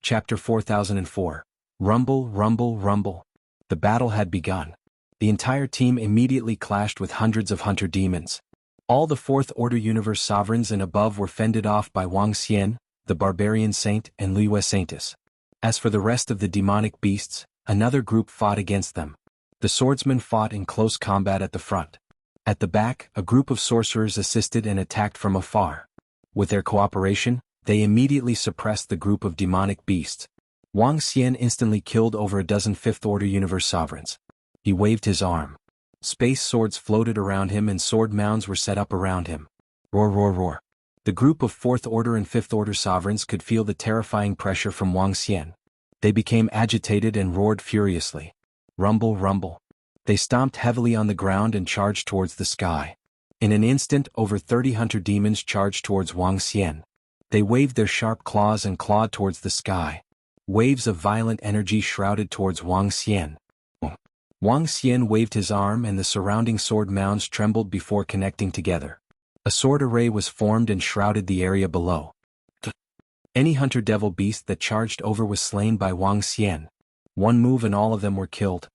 Chapter 4004. Rumble, rumble, rumble. The battle had begun. The entire team immediately clashed with hundreds of hunter demons. All the Fourth Order Universe sovereigns and above were fended off by Wuxia, the Barbarian Saint, and Liyue Saintus. As for the rest of the demonic beasts, another group fought against them. The swordsmen fought in close combat at the front. At the back, a group of sorcerers assisted and attacked from afar. With their cooperation, they immediately suppressed the group of demonic beasts. Wuxia instantly killed over a dozen Fifth Order Universe sovereigns. He waved his arm. Space swords floated around him and sword mounds were set up around him. Roar, roar, roar. The group of Fourth Order and Fifth Order sovereigns could feel the terrifying pressure from Wuxia. They became agitated and roared furiously. Rumble, rumble. They stomped heavily on the ground and charged towards the sky. In an instant, over 30 hunter demons charged towards Wuxia. They waved their sharp claws and clawed towards the sky. Waves of violent energy shrouded towards Wuxia. Wuxia waved his arm and the surrounding sword mounds trembled before connecting together. A sword array was formed and shrouded the area below. Any hunter devil beast that charged over was slain by Wuxia. One move and all of them were killed.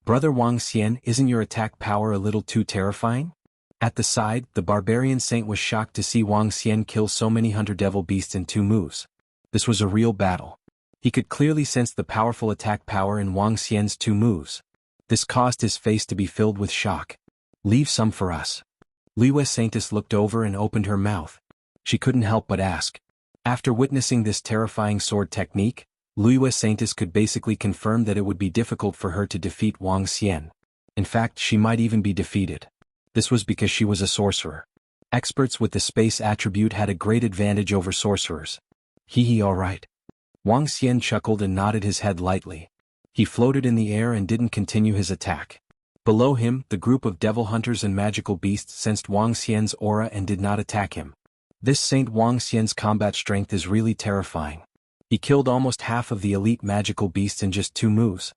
Brother Wuxia, isn't your attack power a little too terrifying? At the side, the Barbarian Saint was shocked to see Wuxia kill so many hunter devil beasts in 2 moves. This was a real battle. He could clearly sense the powerful attack power in Wuxia's 2 moves. This caused his face to be filled with shock. Leave some for us. Liyue Saintus looked over and opened her mouth. She couldn't help but ask. After witnessing this terrifying sword technique, Liyue Saintus could basically confirm that it would be difficult for her to defeat Wuxia. In fact, she might even be defeated. This was because she was a sorcerer. Experts with the space attribute had a great advantage over sorcerers. Hee alright. Wuxia chuckled and nodded his head lightly. He floated in the air and didn't continue his attack. Below him, the group of devil hunters and magical beasts sensed Wuxia's aura and did not attack him. This Saint Wuxia's combat strength is really terrifying. He killed almost half of the elite magical beasts in just 2 moves.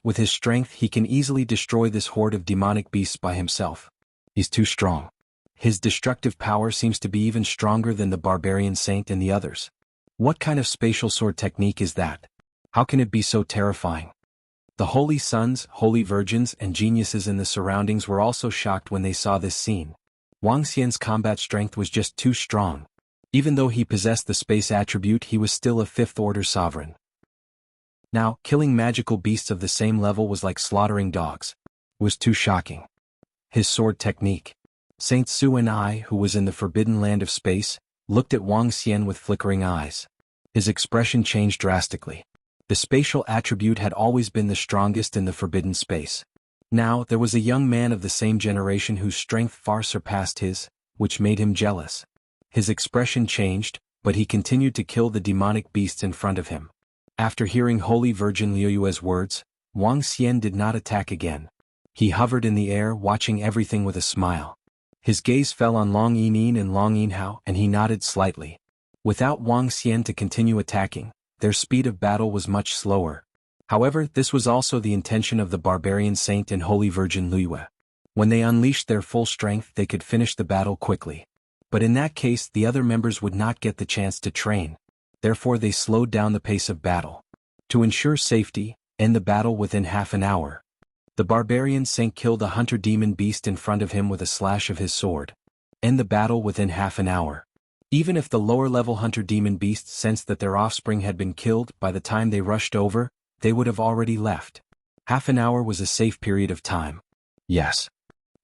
With his strength he can easily destroy this horde of demonic beasts by himself. He's too strong. His destructive power seems to be even stronger than the Barbarian Saint and the others. What kind of spatial sword technique is that? How can it be so terrifying? The holy sons, holy virgins, and geniuses in the surroundings were also shocked when they saw this scene. Wuxia's combat strength was just too strong. Even though he possessed the space attribute, he was still a Fifth Order sovereign. Now, killing magical beasts of the same level was like slaughtering dogs. It was too shocking. His sword technique. Saint Su and I, who was in the forbidden land of space, looked at Wuxia with flickering eyes. His expression changed drastically. The spatial attribute had always been the strongest in the forbidden space. Now, there was a young man of the same generation whose strength far surpassed his, which made him jealous. His expression changed, but he continued to kill the demonic beasts in front of him. After hearing Holy Virgin Liyue's words, Wuxia did not attack again. He hovered in the air watching everything with a smile. His gaze fell on Long Yinin and Long Yinhao and he nodded slightly. Without Wuxia to continue attacking, their speed of battle was much slower. However, this was also the intention of the Barbarian Saint and Holy Virgin Liyue. When they unleashed their full strength they could finish the battle quickly. But in that case the other members would not get the chance to train. Therefore they slowed down the pace of battle. To ensure safety, end the battle within half an hour. The Barbarian Saint killed a hunter demon beast in front of him with a slash of his sword. End the battle within half an hour. Even if the lower-level hunter demon beasts sensed that their offspring had been killed, by the time they rushed over, they would have already left. Half an hour was a safe period of time. Yes.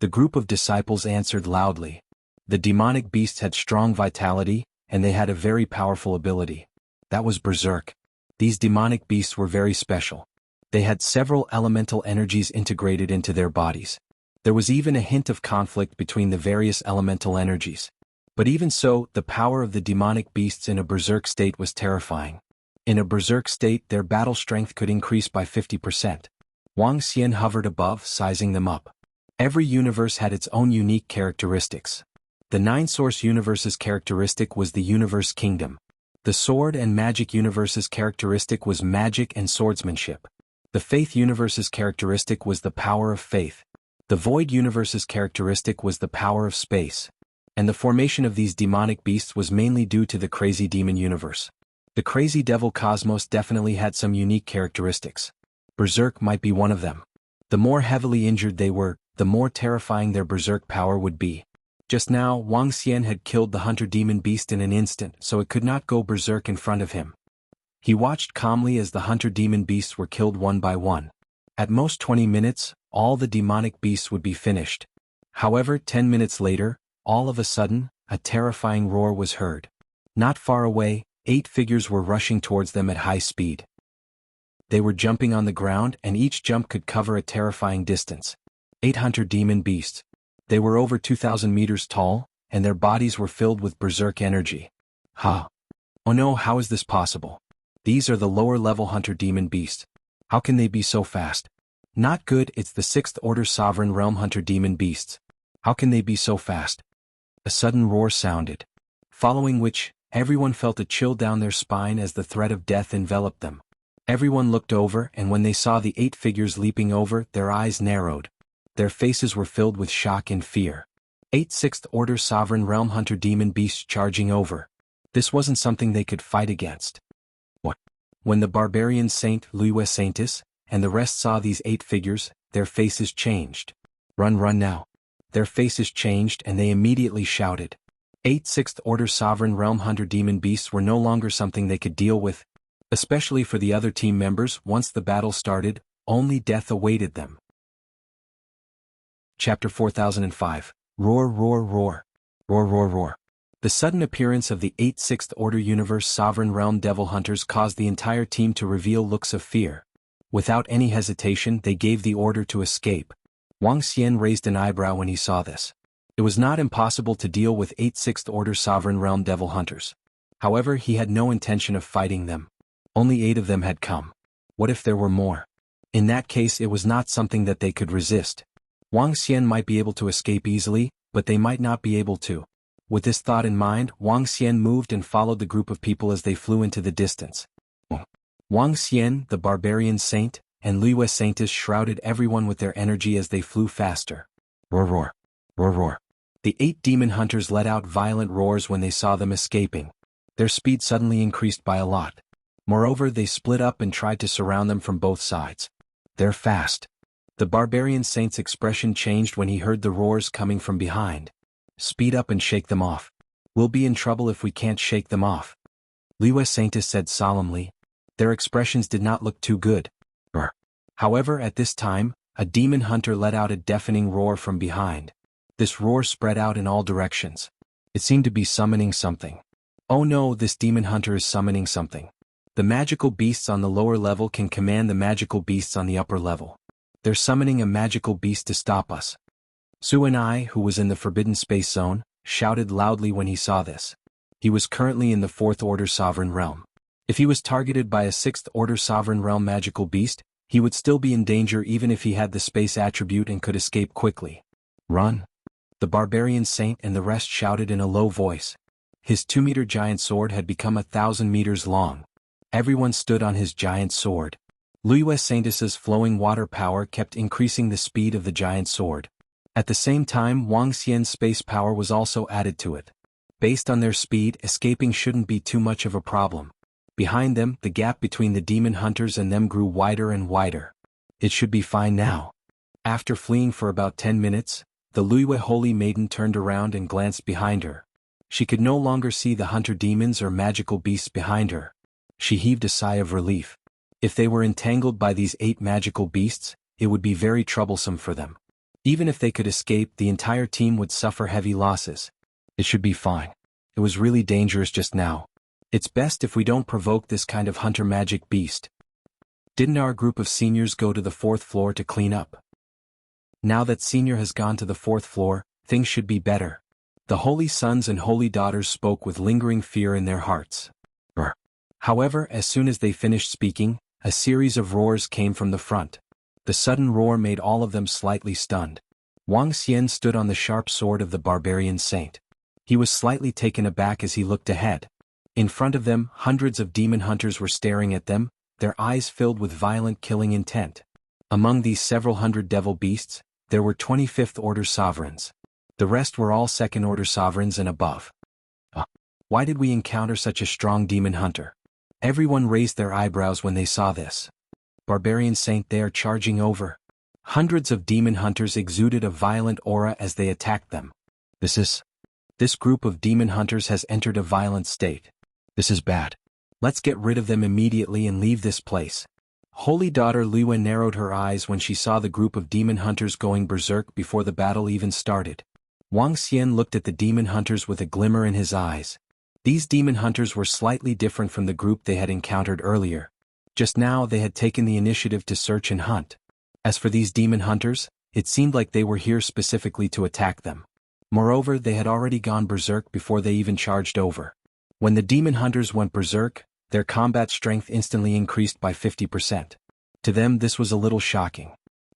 The group of disciples answered loudly. The demonic beasts had strong vitality, and they had a very powerful ability. That was Berserk. These demonic beasts were very special. They had several elemental energies integrated into their bodies. There was even a hint of conflict between the various elemental energies. But even so, the power of the demonic beasts in a Berserk state was terrifying. In a Berserk state, their battle strength could increase by 50%. Wuxia hovered above, sizing them up. Every universe had its own unique characteristics. The 9-Source Universe's characteristic was the Universe Kingdom. The Sword and Magic Universe's characteristic was Magic and Swordsmanship. The Faith Universe's characteristic was the power of faith. The Void Universe's characteristic was the power of space. And the formation of these demonic beasts was mainly due to the crazy demon universe. The crazy devil Cosmos definitely had some unique characteristics. Berserk might be one of them. The more heavily injured they were, the more terrifying their berserk power would be. Just now, Wang Xian had killed the hunter demon beast in an instant, so it could not go berserk in front of him. He watched calmly as the hunter demon beasts were killed one by one. At most 20 minutes, all the demonic beasts would be finished. However, 10 minutes later, all of a sudden, a terrifying roar was heard. Not far away, 8 figures were rushing towards them at high speed. They were jumping on the ground, and each jump could cover a terrifying distance. 8 hunter demon beasts. They were over 2,000 meters tall, and their bodies were filled with berserk energy. Ha! Oh no, how is this possible? These are the lower-level hunter demon beasts. How can they be so fast? Not good, it's the 6th order sovereign realm hunter demon beasts. How can they be so fast? A sudden roar sounded, following which, everyone felt a chill down their spine as the threat of death enveloped them. Everyone looked over, and when they saw the 8 figures leaping over, their eyes narrowed. Their faces were filled with shock and fear. 8 6th order sovereign realm hunter demon beasts charging over. This wasn't something they could fight against. What? When the barbarian saint Louis Saintis and the rest saw these 8 figures, their faces changed. Run now. Their faces changed and they immediately shouted. 8 6th order sovereign realm hunter demon beasts were no longer something they could deal with. Especially for the other team members, once the battle started, only death awaited them. Chapter 4005. Roar, roar, roar. Roar, roar, roar. The sudden appearance of the 8 6th order universe sovereign realm devil hunters caused the entire team to reveal looks of fear. Without any hesitation, they gave the order to escape. Wang Xian raised an eyebrow when he saw this. It was not impossible to deal with 8 6th order sovereign realm devil hunters. However, he had no intention of fighting them. Only 8 of them had come. What if there were more? In that case, it was not something that they could resist. Wang Xian might be able to escape easily, but they might not be able to. With this thought in mind, Wang Xian moved and followed the group of people as they flew into the distance. Wang Xian, the barbarian saint, and Louis Saintis shrouded everyone with their energy as they flew faster. Roar, roar. Roar, roar. The 8 demon hunters let out violent roars when they saw them escaping. Their speed suddenly increased by a lot. Moreover, they split up and tried to surround them from both sides. They're fast. The barbarian saint's expression changed when he heard the roars coming from behind. Speed up and shake them off. We'll be in trouble if we can't shake them off. Louis Saintis said solemnly. Their expressions did not look too good. However, at this time, a demon hunter let out a deafening roar from behind. This roar spread out in all directions. It seemed to be summoning something. Oh no, this demon hunter is summoning something. The magical beasts on the lower level can command the magical beasts on the upper level. They're summoning a magical beast to stop us. Su and I, who was in the Forbidden Space Zone, shouted loudly when he saw this. He was currently in the 4th Order Sovereign Realm. If he was targeted by a 6th Order Sovereign Realm magical beast, he would still be in danger even if he had the space attribute and could escape quickly. Run! The barbarian saint and the rest shouted in a low voice. His 2-meter giant sword had become 1,000 meters long. Everyone stood on his giant sword. Louis Saintis's flowing water power kept increasing the speed of the giant sword. At the same time, Wang Xian's space power was also added to it. Based on their speed, escaping shouldn't be too much of a problem. Behind them, the gap between the demon hunters and them grew wider and wider. It should be fine now. After fleeing for about 10 minutes, the Louis Holy Maiden turned around and glanced behind her. She could no longer see the hunter demons or magical beasts behind her. She heaved a sigh of relief. If they were entangled by these 8 magical beasts, it would be very troublesome for them. Even if they could escape, the entire team would suffer heavy losses. It should be fine. It was really dangerous just now. It's best if we don't provoke this kind of hunter magic beast. Didn't our group of seniors go to the 4th floor to clean up? Now that senior has gone to the 4th floor, things should be better. The holy sons and holy daughters spoke with lingering fear in their hearts. However, as soon as they finished speaking, a series of roars came from the front. The sudden roar made all of them slightly stunned. Wang Xian stood on the sharp sword of the barbarian saint. He was slightly taken aback as he looked ahead. In front of them, hundreds of demon hunters were staring at them, their eyes filled with violent killing intent. Among these several hundred devil beasts, there were 25th Order sovereigns. The rest were all 2nd Order sovereigns and above. Why did we encounter such a strong demon hunter? Everyone raised their eyebrows when they saw this. Barbarian Saint, they are charging over. Hundreds of demon hunters exuded a violent aura as they attacked them. This group of demon hunters has entered a violent state. This is bad. Let's get rid of them immediately and leave this place. Holy Daughter Liuwe narrowed her eyes when she saw the group of demon hunters going berserk before the battle even started. Wang Xian looked at the demon hunters with a glimmer in his eyes. These demon hunters were slightly different from the group they had encountered earlier. Just now they had taken the initiative to search and hunt. As for these demon hunters, it seemed like they were here specifically to attack them. Moreover, they had already gone berserk before they even charged over. When the demon hunters went berserk, their combat strength instantly increased by 50%. To them this was a little shocking.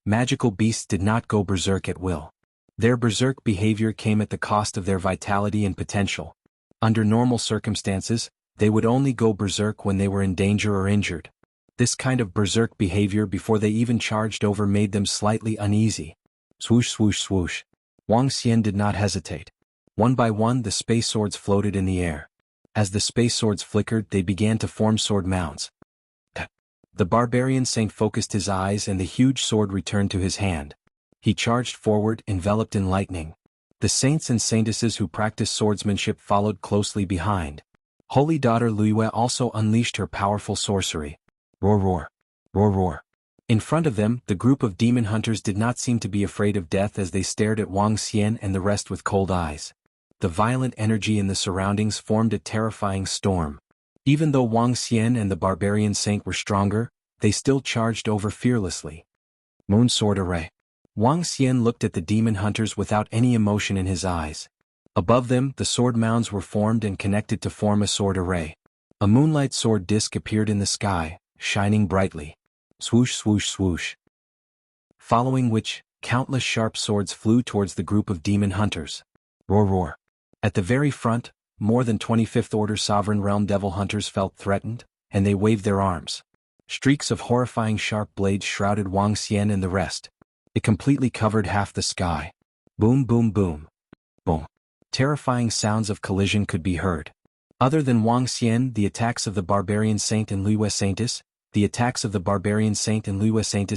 Magical beasts did not go berserk at will. Their berserk behavior came at the cost of their vitality and potential. Under normal circumstances, they would only go berserk when they were in danger or injured. This kind of berserk behavior before they even charged over made them slightly uneasy. Swoosh swoosh swoosh. Wang Xian did not hesitate. One by one the space swords floated in the air. As the space swords flickered, they began to form sword mounds. The barbarian saint focused his eyes and the huge sword returned to his hand. He charged forward, enveloped in lightning. The saints and saintesses who practiced swordsmanship followed closely behind. Holy Daughter Liuwe also unleashed her powerful sorcery. Roar roar. Roar roar. In front of them, the group of demon hunters did not seem to be afraid of death as they stared at Wang Xian and the rest with cold eyes. The violent energy in the surroundings formed a terrifying storm. Even though Wang Xian and the barbarian saint were stronger, they still charged over fearlessly. Moon Sword Array. Wang Xian looked at the demon hunters without any emotion in his eyes. Above them, the sword mounds were formed and connected to form a sword array. A moonlight sword disc appeared in the sky, shining brightly. Swoosh swoosh swoosh. Following which, countless sharp swords flew towards the group of demon hunters. Roar roar. At the very front, more than 25th Order Sovereign Realm Devil Hunters felt threatened, and they waved their arms. Streaks of horrifying sharp blades shrouded Wang Xian and the rest. It completely covered half the sky. Boom boom boom. Boom. Terrifying sounds of collision could be heard. Other than Wang Xian, the attacks of the Barbarian Saint and Liuwe Saintess,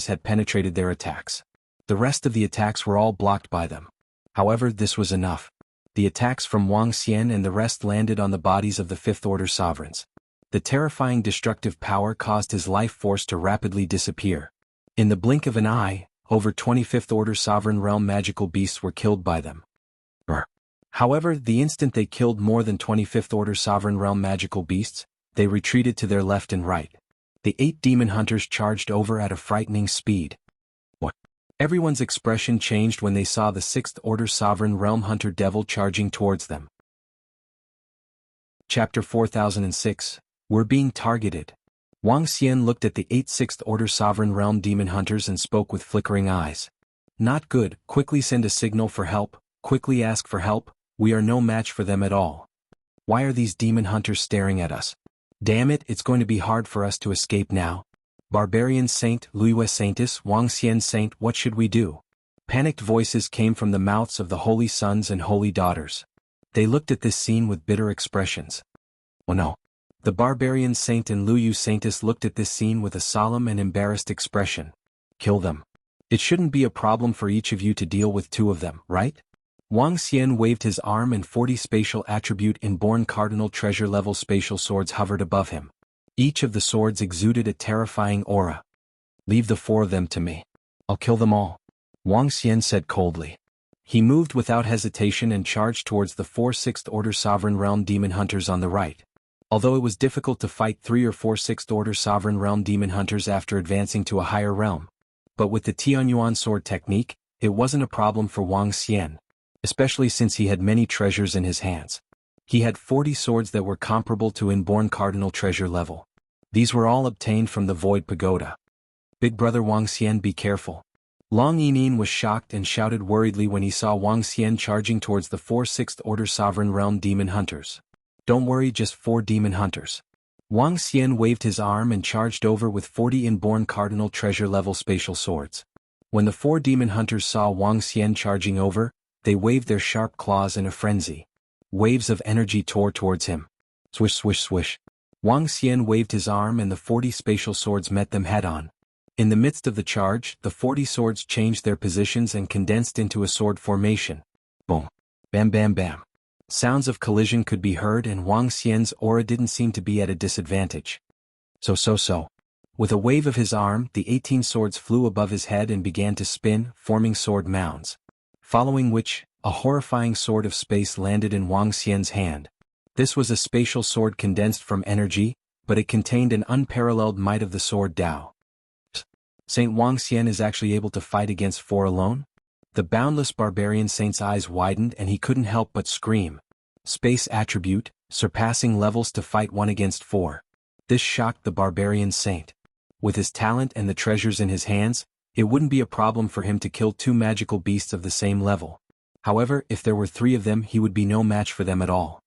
had penetrated their attacks. The rest of the attacks were all blocked by them. However, this was enough. The attacks from Wang Xian and the rest landed on the bodies of the Fifth Order sovereigns. The terrifying destructive power caused his life force to rapidly disappear. In the blink of an eye, over 25th Order Sovereign Realm magical beasts were killed by them. However, the instant they killed more than 25th Order Sovereign Realm magical beasts, they retreated to their left and right. The 8 demon hunters charged over at a frightening speed. Everyone's expression changed when they saw the 6th Order Sovereign Realm Hunter Devil charging towards them. Chapter 4006, We're being targeted. Wang Xian looked at the 8 6th Order Sovereign Realm Demon Hunters and spoke with flickering eyes. Not good, quickly send a signal for help, quickly ask for help, we are no match for them at all. Why are these demon hunters staring at us? Damn it, it's going to be hard for us to escape now. Barbarian Saint, Liuwe Saintess, Wang Xian Saint, what should we do? Panicked voices came from the mouths of the holy sons and holy daughters. They looked at this scene with bitter expressions. Oh no. The Barbarian Saint and Liuwe Saintess looked at this scene with a solemn and embarrassed expression. Kill them. It shouldn't be a problem for each of you to deal with 2 of them, right? Wang Xian waved his arm and 40 spatial attribute inborn cardinal treasure level spatial swords hovered above him. Each of the swords exuded a terrifying aura. Leave the 4 of them to me. I'll kill them all. Wang Xian said coldly. He moved without hesitation and charged towards the 4 6th Order Sovereign Realm Demon Hunters on the right. Although it was difficult to fight 3 or 4 6th Order Sovereign Realm Demon Hunters after advancing to a higher realm. But with the Tianyuan sword technique, it wasn't a problem for Wang Xian, especially since he had many treasures in his hands. He had 40 swords that were comparable to inborn cardinal treasure level. These were all obtained from the Void Pagoda. Big brother Wang Xian, be careful. Long Yinin was shocked and shouted worriedly when he saw Wang Xian charging towards the 4 6th Order Sovereign Realm Demon Hunters. Don't worry, just 4 demon hunters. Wang Xian waved his arm and charged over with 40 inborn cardinal treasure level spatial swords. When the 4 demon hunters saw Wang Xian charging over, they waved their sharp claws in a frenzy. Waves of energy tore towards him. Swish swish swish. Wang Xian waved his arm and the 40 spatial swords met them head-on. In the midst of the charge, the 40 swords changed their positions and condensed into a sword formation. Boom. Bam bam bam. Sounds of collision could be heard and Wang Xian's aura didn't seem to be at a disadvantage. So. With a wave of his arm, the 18 swords flew above his head and began to spin, forming sword mounds. Following which, a horrifying sword of space landed in Wang Xian's hand. This was a spatial sword condensed from energy, but it contained an unparalleled might of the sword Dao. Saint Wang Xian is actually able to fight against 4 alone? The boundless barbarian saint's eyes widened and he couldn't help but scream. Space attribute, surpassing levels to fight 1 against 4. This shocked the barbarian saint. With his talent and the treasures in his hands, it wouldn't be a problem for him to kill 2 magical beasts of the same level. However, if there were 3 of them he would be no match for them at all.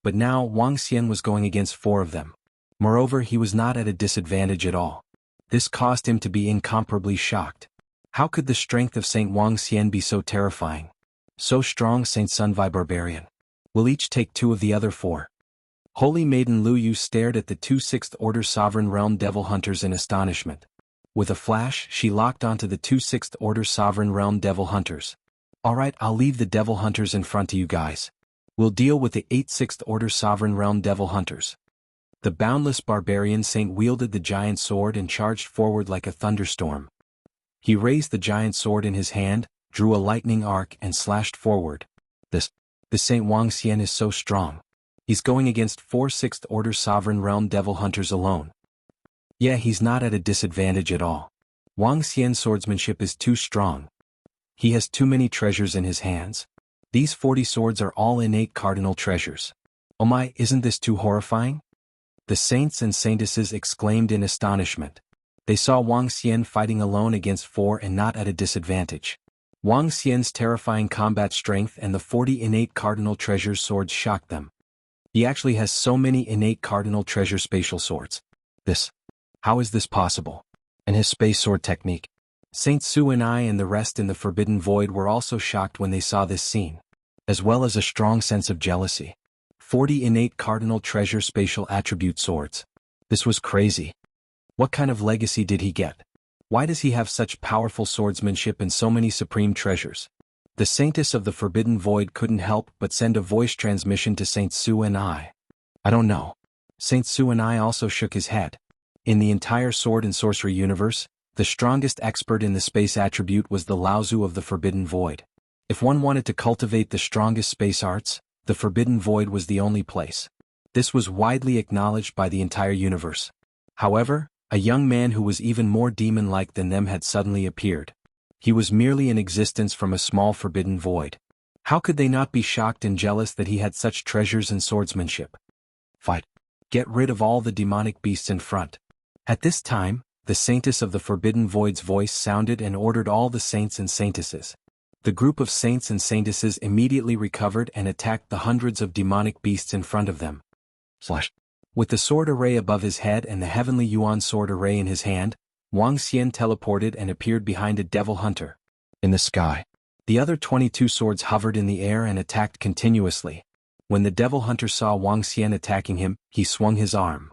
But now Wang Xian was going against 4 of them. Moreover, he was not at a disadvantage at all. This caused him to be incomparably shocked. How could the strength of Saint Wang Xian be so terrifying? So strong, Saint Sunvi Barbarian. We'll each take 2 of the other 4. Holy Maiden Lu Yu stared at the 2 6th Order Sovereign Realm Devil Hunters in astonishment. With a flash, she locked onto the 2 6th Order Sovereign Realm Devil Hunters. Alright, I'll leave the Devil Hunters in front of you guys. We'll deal with the 8 6th Order Sovereign Realm Devil Hunters. The boundless barbarian saint wielded the giant sword and charged forward like a thunderstorm. He raised the giant sword in his hand, drew a lightning arc and slashed forward. The Saint Wang Xian is so strong. He's going against 4 6th Order Sovereign Realm Devil Hunters alone. Yeah, he's not at a disadvantage at all. Wang Xian's swordsmanship is too strong. He has too many treasures in his hands. These 40 swords are all innate cardinal treasures. Oh my, isn't this too horrifying? The saints and saintesses exclaimed in astonishment. They saw Wang Xian fighting alone against 4 and not at a disadvantage. Wang Xian's terrifying combat strength and the 40 innate cardinal treasure swords shocked them. He actually has so many innate cardinal treasure spatial swords. How is this possible? And his space sword technique. Saint Su and I and the rest in the Forbidden Void were also shocked when they saw this scene, as well as a strong sense of jealousy. 40 innate cardinal treasure spatial attribute swords. This was crazy. What kind of legacy did he get? Why does he have such powerful swordsmanship and so many supreme treasures? The Saintess of the Forbidden Void couldn't help but send a voice transmission to Saint Su and I. I don't know. Saint Su and I also shook his head. In the entire sword and sorcery universe, the strongest expert in the space attribute was the Laozu of the Forbidden Void. If one wanted to cultivate the strongest space arts, the Forbidden Void was the only place. This was widely acknowledged by the entire universe. However, a young man who was even more demon-like than them had suddenly appeared. He was merely in existence from a small Forbidden Void. How could they not be shocked and jealous that he had such treasures and swordsmanship? Fight. Get rid of all the demonic beasts in front. At this time, the Saintess of the Forbidden Void's voice sounded and ordered all the saints and saintesses. The group of saints and saintesses immediately recovered and attacked the hundreds of demonic beasts in front of them. With the sword array above his head and the heavenly Yuan sword array in his hand, Wang Xian teleported and appeared behind a devil hunter. In the sky, the other 22 swords hovered in the air and attacked continuously. When the devil hunter saw Wang Xian attacking him, he swung his arm.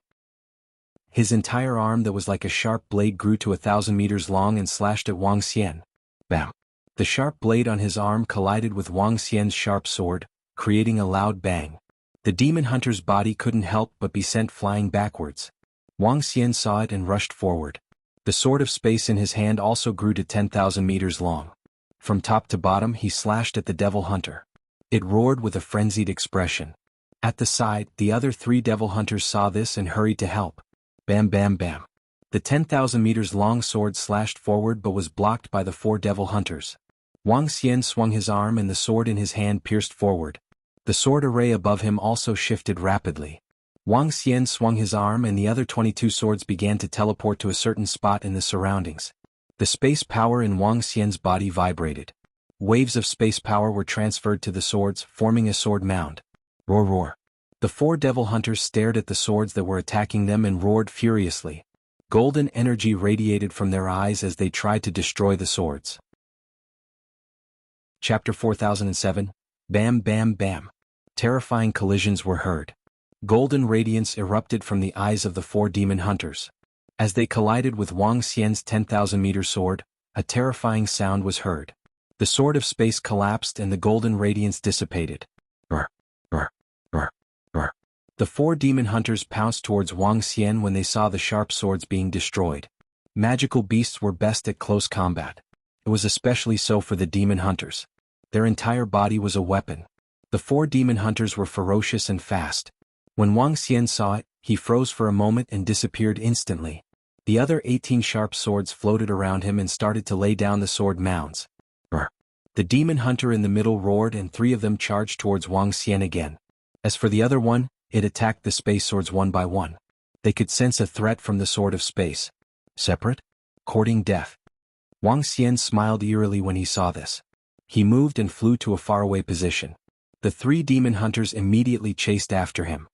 His entire arm that was like a sharp blade grew to 1,000 meters long and slashed at Wang Xian. Bam! The sharp blade on his arm collided with Wang Xian's sharp sword, creating a loud bang. The demon hunter's body couldn't help but be sent flying backwards. Wang Xian saw it and rushed forward. The sword of space in his hand also grew to 10,000 meters long. From top to bottom he slashed at the devil hunter. It roared with a frenzied expression. At the side, the other 3 devil hunters saw this and hurried to help. Bam bam bam. The 10,000 meters long sword slashed forward but was blocked by the 4 devil hunters. Wang Xian swung his arm and the sword in his hand pierced forward. The sword array above him also shifted rapidly. Wang Xian swung his arm and the other 22 swords began to teleport to a certain spot in the surroundings. The space power in Wang Xian's body vibrated. Waves of space power were transferred to the swords, forming a sword mound. Roar roar. The 4 devil hunters stared at the swords that were attacking them and roared furiously. Golden energy radiated from their eyes as they tried to destroy the swords. Chapter 4007. Bam bam bam. Terrifying collisions were heard. Golden radiance erupted from the eyes of the 4 demon hunters. As they collided with Wang Xian's 10,000-meter sword, a terrifying sound was heard. The sword of space collapsed and the golden radiance dissipated. Brr, brr, brr, brr. The 4 demon hunters pounced towards Wang Xian when they saw the sharp swords being destroyed. Magical beasts were best at close combat. It was especially so for the demon hunters. Their entire body was a weapon. The 4 demon hunters were ferocious and fast. When Wang Xian saw it, he froze for a moment and disappeared instantly. The other 18 sharp swords floated around him and started to lay down the sword mounds. Brr. The demon hunter in the middle roared and 3 of them charged towards Wang Xian again. As for the other one, it attacked the space swords one by one. They could sense a threat from the sword of space. Separate? Courting death. Wang Xian smiled eerily when he saw this. He moved and flew to a faraway position. The 3 demon hunters immediately chased after him.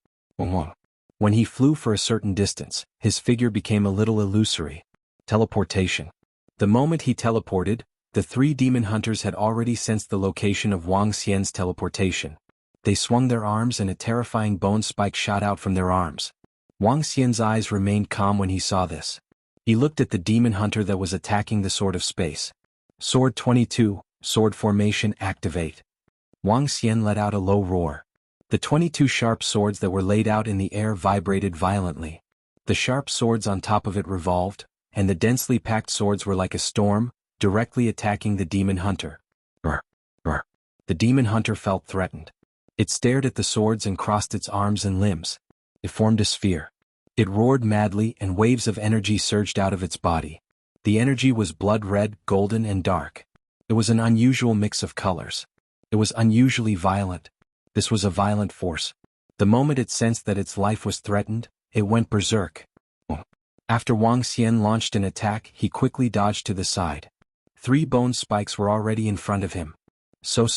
When he flew for a certain distance, his figure became a little illusory. Teleportation. The moment he teleported, the 3 demon hunters had already sensed the location of Wang Xian's teleportation. They swung their arms and a terrifying bone spike shot out from their arms. Wang Xian's eyes remained calm when he saw this. He looked at the demon hunter that was attacking the sword of space. Sword 22, sword formation activate. Wang Xian let out a low roar. The 22 sharp swords that were laid out in the air vibrated violently. The sharp swords on top of it revolved, and the densely packed swords were like a storm, directly attacking the demon hunter. Brr, brr. The demon hunter felt threatened. It stared at the swords and crossed its arms and limbs. It formed a sphere. It roared madly and waves of energy surged out of its body. The energy was blood red, golden and dark. It was an unusual mix of colors. It was unusually violent. This was a violent force. The moment it sensed that its life was threatened, it went berserk. After Wang Xian launched an attack, he quickly dodged to the side. 3 bone spikes were already in front of him. So.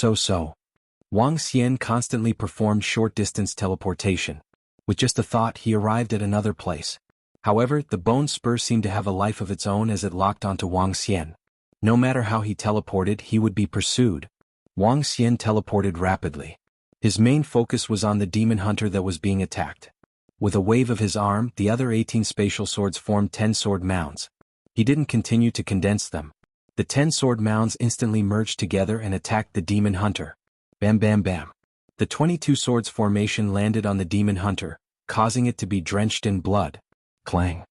Wang Xian constantly performed short-distance teleportation. With just a thought, he arrived at another place. However, the bone spur seemed to have a life of its own as it locked onto Wang Xian. No matter how he teleported, he would be pursued. Wang Xian teleported rapidly. His main focus was on the demon hunter that was being attacked. With a wave of his arm, the other 18 spatial swords formed 10 sword mounds. He didn't continue to condense them. The 10 sword mounds instantly merged together and attacked the demon hunter. Bam bam bam. The 22 swords formation landed on the demon hunter, causing it to be drenched in blood. Clang.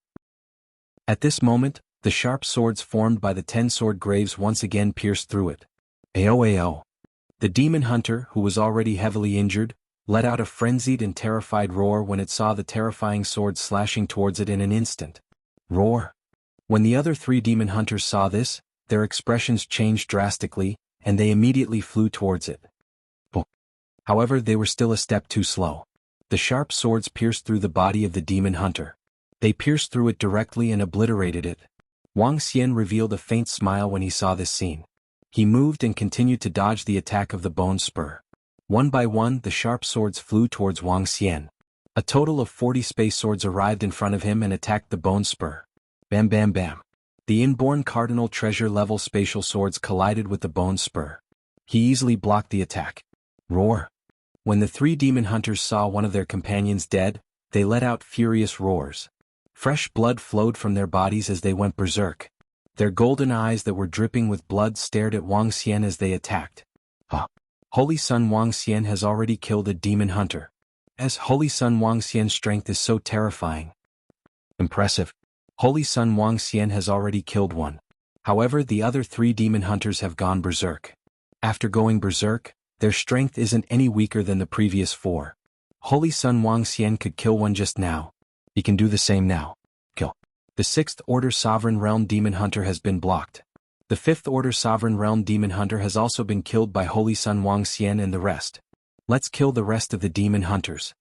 At this moment, the sharp swords formed by the 10 sword graves once again pierced through it. Ao. The demon hunter, who was already heavily injured, let out a frenzied and terrified roar when it saw the terrifying swords slashing towards it in an instant. Roar. When the other 3 demon hunters saw this, their expressions changed drastically, and they immediately flew towards it. However, they were still a step too slow. The sharp swords pierced through the body of the demon hunter. They pierced through it directly and obliterated it. Wang Xian revealed a faint smile when he saw this scene. He moved and continued to dodge the attack of the bone spur. One by one, the sharp swords flew towards Wang Xian. A total of 40 space swords arrived in front of him and attacked the bone spur. Bam bam bam. The inborn cardinal treasure-level spatial swords collided with the bone spur. He easily blocked the attack. Roar. When the 3 demon hunters saw one of their companions dead, they let out furious roars. Fresh blood flowed from their bodies as they went berserk. Their golden eyes that were dripping with blood stared at Wang Xian as they attacked. Holy Sun Wang Xian has already killed a demon hunter. As Holy Sun Wang Xian's strength is so terrifying. Impressive. Holy Sun Wang Xian has already killed one. However, the other 3 demon hunters have gone berserk. After going berserk, their strength isn't any weaker than the previous 4. Holy Sun Wang Xian could kill one just now. He can do the same now. Kill. The 6th Order Sovereign Realm Demon Hunter has been blocked. The 5th Order Sovereign Realm Demon Hunter has also been killed by Holy Sun Wang Xian and the rest. Let's kill the rest of the demon hunters.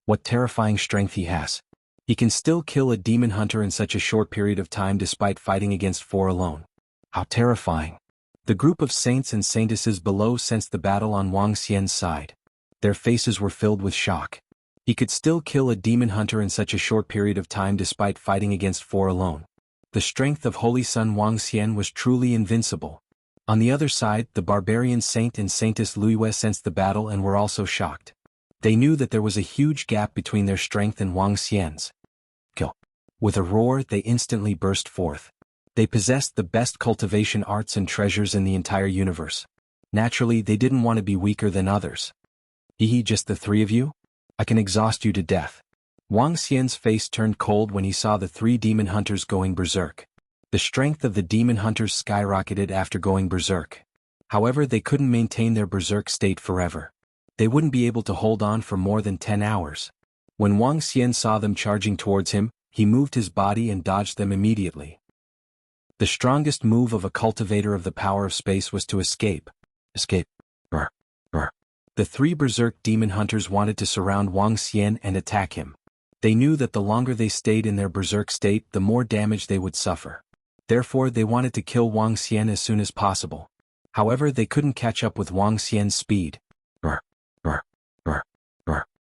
What terrifying strength he has. He can still kill a demon hunter in such a short period of time despite fighting against 4 alone. How terrifying. The group of saints and saintesses below sensed the battle on Wang Xian's side. Their faces were filled with shock. He could still kill a demon hunter in such a short period of time despite fighting against 4 alone. The strength of Holy Sun Wang Xian was truly invincible. On the other side, the barbarian saint and saintess Luiyue sensed the battle and were also shocked. They knew that there was a huge gap between their strength and Wang Xian's. Kill. With a roar, they instantly burst forth. They possessed the best cultivation arts and treasures in the entire universe. Naturally, they didn't want to be weaker than others. Just the three of you? I can exhaust you to death. Wang Xian's face turned cold when he saw the three demon hunters going berserk. The strength of the demon hunters skyrocketed after going berserk. However, they couldn't maintain their berserk state forever. They wouldn't be able to hold on for more than 10 hours. When Wang Xian saw them charging towards him, he moved his body and dodged them immediately. The strongest move of a cultivator of the power of space was to escape. Brr. The three berserk demon hunters wanted to surround Wang Xian and attack him. They knew that the longer they stayed in their berserk state, the more damage they would suffer. Therefore, they wanted to kill Wang Xian as soon as possible. However, they couldn't catch up with Wang Xian's speed. Brr.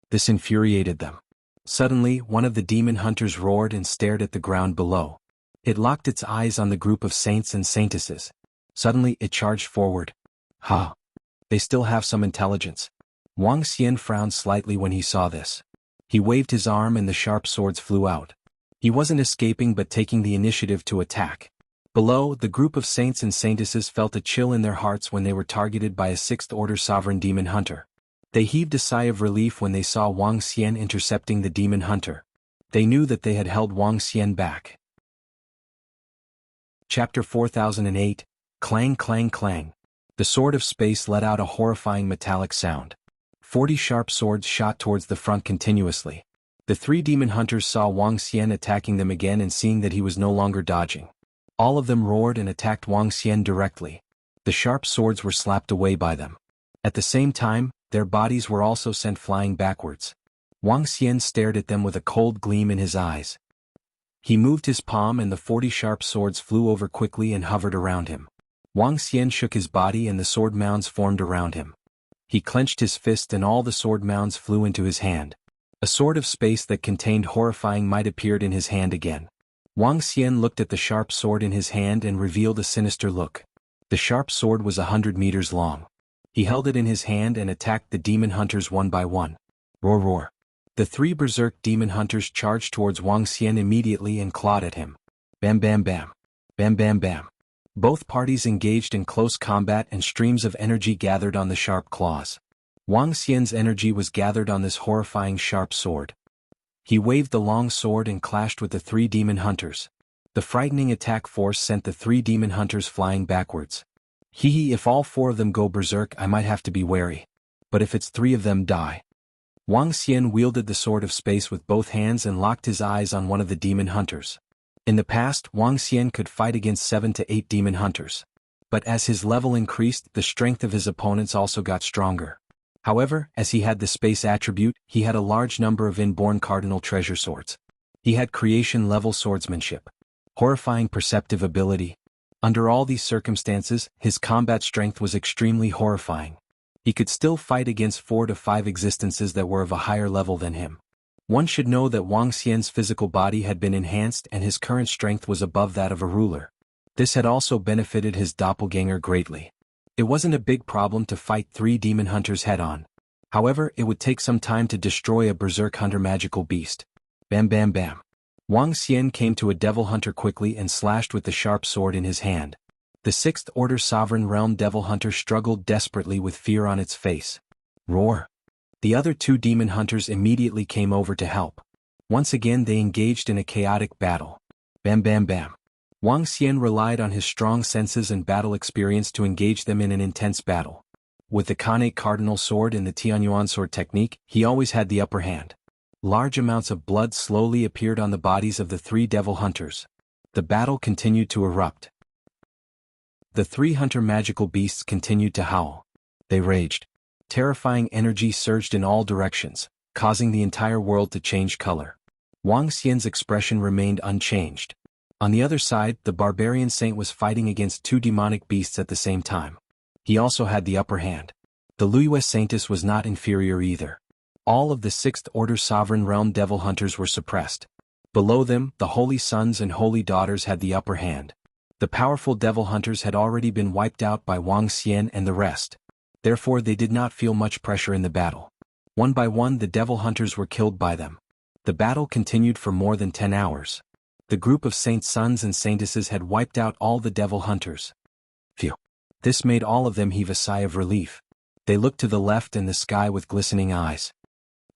This infuriated them. Suddenly, one of the demon hunters roared and stared at the ground below. It locked its eyes on the group of saints and saintesses. Suddenly, it charged forward. Ha! They still have some intelligence. Wang Xian frowned slightly when he saw this. He waved his arm and the sharp swords flew out. He wasn't escaping but taking the initiative to attack. Below, the group of saints and saintesses felt a chill in their hearts when they were targeted by a sixth-order sovereign demon hunter. They heaved a sigh of relief when they saw Wang Xian intercepting the demon hunter. They knew that they had held Wang Xian back. Chapter 4008, Clang Clang Clang. The sword of space let out a horrifying metallic sound. 40 sharp swords shot towards the front continuously. The three demon hunters saw Wang Xian attacking them again and seeing that he was no longer dodging. All of them roared and attacked Wang Xian directly. The sharp swords were slapped away by them. At the same time, their bodies were also sent flying backwards. Wang Xian stared at them with a cold gleam in his eyes. He moved his palm and the 40 sharp swords flew over quickly and hovered around him. Wang Xian shook his body and the sword mounds formed around him. He clenched his fist and all the sword mounds flew into his hand. A sword of space that contained horrifying might appeared in his hand again. Wang Xian looked at the sharp sword in his hand and revealed a sinister look. The sharp sword was 100 meters long. He held it in his hand and attacked the demon hunters one by one. Roar roar. The three berserk demon hunters charged towards Wang Xian immediately and clawed at him. Bam bam bam. Bam bam bam. Both parties engaged in close combat and streams of energy gathered on the sharp claws. Wang Xian's energy was gathered on this horrifying sharp sword. He waved the long sword and clashed with the three demon hunters. The frightening attack force sent the three demon hunters flying backwards. If all four of them go berserk, I might have to be wary. But if it's three of them, die. Wang Xian wielded the sword of space with both hands and locked his eyes on one of the demon hunters. In the past, Wang Xian could fight against 7 to 8 demon hunters. But as his level increased, the strength of his opponents also got stronger. However, as he had the space attribute, he had a large number of inborn cardinal treasure swords. He had creation-level swordsmanship, horrifying perceptive ability. Under all these circumstances, his combat strength was extremely horrifying. He could still fight against 4 to 5 existences that were of a higher level than him. One should know that Wang Xian's physical body had been enhanced and his current strength was above that of a ruler. This had also benefited his doppelganger greatly. It wasn't a big problem to fight 3 demon hunters head-on. However, it would take some time to destroy a berserk hunter magical beast. Bam bam bam. Wang Xian came to a devil hunter quickly and slashed with the sharp sword in his hand. The 6th Order Sovereign Realm Devil Hunter struggled desperately with fear on its face. Roar. The other 2 demon hunters immediately came over to help. Once again they engaged in a chaotic battle. Bam bam bam. Wang Xian relied on his strong senses and battle experience to engage them in an intense battle. With the Kanate Cardinal Sword and the Tianyuan Sword technique, he always had the upper hand. Large amounts of blood slowly appeared on the bodies of the 3 devil hunters. The battle continued to erupt. The 3 hunter magical beasts continued to howl. They raged. Terrifying energy surged in all directions, causing the entire world to change color. Wang Xian's expression remained unchanged. On the other side, the barbarian saint was fighting against 2 demonic beasts at the same time. He also had the upper hand. The Luyue Saintess was not inferior either. All of the 6th Order Sovereign Realm Devil Hunters were suppressed. Below them, the Holy Sons and Holy Daughters had the upper hand. The powerful Devil Hunters had already been wiped out by Wang Xian and the rest. Therefore they did not feel much pressure in the battle. One by one the devil hunters were killed by them. The battle continued for more than 10 hours. The group of saints' sons and saintesses had wiped out all the devil hunters. Phew. This made all of them heave a sigh of relief. They looked to the left and the sky with glistening eyes.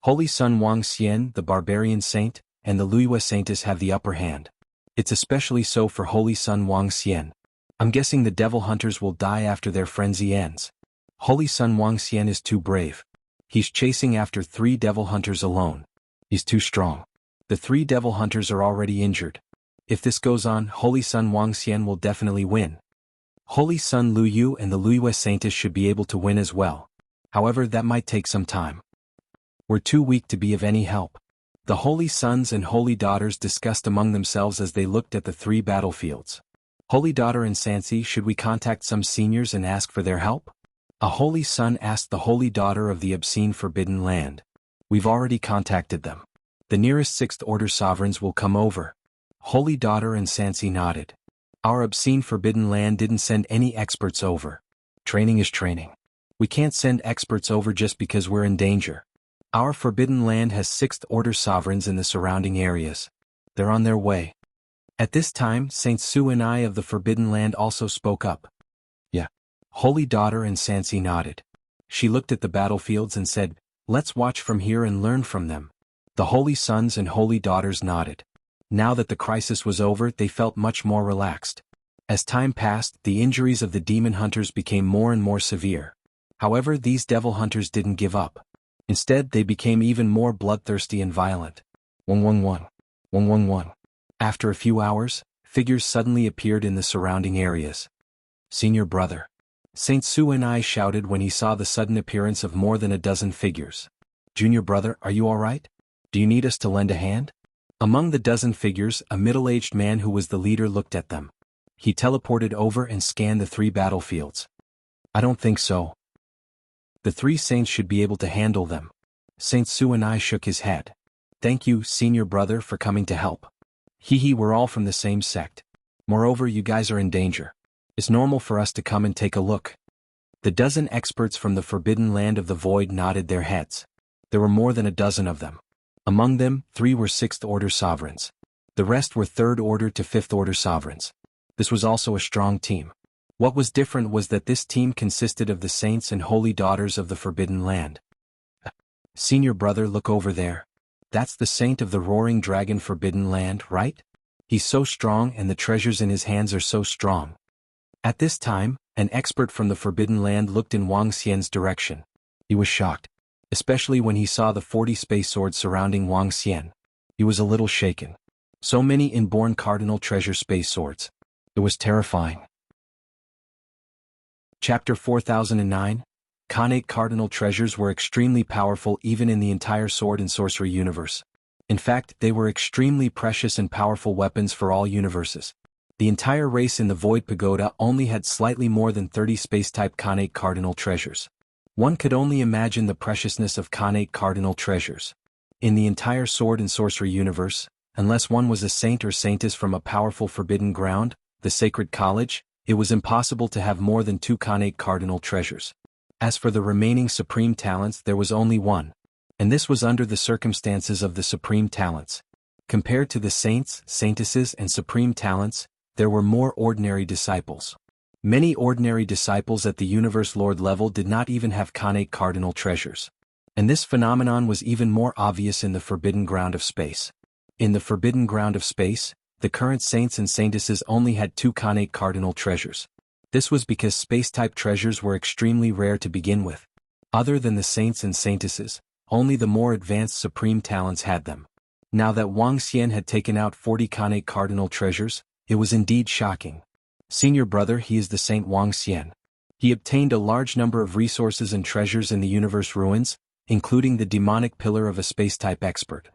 Holy Son Wuxia, the barbarian saint, and the Luiyue saintess have the upper hand. It's especially so for Holy Son Wuxia. I'm guessing the devil hunters will die after their frenzy ends. Holy Son Wuxia is too brave. He's chasing after 3 devil hunters alone. He's too strong. The 3 devil hunters are already injured. If this goes on, Holy Son Wuxia will definitely win. Holy Son Luiyue and the Luiyue saintess should be able to win as well. However, that might take some time. We're too weak to be of any help. The holy sons and holy daughters discussed among themselves as they looked at the 3 battlefields. Holy daughter and Sansi, should we contact some seniors and ask for their help? A holy son asked the holy daughter of the obscene forbidden land. We've already contacted them. The nearest 6th Order sovereigns will come over. Holy daughter and Sansi nodded. Our obscene forbidden land didn't send any experts over. Training is training. We can't send experts over just because we're in danger. Our forbidden land has 6th Order sovereigns in the surrounding areas. They're on their way. At this time, Saint Su and I of the forbidden land also spoke up. Yeah. Holy daughter and Sansi nodded. She looked at the battlefields and said, let's watch from here and learn from them. The holy sons and holy daughters nodded. Now that the crisis was over, they felt much more relaxed. As time passed, the injuries of the demon hunters became more and more severe. However, these devil hunters didn't give up. Instead, they became even more bloodthirsty and violent. 111. 111. After a few hours, figures suddenly appeared in the surrounding areas. Senior brother. Saint Su and I shouted when he saw the sudden appearance of more than a dozen figures. Junior brother, are you alright? Do you need us to lend a hand? Among the dozen figures, a middle-aged man who was the leader looked at them. He teleported over and scanned the 3 battlefields. I don't think so. The 3 saints should be able to handle them. Saint Su and I shook his head. Thank you, senior brother, for coming to help. We're all from the same sect. Moreover, you guys are in danger. It's normal for us to come and take a look. The dozen experts from the forbidden land of the void nodded their heads. There were more than a dozen of them. Among them, 3 were 6th Order sovereigns. The rest were 3rd Order to 5th Order sovereigns. This was also a strong team. What was different was that this team consisted of the saints and holy daughters of the forbidden land. Senior brother, look over there. That's the saint of the roaring dragon forbidden land, right? He's so strong and the treasures in his hands are so strong. At this time, an expert from the forbidden land looked in Wang Xian's direction. He was shocked, especially when he saw the 40 space swords surrounding Wang Xian. He was a little shaken. So many inborn cardinal treasure space swords. It was terrifying. Chapter 4009. Khanate cardinal treasures were extremely powerful even in the entire sword and sorcery universe. In fact, they were extremely precious and powerful weapons for all universes. The entire race in the Void Pagoda only had slightly more than 30 space-type Khanate cardinal treasures. One could only imagine the preciousness of Khanate cardinal treasures. In the entire sword and sorcery universe, unless one was a saint or saintess from a powerful forbidden ground, the Sacred College, it was impossible to have more than 2 Khanate cardinal treasures. As for the remaining supreme talents, there was only one. And this was under the circumstances of the supreme talents. Compared to the saints, saintesses, and supreme talents, there were more ordinary disciples. Many ordinary disciples at the Universe Lord level did not even have Khanate cardinal treasures. And this phenomenon was even more obvious in the forbidden ground of space. In the forbidden ground of space, the current saints and saintesses only had 2 Khanate cardinal treasures. This was because space-type treasures were extremely rare to begin with. Other than the saints and saintesses, only the more advanced supreme talents had them. Now that Wang Xian had taken out 40 Khanate cardinal treasures, it was indeed shocking. Senior brother, he is the Saint Wang Xian. He obtained a large number of resources and treasures in the universe ruins, including the demonic pillar of a space-type expert.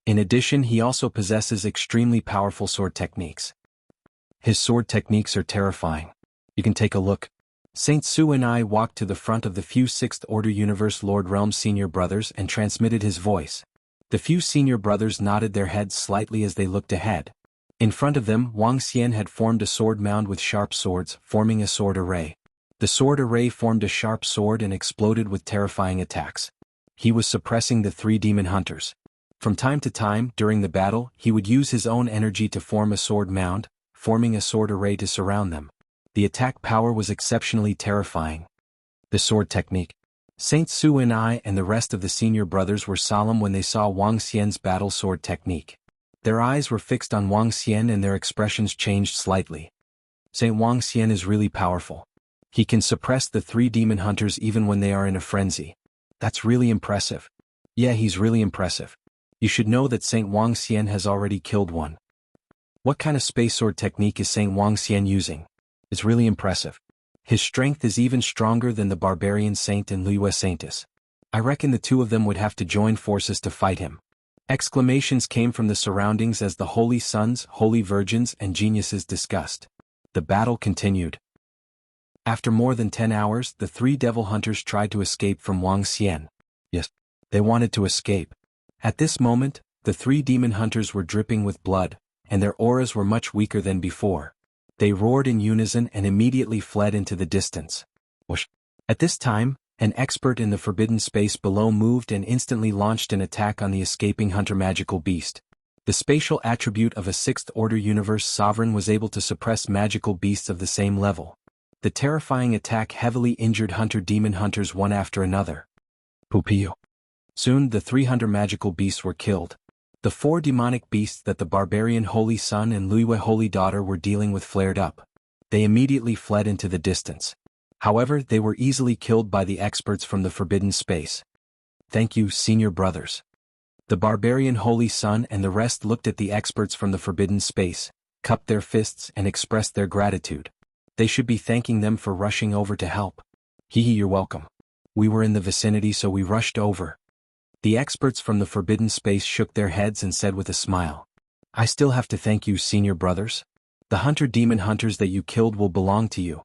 In addition, he also possesses extremely powerful sword techniques. His sword techniques are terrifying. You can take a look. Saint Su and I walked to the front of the few 6th Order Universe Lord Realm senior brothers and transmitted his voice. The few senior brothers nodded their heads slightly as they looked ahead. In front of them, Wang Xian had formed a sword mound with sharp swords, forming a sword array. The sword array formed a sharp sword and exploded with terrifying attacks. He was suppressing the three demon hunters. From time to time, during the battle, he would use his own energy to form a sword mound, forming a sword array to surround them. The attack power was exceptionally terrifying. The sword technique. Saint Su and I and the rest of the senior brothers were solemn when they saw Wang Xian's battle sword technique. Their eyes were fixed on Wang Xian and their expressions changed slightly. Saint Wang Xian is really powerful. He can suppress the three demon hunters even when they are in a frenzy. That's really impressive. Yeah, he's really impressive. You should know that Saint Wang Xian has already killed one. What kind of space sword technique is Saint Wang Xian using? It's really impressive. His strength is even stronger than the barbarian saint and Liyue Saintess. I reckon the two of them would have to join forces to fight him. Exclamations came from the surroundings as the holy sons, holy virgins, and geniuses discussed. The battle continued. After more than 10 hours, the three devil hunters tried to escape from Wang Xian. Yes, they wanted to escape. At this moment, the three demon hunters were dripping with blood, and their auras were much weaker than before. They roared in unison and immediately fled into the distance. Whoosh. At this time, an expert in the forbidden space below moved and instantly launched an attack on the escaping hunter magical beast. The spatial attribute of a sixth-order universe sovereign was able to suppress magical beasts of the same level. The terrifying attack heavily injured hunter demon hunters one after another. Pupiyo. Soon the 300 magical beasts were killed. The 4 demonic beasts that the barbarian Holy Son and Liyue Holy Daughter were dealing with flared up. They immediately fled into the distance. However, they were easily killed by the experts from the forbidden space. Thank you, senior brothers. The barbarian Holy Son and the rest looked at the experts from the forbidden space, cupped their fists and expressed their gratitude. They should be thanking them for rushing over to help. Hehe, you're welcome. We were in the vicinity so we rushed over. The experts from the forbidden space shook their heads and said with a smile. I still have to thank you, senior brothers. The hunter demon hunters that you killed will belong to you.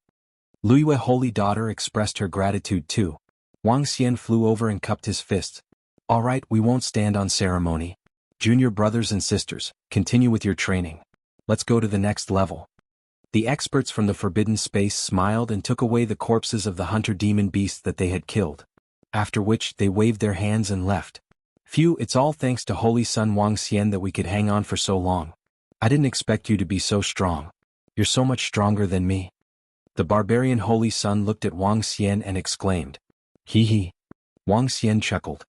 Liyue Holy Daughter expressed her gratitude too. Wang Xian flew over and cupped his fists. All right, we won't stand on ceremony. Junior brothers and sisters, continue with your training. Let's go to the next level. The experts from the forbidden space smiled and took away the corpses of the hunter demon beasts that they had killed. After which they waved their hands and left. Phew, it's all thanks to Holy Son Wang Xian that we could hang on for so long. I didn't expect you to be so strong. You're so much stronger than me. The barbarian Holy Son looked at Wang Xian and exclaimed. Hehe. Wang Xian chuckled.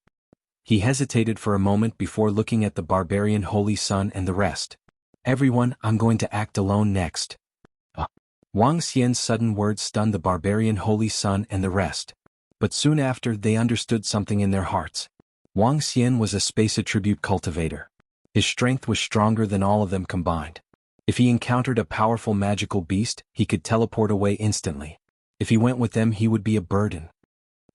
He hesitated for a moment before looking at the barbarian Holy Son and the rest. Everyone, I'm going to act alone next. Wang Xian's sudden words stunned the barbarian Holy Son and the rest. But soon after they understood something in their hearts. Wang Xian was a space attribute cultivator. His strength was stronger than all of them combined. If he encountered a powerful magical beast, he could teleport away instantly. If he went with them, he would be a burden.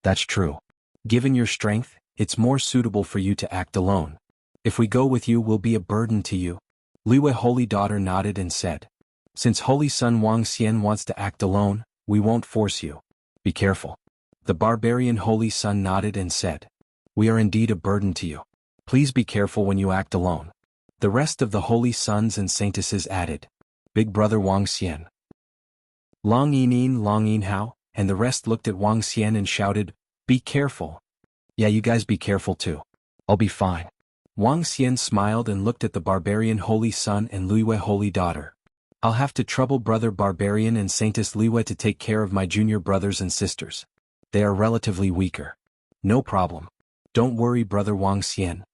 That's true. Given your strength, it's more suitable for you to act alone. If we go with you, we'll be a burden to you. Liyue Holy Daughter nodded and said. Since Holy Son Wang Xian wants to act alone, we won't force you. Be careful. The barbarian Holy Son nodded and said. We are indeed a burden to you. Please be careful when you act alone. The rest of the Holy Sons and Saintesses added. Big Brother Wang Xian. Long Yin Hao, and the rest looked at Wang Xian and shouted, Be careful. Yeah, you guys be careful too. I'll be fine. Wang Xian smiled and looked at the barbarian Holy Son and Liyue Holy Daughter. I'll have to trouble Brother Barbarian and Saintess Liyue to take care of my junior brothers and sisters. They are relatively weaker. No problem. Don't worry, Brother Wang Xian.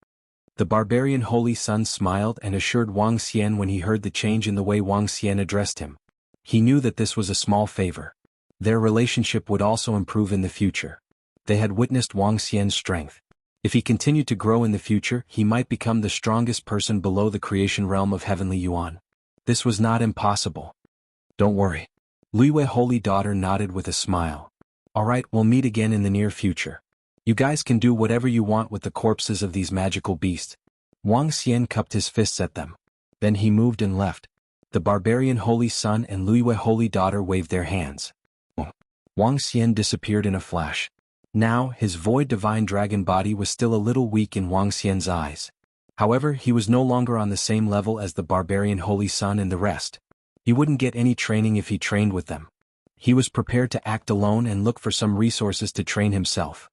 The barbarian Holy Son smiled and assured Wang Xian when he heard the change in the way Wang Xian addressed him. He knew that this was a small favor. Their relationship would also improve in the future. They had witnessed Wang Xian's strength. If he continued to grow in the future, he might become the strongest person below the creation realm of Heavenly Yuan. This was not impossible. Don't worry. Liyue Holy Daughter nodded with a smile. Alright, we'll meet again in the near future. You guys can do whatever you want with the corpses of these magical beasts. Wang Xian cupped his fists at them. Then he moved and left. The barbarian Holy Son and Liyue Holy Daughter waved their hands. Wang Xian disappeared in a flash. Now, his void divine dragon body was still a little weak in Wang Xian's eyes. However, he was no longer on the same level as the barbarian Holy Son and the rest. He wouldn't get any training if he trained with them. He was prepared to act alone and look for some resources to train himself.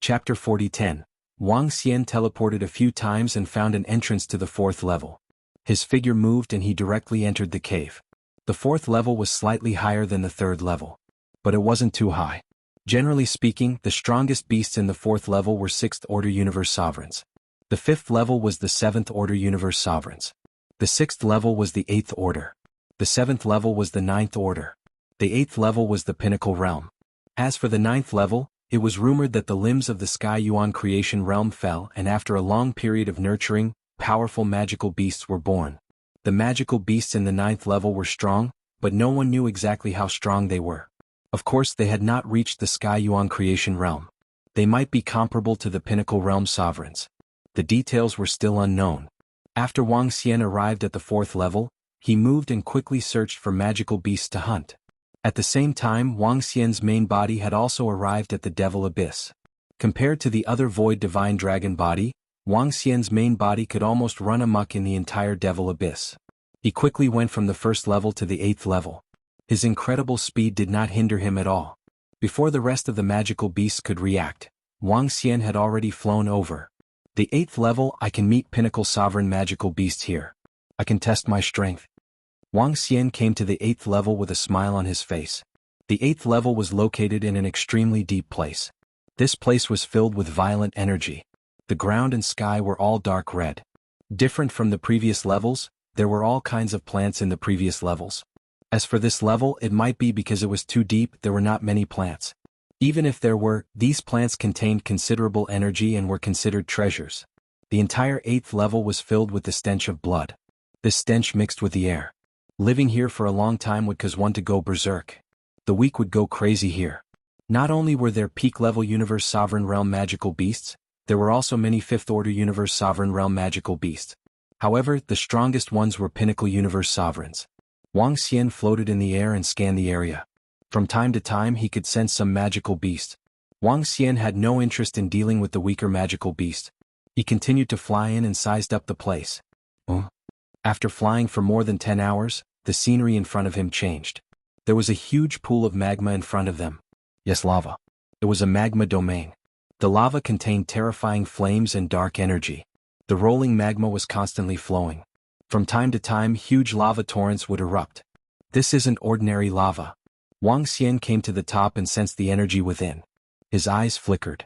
Chapter 40:10. Wang Xian teleported a few times and found an entrance to the 4th level. His figure moved and he directly entered the cave. The 4th level was slightly higher than the 3rd level. But it wasn't too high. Generally speaking, the strongest beasts in the 4th level were 6th Order Universe Sovereigns. The 5th level was the 7th Order Universe Sovereigns. The 6th level was the 8th Order. The 7th level was the 9th Order. The 8th level was the Pinnacle Realm. As for the 9th level, it was rumored that the limbs of the Sky Yuan creation realm fell and after a long period of nurturing, powerful magical beasts were born. The magical beasts in the 9th level were strong, but no one knew exactly how strong they were. Of course they had not reached the Sky Yuan creation realm. They might be comparable to the Pinnacle Realm Sovereigns. The details were still unknown. After Wang Xian arrived at the 4th level, he moved and quickly searched for magical beasts to hunt. At the same time, Wang Xian's main body had also arrived at the Devil Abyss. Compared to the other Void Divine Dragon body, Wang Xian's main body could almost run amok in the entire Devil Abyss. He quickly went from the 1st level to the 8th level. His incredible speed did not hinder him at all. Before the rest of the magical beasts could react, Wang Xian had already flown over. The 8th level, I can meet Pinnacle Sovereign magical beasts here. I can test my strength. Wang Xian came to the 8th level with a smile on his face. The 8th level was located in an extremely deep place. This place was filled with violent energy. The ground and sky were all dark red. Different from the previous levels, there were all kinds of plants in the previous levels. As for this level, it might be because it was too deep, there were not many plants. Even if there were, these plants contained considerable energy and were considered treasures. The entire 8th level was filled with the stench of blood. This stench mixed with the air. Living here for a long time would cause one to go berserk. The weak would go crazy here. Not only were there peak-level Universe Sovereign Realm magical beasts, there were also many 5th Order Universe Sovereign Realm magical beasts. However, the strongest ones were Pinnacle Universe Sovereigns. Wang Xian floated in the air and scanned the area. From time to time he could sense some magical beast. Wang Xian had no interest in dealing with the weaker magical beast. He continued to fly in and sized up the place. After flying for more than 10 hours, the scenery in front of him changed. There was a huge pool of magma in front of them. Yes, lava. It was a magma domain. The lava contained terrifying flames and dark energy. The rolling magma was constantly flowing. From time to time huge lava torrents would erupt. This isn't ordinary lava. Wang Xian came to the top and sensed the energy within. His eyes flickered.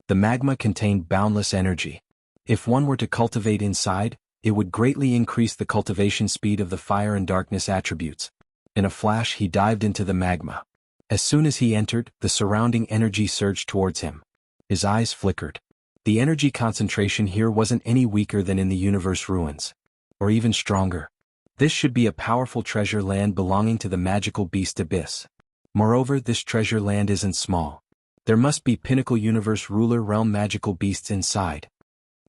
The magma contained boundless energy. If one were to cultivate inside, it would greatly increase the cultivation speed of the fire and darkness attributes. In a flash he dived into the magma. As soon as he entered, the surrounding energy surged towards him. His eyes flickered. The energy concentration here wasn't any weaker than in the universe ruins. Or even stronger. This should be a powerful treasure land belonging to the magical beast Abyss. Moreover, this treasure land isn't small. There must be Pinnacle Universe Ruler Realm magical beasts inside.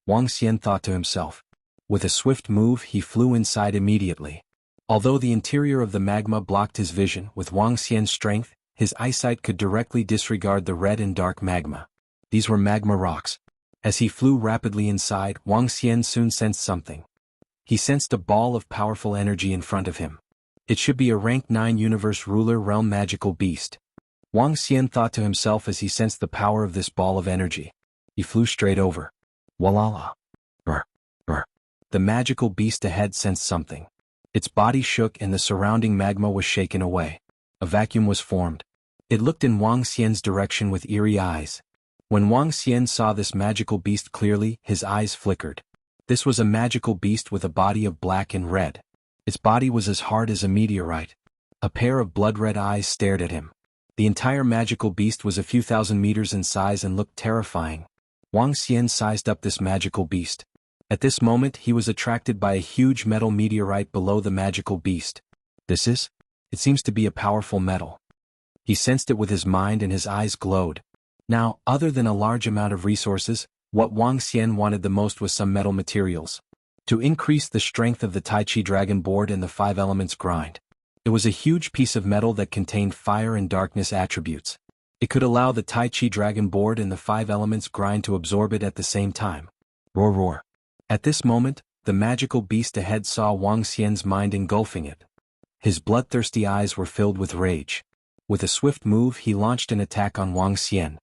Wang Xian thought to himself. With a swift move he flew inside immediately. Although the interior of the magma blocked his vision, with Wang Xian's strength, his eyesight could directly disregard the red and dark magma. These were magma rocks. As he flew rapidly inside, Wang Xian soon sensed something. He sensed a ball of powerful energy in front of him. It should be a rank 9 Universe Ruler Realm magical beast. Wang Xian thought to himself as he sensed the power of this ball of energy. He flew straight over. Walala. The magical beast ahead sensed something. Its body shook and the surrounding magma was shaken away. A vacuum was formed. It looked in Wang Xian's direction with eerie eyes. When Wang Xian saw this magical beast clearly, his eyes flickered. This was a magical beast with a body of black and red. Its body was as hard as a meteorite. A pair of blood-red eyes stared at him. The entire magical beast was a few thousand meters in size and looked terrifying. Wang Xian sized up this magical beast. At this moment he was attracted by a huge metal meteorite below the magical beast. It seems to be a powerful metal. He sensed it with his mind and his eyes glowed. Now, other than a large amount of resources, what Wang Xian wanted the most was some metal materials. To increase the strength of the Tai Chi Dragon Board and the 5 Elements Grind. It was a huge piece of metal that contained fire and darkness attributes. It could allow the Tai Chi Dragon Board and the 5 Elements Grind to absorb it at the same time. Roar roar. At this moment, the magical beast ahead saw Wang Xian's mind engulfing it. His bloodthirsty eyes were filled with rage. With a swift move he launched an attack on Wang Xian.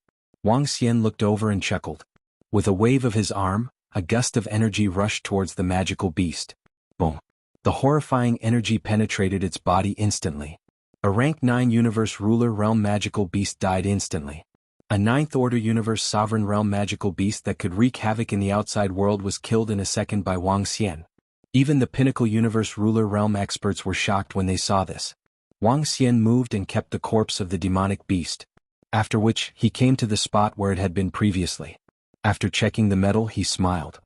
Wang Xian looked over and chuckled. With a wave of his arm, a gust of energy rushed towards the magical beast. Boom! The horrifying energy penetrated its body instantly. A rank 9 universe ruler realm magical beast died instantly. A 9th order universe sovereign realm magical beast that could wreak havoc in the outside world was killed in a second by Wang Xian. Even the pinnacle universe ruler realm experts were shocked when they saw this. Wang Xian moved and kept the corpse of the demonic beast. After which, he came to the spot where it had been previously. After checking the metal, he smiled.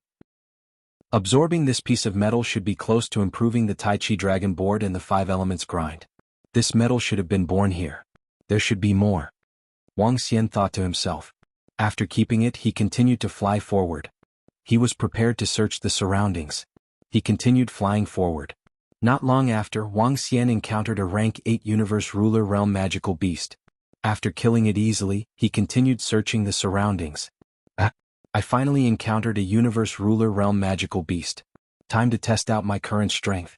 Absorbing this piece of metal should be close to improving the Tai Chi Dragon board and the 5 elements grind. This metal should have been born here. There should be more. Wang Xian thought to himself. After keeping it, he continued to fly forward. He was prepared to search the surroundings. He continued flying forward. Not long after, Wang Xian encountered a rank 8 universe ruler realm magical beast. After killing it easily, he continued searching the surroundings. I finally encountered a universe ruler realm magical beast. Time to test out my current strength.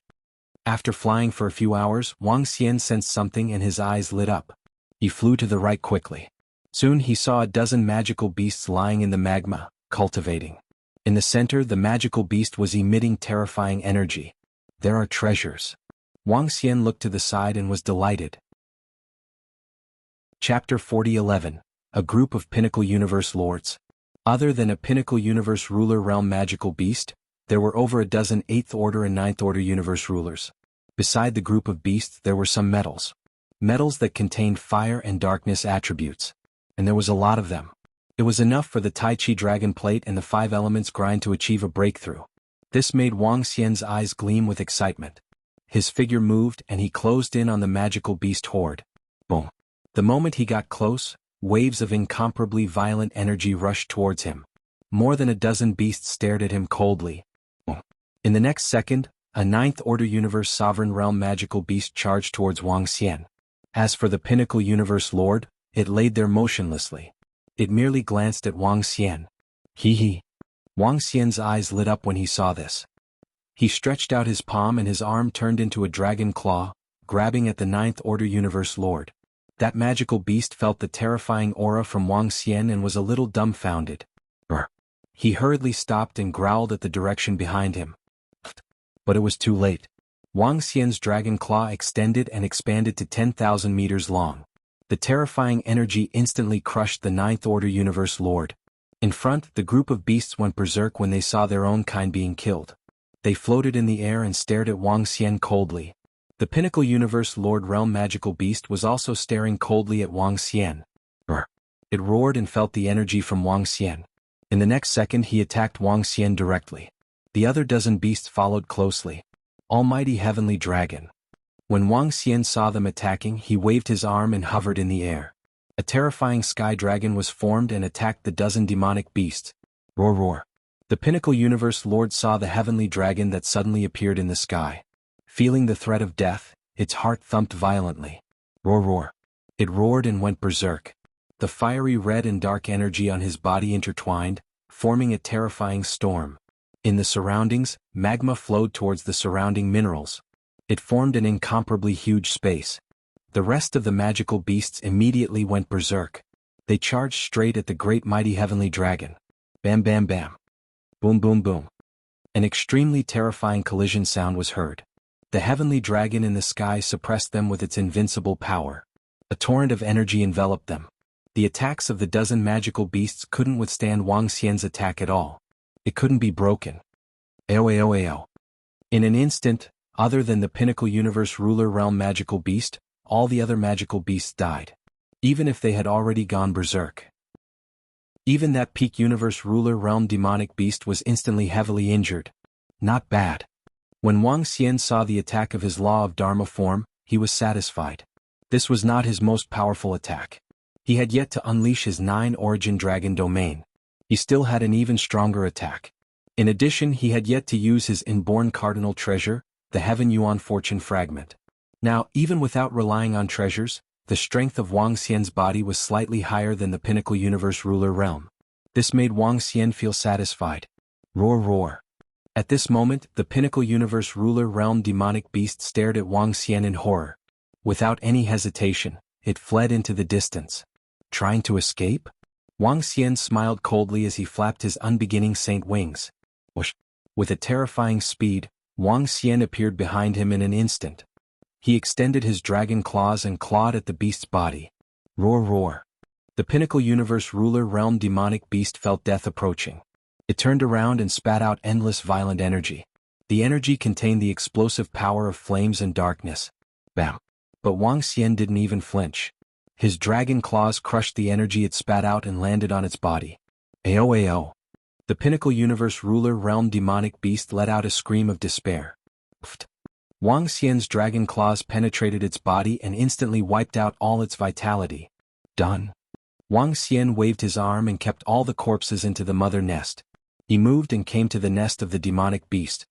After flying for a few hours, Wang Xian sensed something and his eyes lit up. He flew to the right quickly. Soon he saw a dozen magical beasts lying in the magma, cultivating. In the center, the magical beast was emitting terrifying energy. There are treasures. Wang Xian looked to the side and was delighted. Chapter 4011. A group of Pinnacle Universe Lords. Other than a Pinnacle Universe ruler realm magical beast, there were over a dozen 8th order and 9th order universe rulers. Beside the group of beasts there were some metals. Metals that contained fire and darkness attributes. And there was a lot of them. It was enough for the Tai Chi Dragon Plate and the 5 elements grind to achieve a breakthrough. This made Wang Xian's eyes gleam with excitement. His figure moved and he closed in on the magical beast horde. Boom! The moment he got close, waves of incomparably violent energy rushed towards him. More than a dozen beasts stared at him coldly. Boom! In the next second, a 9th order universe sovereign realm magical beast charged towards Wang Xian. As for the Pinnacle Universe Lord, it laid there motionlessly. It merely glanced at Wang Xian. Hee. Wang Xian's eyes lit up when he saw this. He stretched out his palm and his arm turned into a dragon claw, grabbing at the 9th order universe lord. That magical beast felt the terrifying aura from Wang Xian and was a little dumbfounded. Brr. He hurriedly stopped and growled at the direction behind him. But it was too late. Wang Xian's dragon claw extended and expanded to 10,000 meters long. The terrifying energy instantly crushed the 9th order universe lord. In front, the group of beasts went berserk when they saw their own kind being killed. They floated in the air and stared at Wang Xian coldly. The Pinnacle Universe Lord Realm Magical Beast was also staring coldly at Wang Xian. Brr. It roared and felt the energy from Wang Xian. In the next second he attacked Wang Xian directly. The other dozen beasts followed closely. Almighty Heavenly Dragon. When Wang Xian saw them attacking, he waved his arm and hovered in the air. A terrifying sky dragon was formed and attacked the dozen demonic beasts. Roar roar. The Pinnacle Universe Lord saw the heavenly dragon that suddenly appeared in the sky. Feeling the threat of death, its heart thumped violently. Roar roar. It roared and went berserk. The fiery red and dark energy on his body intertwined, forming a terrifying storm. In the surroundings, magma flowed towards the surrounding minerals. It formed an incomparably huge space. The rest of the magical beasts immediately went berserk. They charged straight at the great mighty heavenly dragon. Bam bam bam. Boom boom boom. An extremely terrifying collision sound was heard. The heavenly dragon in the sky suppressed them with its invincible power. A torrent of energy enveloped them. The attacks of the dozen magical beasts couldn't withstand Wang Xian's attack at all. It couldn't be broken. Ao. In an instant, other than the Pinnacle Universe Ruler Realm Magical Beast, all the other magical beasts died. Even if they had already gone berserk. Even that Peak Universe Ruler Realm Demonic Beast was instantly heavily injured. Not bad. When Wang Xian saw the attack of his Law of Dharma form, he was satisfied. This was not his most powerful attack. He had yet to unleash his 9 Origin Dragon domain. He still had an even stronger attack. In addition, he had yet to use his inborn cardinal treasure, the Heaven Yuan Fortune Fragment. Now, even without relying on treasures, the strength of Wang Xian's body was slightly higher than the Pinnacle Universe Ruler Realm. This made Wang Xian feel satisfied. Roar roar. At this moment, the Pinnacle Universe Ruler Realm Demonic Beast stared at Wang Xian in horror. Without any hesitation, it fled into the distance. Trying to escape? Wang Xian smiled coldly as he flapped his unbeginning saint wings. Whoosh! With a terrifying speed, Wang Xian appeared behind him in an instant. He extended his dragon claws and clawed at the beast's body. Roar roar. The Pinnacle Universe Ruler Realm demonic beast felt death approaching. It turned around and spat out endless violent energy. The energy contained the explosive power of flames and darkness. Bam! But Wang Xian didn't even flinch. His dragon claws crushed the energy it spat out and landed on its body. Ao. The Pinnacle Universe Ruler Realm demonic beast let out a scream of despair. Pfft. Wang Xian's dragon claws penetrated its body and instantly wiped out all its vitality. Done. Wang Xian waved his arm and kept all the corpses into the mother nest. He moved and came to the nest of the demonic beast.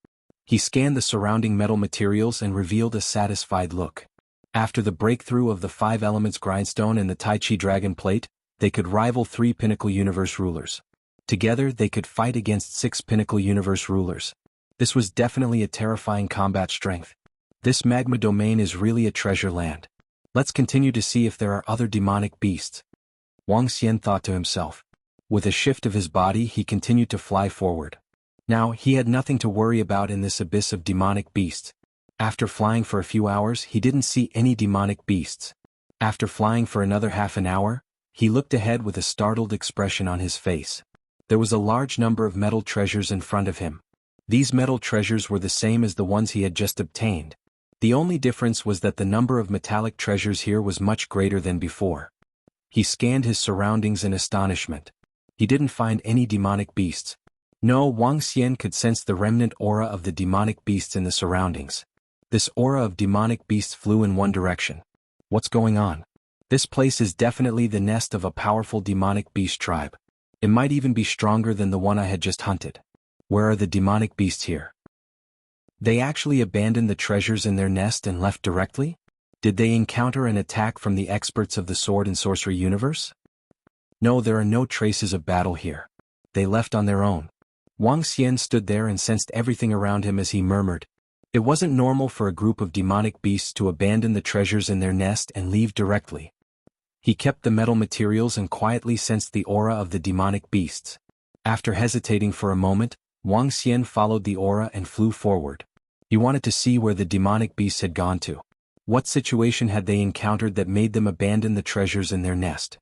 He scanned the surrounding metal materials and revealed a satisfied look. After the breakthrough of the 5 elements grindstone and the Tai Chi dragon plate, they could rival 3 Pinnacle Universe rulers. Together they could fight against 6 Pinnacle Universe rulers. This was definitely a terrifying combat strength. This magma domain is really a treasure land. Let's continue to see if there are other demonic beasts. Wang Xian thought to himself. With a shift of his body he continued to fly forward. Now he had nothing to worry about in this abyss of demonic beasts. After flying for a few hours he didn't see any demonic beasts. After flying for another half an hour, he looked ahead with a startled expression on his face. There was a large number of metal treasures in front of him. These metal treasures were the same as the ones he had just obtained. The only difference was that the number of metallic treasures here was much greater than before. He scanned his surroundings in astonishment. He didn't find any demonic beasts. No, Wang Xian could sense the remnant aura of the demonic beasts in the surroundings. This aura of demonic beasts flew in one direction. What's going on? This place is definitely the nest of a powerful demonic beast tribe. It might even be stronger than the one I had just hunted. Where are the demonic beasts here? They actually abandoned the treasures in their nest and left directly? Did they encounter an attack from the experts of the sword and sorcery universe? No, there are no traces of battle here. They left on their own. Wang Xian stood there and sensed everything around him as he murmured. It wasn't normal for a group of demonic beasts to abandon the treasures in their nest and leave directly. He kept the metal materials and quietly sensed the aura of the demonic beasts. After hesitating for a moment, Wang Xian followed the aura and flew forward. He wanted to see where the demonic beasts had gone to. What situation had they encountered that made them abandon the treasures in their nest?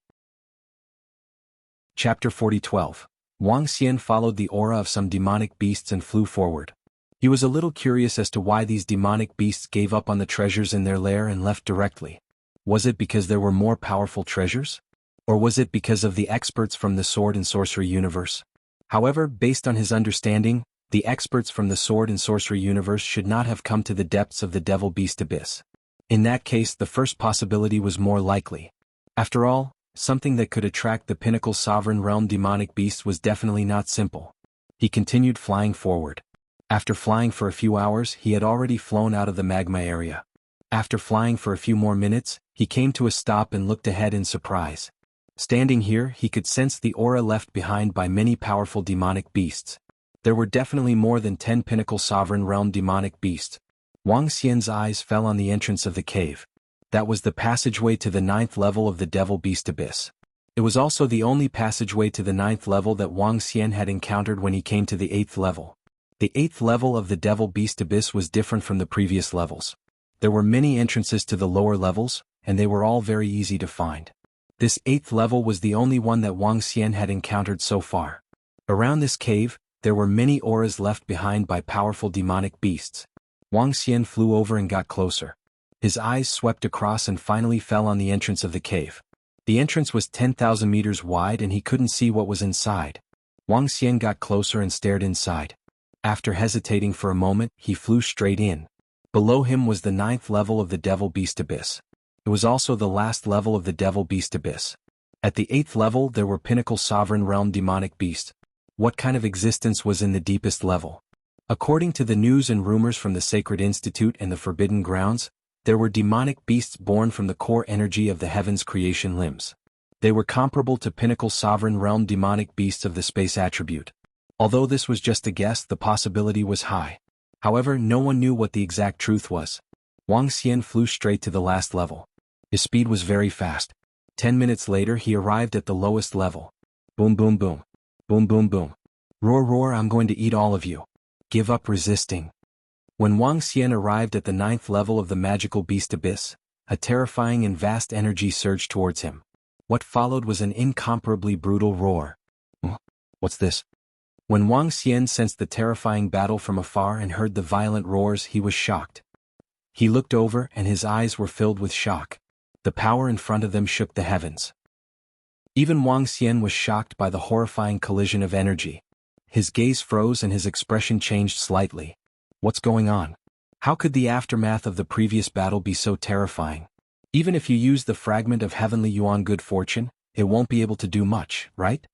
Chapter 40:12. Wang Xian followed the aura of some demonic beasts and flew forward. He was a little curious as to why these demonic beasts gave up on the treasures in their lair and left directly. Was it because there were more powerful treasures? Or was it because of the experts from the sword and sorcery universe? However, based on his understanding, the experts from the sword and sorcery universe should not have come to the depths of the devil beast abyss. In that case, the first possibility was more likely. After all, something that could attract the Pinnacle Sovereign Realm demonic beast was definitely not simple. He continued flying forward. After flying for a few hours, he had already flown out of the magma area. After flying for a few more minutes, he came to a stop and looked ahead in surprise. Standing here, he could sense the aura left behind by many powerful demonic beasts. There were definitely more than 10 Pinnacle Sovereign Realm demonic beasts. Wang Xian's eyes fell on the entrance of the cave. That was the passageway to the 9th level of the Devil Beast Abyss. It was also the only passageway to the 9th level that Wang Xian had encountered when he came to the 8th level. The 8th level of the Devil Beast Abyss was different from the previous levels. There were many entrances to the lower levels, and they were all very easy to find. This 8th level was the only one that Wang Xian had encountered so far. Around this cave, there were many auras left behind by powerful demonic beasts. Wang Xian flew over and got closer. His eyes swept across and finally fell on the entrance of the cave. The entrance was 10,000 meters wide and he couldn't see what was inside. Wang Xian got closer and stared inside. After hesitating for a moment, he flew straight in. Below him was the 9th level of the Devil Beast Abyss. It was also the last level of the Devil Beast Abyss. At the 8th level there were Pinnacle Sovereign Realm demonic beasts. What kind of existence was in the deepest level? According to the news and rumors from the Sacred Institute and the Forbidden Grounds, there were demonic beasts born from the core energy of the heaven's creation limbs. They were comparable to Pinnacle Sovereign Realm demonic beasts of the space attribute. Although this was just a guess, the possibility was high. However, no one knew what the exact truth was. Wang Xian flew straight to the last level. His speed was very fast. 10 minutes later he arrived at the lowest level. Boom boom boom. Boom boom boom. Roar roar, I'm going to eat all of you. Give up resisting. When Wang Xian arrived at the 9th level of the magical beast abyss, a terrifying and vast energy surged towards him. What followed was an incomparably brutal roar. What's this? When Wang Xian sensed the terrifying battle from afar and heard the violent roars, he was shocked. He looked over and his eyes were filled with shock. The power in front of them shook the heavens. Even Wang Xian was shocked by the horrifying collision of energy. His gaze froze and his expression changed slightly. What's going on? How could the aftermath of the previous battle be so terrifying? Even if you use the fragment of heavenly yuan good fortune, it won't be able to do much, right?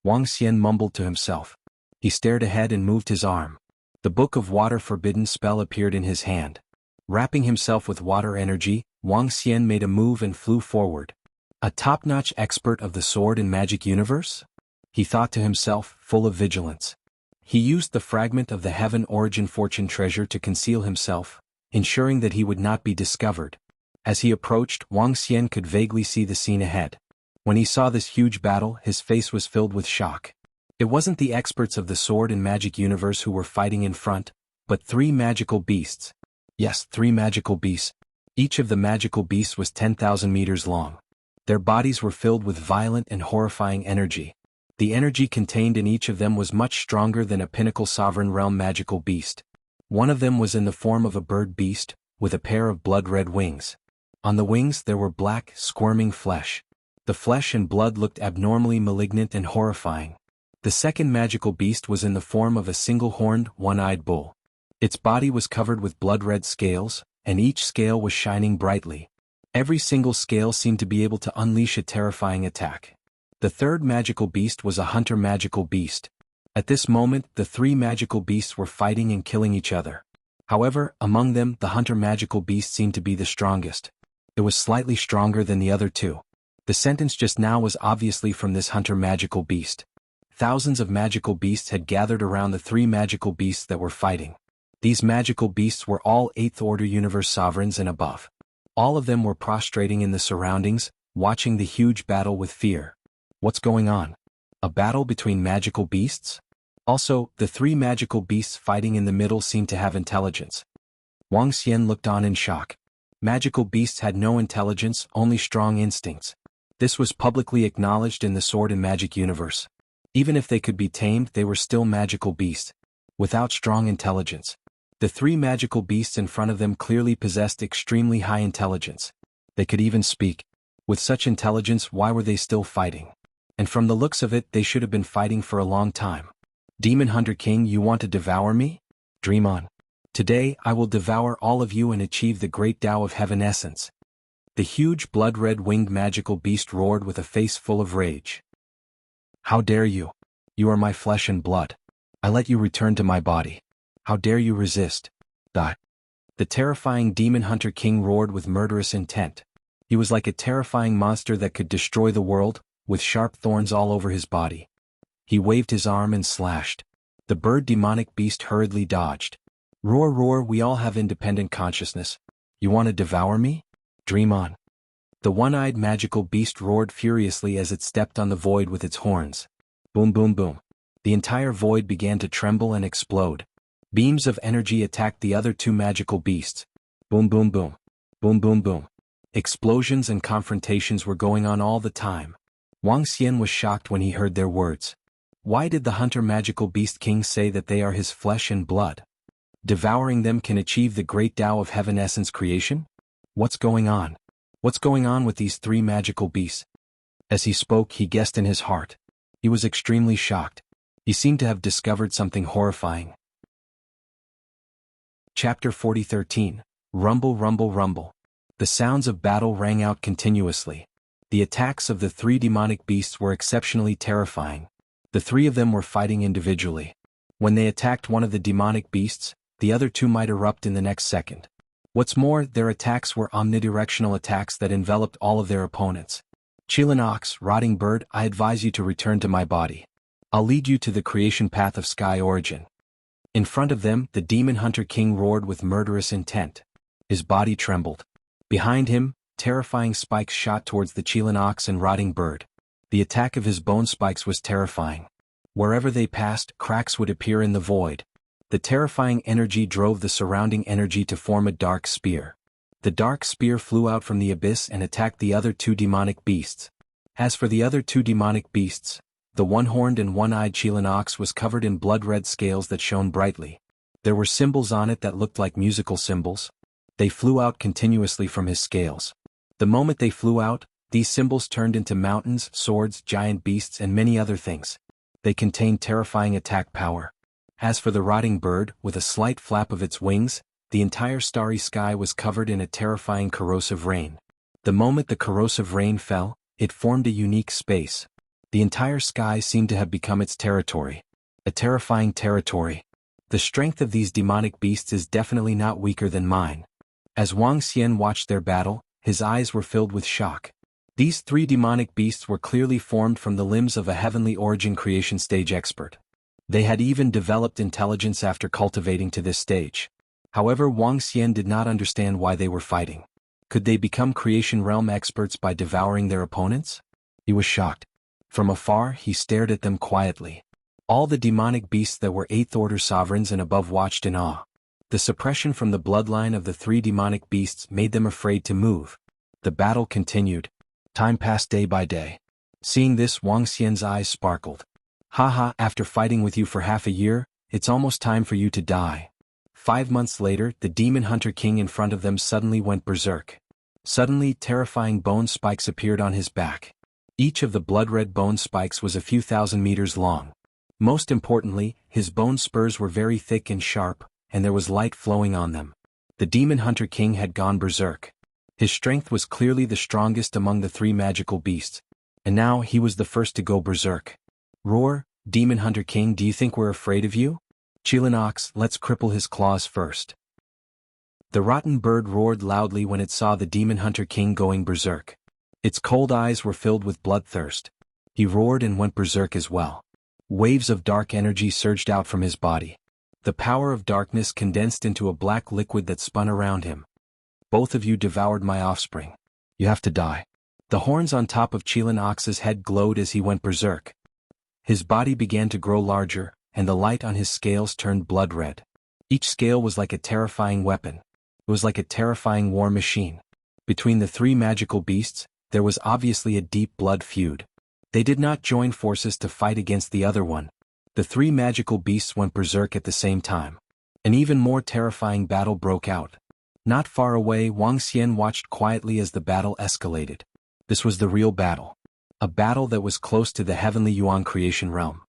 Wang Xian mumbled to himself. He stared ahead and moved his arm. The Book of Water Forbidden spell appeared in his hand. Wrapping himself with water energy, Wang Xian made a move and flew forward. A top-notch expert of the sword and magic universe? He thought to himself, full of vigilance. He used the fragment of the Heaven Origin Fortune treasure to conceal himself, ensuring that he would not be discovered. As he approached, Wang Xian could vaguely see the scene ahead. When he saw this huge battle, his face was filled with shock. It wasn't the experts of the sword and magic universe who were fighting in front, but 3 magical beasts. Yes, 3 magical beasts. Each of the magical beasts was 10,000 meters long. Their bodies were filled with violent and horrifying energy. The energy contained in each of them was much stronger than a pinnacle sovereign realm magical beast. One of them was in the form of a bird beast, with a pair of blood-red wings. On the wings there were black, squirming flesh. The flesh and blood looked abnormally malignant and horrifying. The second magical beast was in the form of a single-horned, one-eyed bull. Its body was covered with blood-red scales, and each scale was shining brightly. Every single scale seemed to be able to unleash a terrifying attack. The third magical beast was a hunter magical beast. At this moment, the 3 magical beasts were fighting and killing each other. However, among them, the hunter magical beast seemed to be the strongest. It was slightly stronger than the other 2. The sentence just now was obviously from this hunter magical beast. Thousands of magical beasts had gathered around the 3 magical beasts that were fighting. These magical beasts were all 8th Order Universe sovereigns and above. All of them were prostrating in the surroundings, watching the huge battle with fear. What's going on? A battle between magical beasts? Also, the 3 magical beasts fighting in the middle seemed to have intelligence. Wang Xian looked on in shock. Magical beasts had no intelligence, only strong instincts. This was publicly acknowledged in the sword and magic universe. Even if they could be tamed, they were still magical beasts, without strong intelligence. The 3 magical beasts in front of them clearly possessed extremely high intelligence. They could even speak. With such intelligence, why were they still fighting? And from the looks of it, they should have been fighting for a long time. Demon Hunter King, you want to devour me? Dream on. Today, I will devour all of you and achieve the great Tao of Heaven essence. The huge blood-red winged magical beast roared with a face full of rage. How dare you? You are my flesh and blood. I let you return to my body. How dare you resist? Die. The terrifying Demon Hunter King roared with murderous intent. He was like a terrifying monster that could destroy the world, with sharp thorns all over his body. He waved his arm and slashed. The bird demonic beast hurriedly dodged. Roar roar, we all have independent consciousness. You want to devour me? Dream on. The one-eyed magical beast roared furiously as it stepped on the void with its horns. Boom boom boom. The entire void began to tremble and explode. Beams of energy attacked the other 2 magical beasts. Boom boom boom. Boom boom boom. Explosions and confrontations were going on all the time. Wang Xian was shocked when he heard their words. Why did the hunter magical beast king say that they are his flesh and blood? Devouring them can achieve the great Tao of Heaven essence creation? What's going on? What's going on with these 3 magical beasts? As he spoke, he guessed in his heart. He was extremely shocked. He seemed to have discovered something horrifying. Chapter 40:13. Rumble rumble rumble. The sounds of battle rang out continuously. The attacks of the 3 demonic beasts were exceptionally terrifying. The 3 of them were fighting individually. When they attacked one of the demonic beasts, the other 2 might erupt in the next second. What's more, their attacks were omnidirectional attacks that enveloped all of their opponents. Chilan Ox, Rotting Bird, I advise you to return to my body. I'll lead you to the creation path of Sky Origin. In front of them, the Demon Hunter King roared with murderous intent. His body trembled. Behind him, terrifying spikes shot towards the Chilan Ox and Rotting Bird. The attack of his bone spikes was terrifying. Wherever they passed, cracks would appear in the void. The terrifying energy drove the surrounding energy to form a dark spear. The dark spear flew out from the abyss and attacked the other two demonic beasts. As for the other two demonic beasts, the one-horned and one-eyed Chilan ox was covered in blood-red scales that shone brightly. There were symbols on it that looked like musical symbols. They flew out continuously from his scales. The moment they flew out, these symbols turned into mountains, swords, giant beasts, and many other things. They contained terrifying attack power. As for the rotting bird, with a slight flap of its wings, the entire starry sky was covered in a terrifying corrosive rain. The moment the corrosive rain fell, it formed a unique space. The entire sky seemed to have become its territory. A terrifying territory. The strength of these demonic beasts is definitely not weaker than mine. As Wang Xian watched their battle, his eyes were filled with shock. These three demonic beasts were clearly formed from the limbs of a heavenly origin creation stage expert. They had even developed intelligence after cultivating to this stage. However, Wang Xian did not understand why they were fighting. Could they become creation realm experts by devouring their opponents? He was shocked. From afar, he stared at them quietly. All the demonic beasts that were 8th order sovereigns and above watched in awe. The suppression from the bloodline of the three demonic beasts made them afraid to move. The battle continued. Time passed day by day. Seeing this, Wang Xian's eyes sparkled. Haha, after fighting with you for half a year, it's almost time for you to die. 5 months later, the demon hunter king in front of them suddenly went berserk. Suddenly, terrifying bone spikes appeared on his back. Each of the blood-red bone spikes was a few thousand meters long. Most importantly, his bone spurs were very thick and sharp, and there was light flowing on them. The demon hunter king had gone berserk. His strength was clearly the strongest among the three magical beasts, and now he was the first to go berserk. Roar, Demon Hunter King, do you think we're afraid of you? Chilan ox, let's cripple his claws first. The rotten bird roared loudly when it saw the Demon Hunter King going berserk. Its cold eyes were filled with bloodthirst. He roared and went berserk as well. Waves of dark energy surged out from his body. The power of darkness condensed into a black liquid that spun around him. Both of you devoured my offspring. You have to die. The horns on top of Chilan Ox's head glowed as he went berserk. His body began to grow larger, and the light on his scales turned blood red. Each scale was like a terrifying weapon. It was like a terrifying war machine. Between the three magical beasts, there was obviously a deep blood feud. They did not join forces to fight against the other one. The three magical beasts went berserk at the same time. An even more terrifying battle broke out. Not far away, Wang Xian watched quietly as the battle escalated. This was the real battle. A battle that was close to the heavenly Yuan creation realm.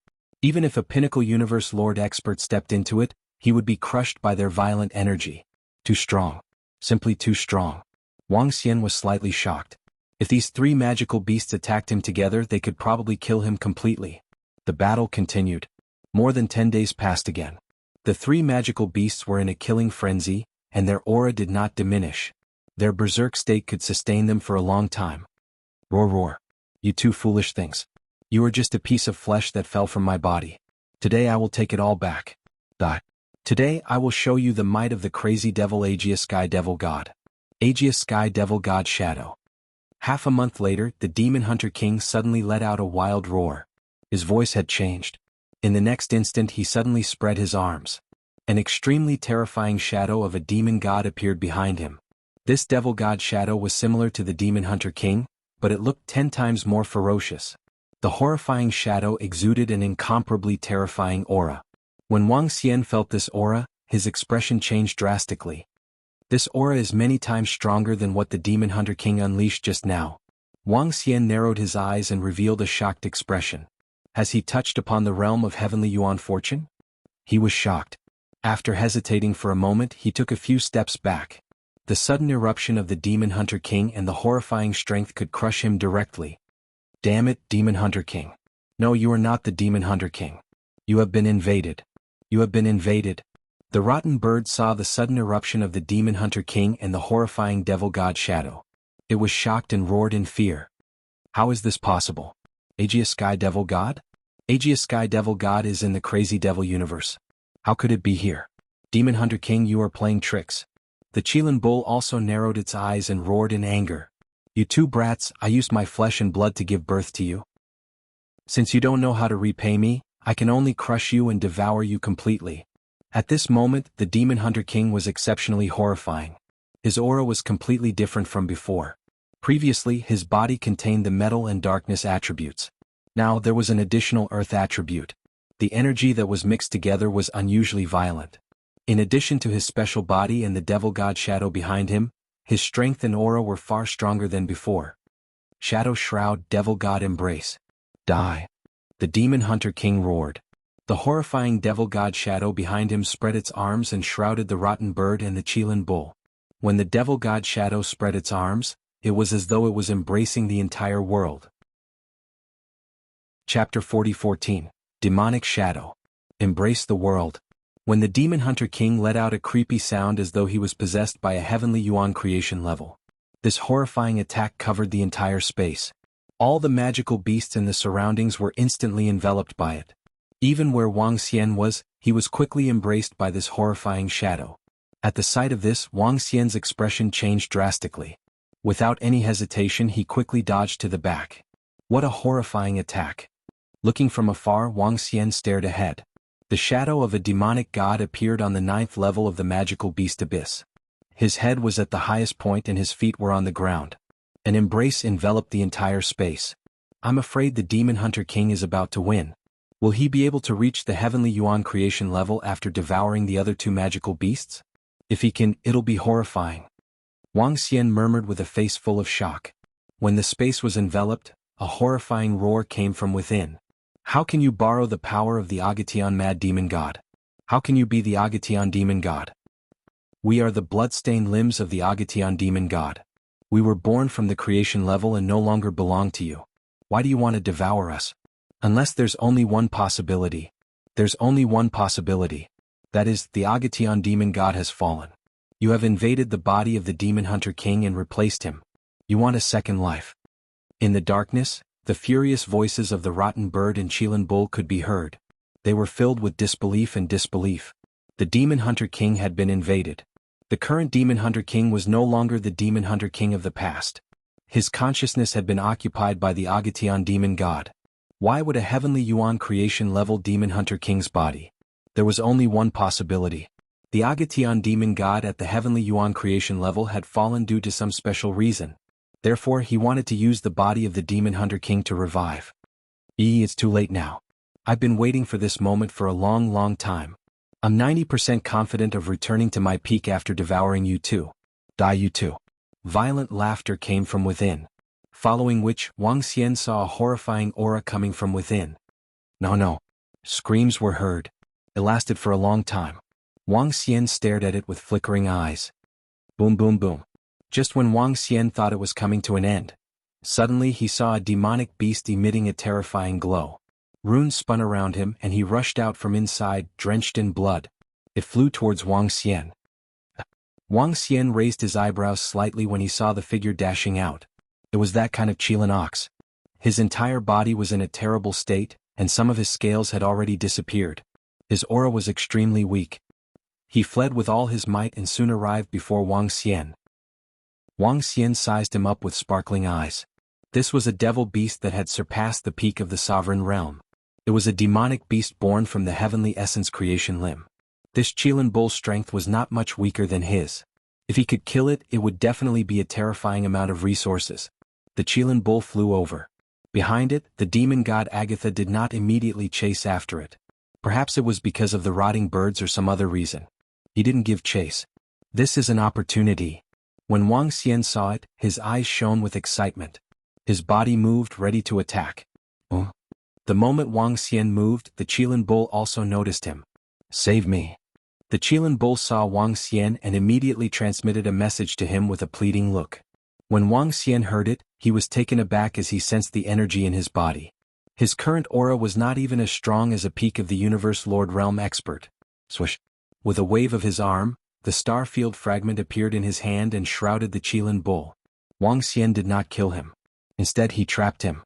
Even if a pinnacle universe lord expert stepped into it, he would be crushed by their violent energy. Too strong. Simply too strong. Wang Xian was slightly shocked. If these three magical beasts attacked him together, they could probably kill him completely. The battle continued. More than 10 days passed again. The three magical beasts were in a killing frenzy, and their aura did not diminish. Their berserk state could sustain them for a long time. Roar roar. You two foolish things. You are just a piece of flesh that fell from my body. Today I will take it all back. Die. Today I will show you the might of the crazy devil Aegis Sky Devil God. Aegis Sky Devil God Shadow. Half a month later, the Demon Hunter King suddenly let out a wild roar. His voice had changed. In the next instant he suddenly spread his arms. An extremely terrifying shadow of a demon god appeared behind him. This devil god shadow was similar to the Demon Hunter King, but it looked 10 times more ferocious. The horrifying shadow exuded an incomparably terrifying aura. When Wang Xian felt this aura, his expression changed drastically. This aura is many times stronger than what the Demon Hunter King unleashed just now. Wang Xian narrowed his eyes and revealed a shocked expression. Has he touched upon the realm of heavenly Yuan fortune? He was shocked. After hesitating for a moment, he took a few steps back. The sudden eruption of the Demon Hunter King and the horrifying strength could crush him directly. Damn it, Demon Hunter King. No, you are not the Demon Hunter King. You have been invaded. You have been invaded. The rotten bird saw the sudden eruption of the Demon Hunter King and the horrifying devil god Shadow. It was shocked and roared in fear. How is this possible? Aegis Sky Devil God? Aegis Sky Devil God is in the crazy devil universe. How could it be here? Demon Hunter King, you are playing tricks. The Chilan bull also narrowed its eyes and roared in anger. You two brats, I used my flesh and blood to give birth to you. Since you don't know how to repay me, I can only crush you and devour you completely. At this moment, the Demon Hunter King was exceptionally horrifying. His aura was completely different from before. Previously, his body contained the metal and darkness attributes. Now there was an additional earth attribute. The energy that was mixed together was unusually violent. In addition to his special body and the devil god shadow behind him, his strength and aura were far stronger than before. Shadow Shroud, Devil God Embrace. Die. The Demon Hunter King roared. The horrifying devil god shadow behind him spread its arms and shrouded the rotten bird and the Qilin bull. When the devil god shadow spread its arms, it was as though it was embracing the entire world. Chapter 40:14. Demonic Shadow. Embrace the world. When the Demon Hunter King let out a creepy sound as though he was possessed by a heavenly yuan creation level. This horrifying attack covered the entire space. All the magical beasts in the surroundings were instantly enveloped by it. Even where Wang Xian was, he was quickly embraced by this horrifying shadow. At the sight of this, Wang Xian's expression changed drastically. Without any hesitation, he quickly dodged to the back. What a horrifying attack. Looking from afar, Wang Xian stared ahead. The shadow of a demonic god appeared on the 9th level of the magical beast abyss. His head was at the highest point and his feet were on the ground. An embrace enveloped the entire space. I'm afraid the Demon Hunter King is about to win. Will he be able to reach the heavenly yuan creation level after devouring the other two magical beasts? If he can, it'll be horrifying. Wang Xian murmured with a face full of shock. When the space was enveloped, a horrifying roar came from within. How can you borrow the power of the Agatian Mad Demon God? How can you be the Agatian Demon God? We are the blood-stained limbs of the Agatian Demon God. We were born from the creation level and no longer belong to you. Why do you want to devour us? Unless there's only one possibility. There's only one possibility. That is, the Agatian Demon God has fallen. You have invaded the body of the Demon Hunter King and replaced him. You want a second life. In the darkness, the furious voices of the rotten bird and Qilin bull could be heard. They were filled with disbelief and disbelief. The Demon Hunter King had been invaded. The current Demon Hunter King was no longer the Demon Hunter King of the past. His consciousness had been occupied by the Agatian Demon God. Why would a heavenly yuan creation level Demon Hunter King's body? There was only one possibility. The Agatian Demon God at the heavenly yuan creation level had fallen due to some special reason. Therefore, he wanted to use the body of the Demon Hunter King to revive. It's too late now. I've been waiting for this moment for a long time. I'm 90% confident of returning to my peak after devouring you too. Die you too. Violent laughter came from within. Following which, Wang Xian saw a horrifying aura coming from within. No. Screams were heard. It lasted for a long time. Wang Xian stared at it with flickering eyes. Boom boom boom. Just when Wang Xian thought it was coming to an end, suddenly he saw a demonic beast emitting a terrifying glow. Runes spun around him and he rushed out from inside, drenched in blood. It flew towards Wang Xian. Wang Xian raised his eyebrows slightly when he saw the figure dashing out. It was that kind of Qilin ox. His entire body was in a terrible state, and some of his scales had already disappeared. His aura was extremely weak. He fled with all his might and soon arrived before Wang Xian. Wang Xian sized him up with sparkling eyes. This was a devil beast that had surpassed the peak of the sovereign realm. It was a demonic beast born from the heavenly essence creation limb. This Qilin bull's strength was not much weaker than his. If he could kill it, it would definitely be a terrifying amount of resources. The Qilin bull flew over. Behind it, the demon god Agatha did not immediately chase after it. Perhaps it was because of the rotting birds or some other reason. He didn't give chase. This is an opportunity. When Wang Xian saw it, his eyes shone with excitement. His body moved, ready to attack. The moment Wang Xian moved, the Qilin bull also noticed him. Save me. The Qilin bull saw Wang Xian and immediately transmitted a message to him with a pleading look. When Wang Xian heard it, he was taken aback as he sensed the energy in his body. His current aura was not even as strong as a peak of the universe Lord Realm expert. Swish. With a wave of his arm, the star field fragment appeared in his hand and shrouded the Qilin bull. Wang Xian did not kill him. Instead he trapped him.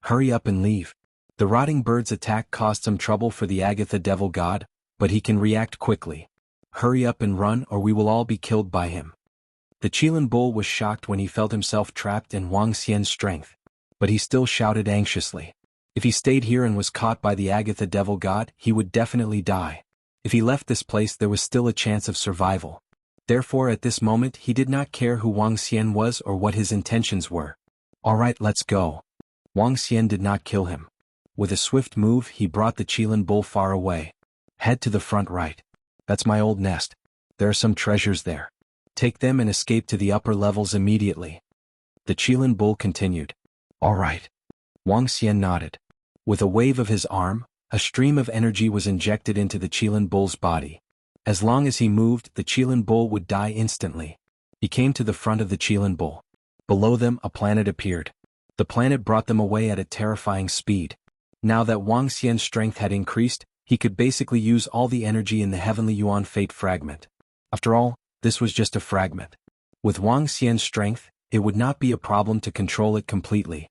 Hurry up and leave. The rotting bird's attack caused some trouble for the Agatha devil god, but he can react quickly. Hurry up and run or we will all be killed by him. The Qilin bull was shocked when he felt himself trapped in Wang Xian's strength, but he still shouted anxiously. If he stayed here and was caught by the Agatha Devil God, he would definitely die. If he left this place, there was still a chance of survival. Therefore, at this moment, he did not care who Wang Xian was or what his intentions were. Alright, let's go. Wang Xian did not kill him. With a swift move, he brought the Qilin bull far away. Head to the front right. That's my old nest. There are some treasures there. Take them and escape to the upper levels immediately. The Qilin bull continued. Alright. Wang Xian nodded. With a wave of his arm, a stream of energy was injected into the Qilin bull's body. As long as he moved, the Qilin bull would die instantly. He came to the front of the Qilin bull. Below them, a planet appeared. The planet brought them away at a terrifying speed. Now that Wang Xian's strength had increased, he could basically use all the energy in the Heavenly Yuan Fate fragment. After all, this was just a fragment. With Wang Xian's strength, it would not be a problem to control it completely.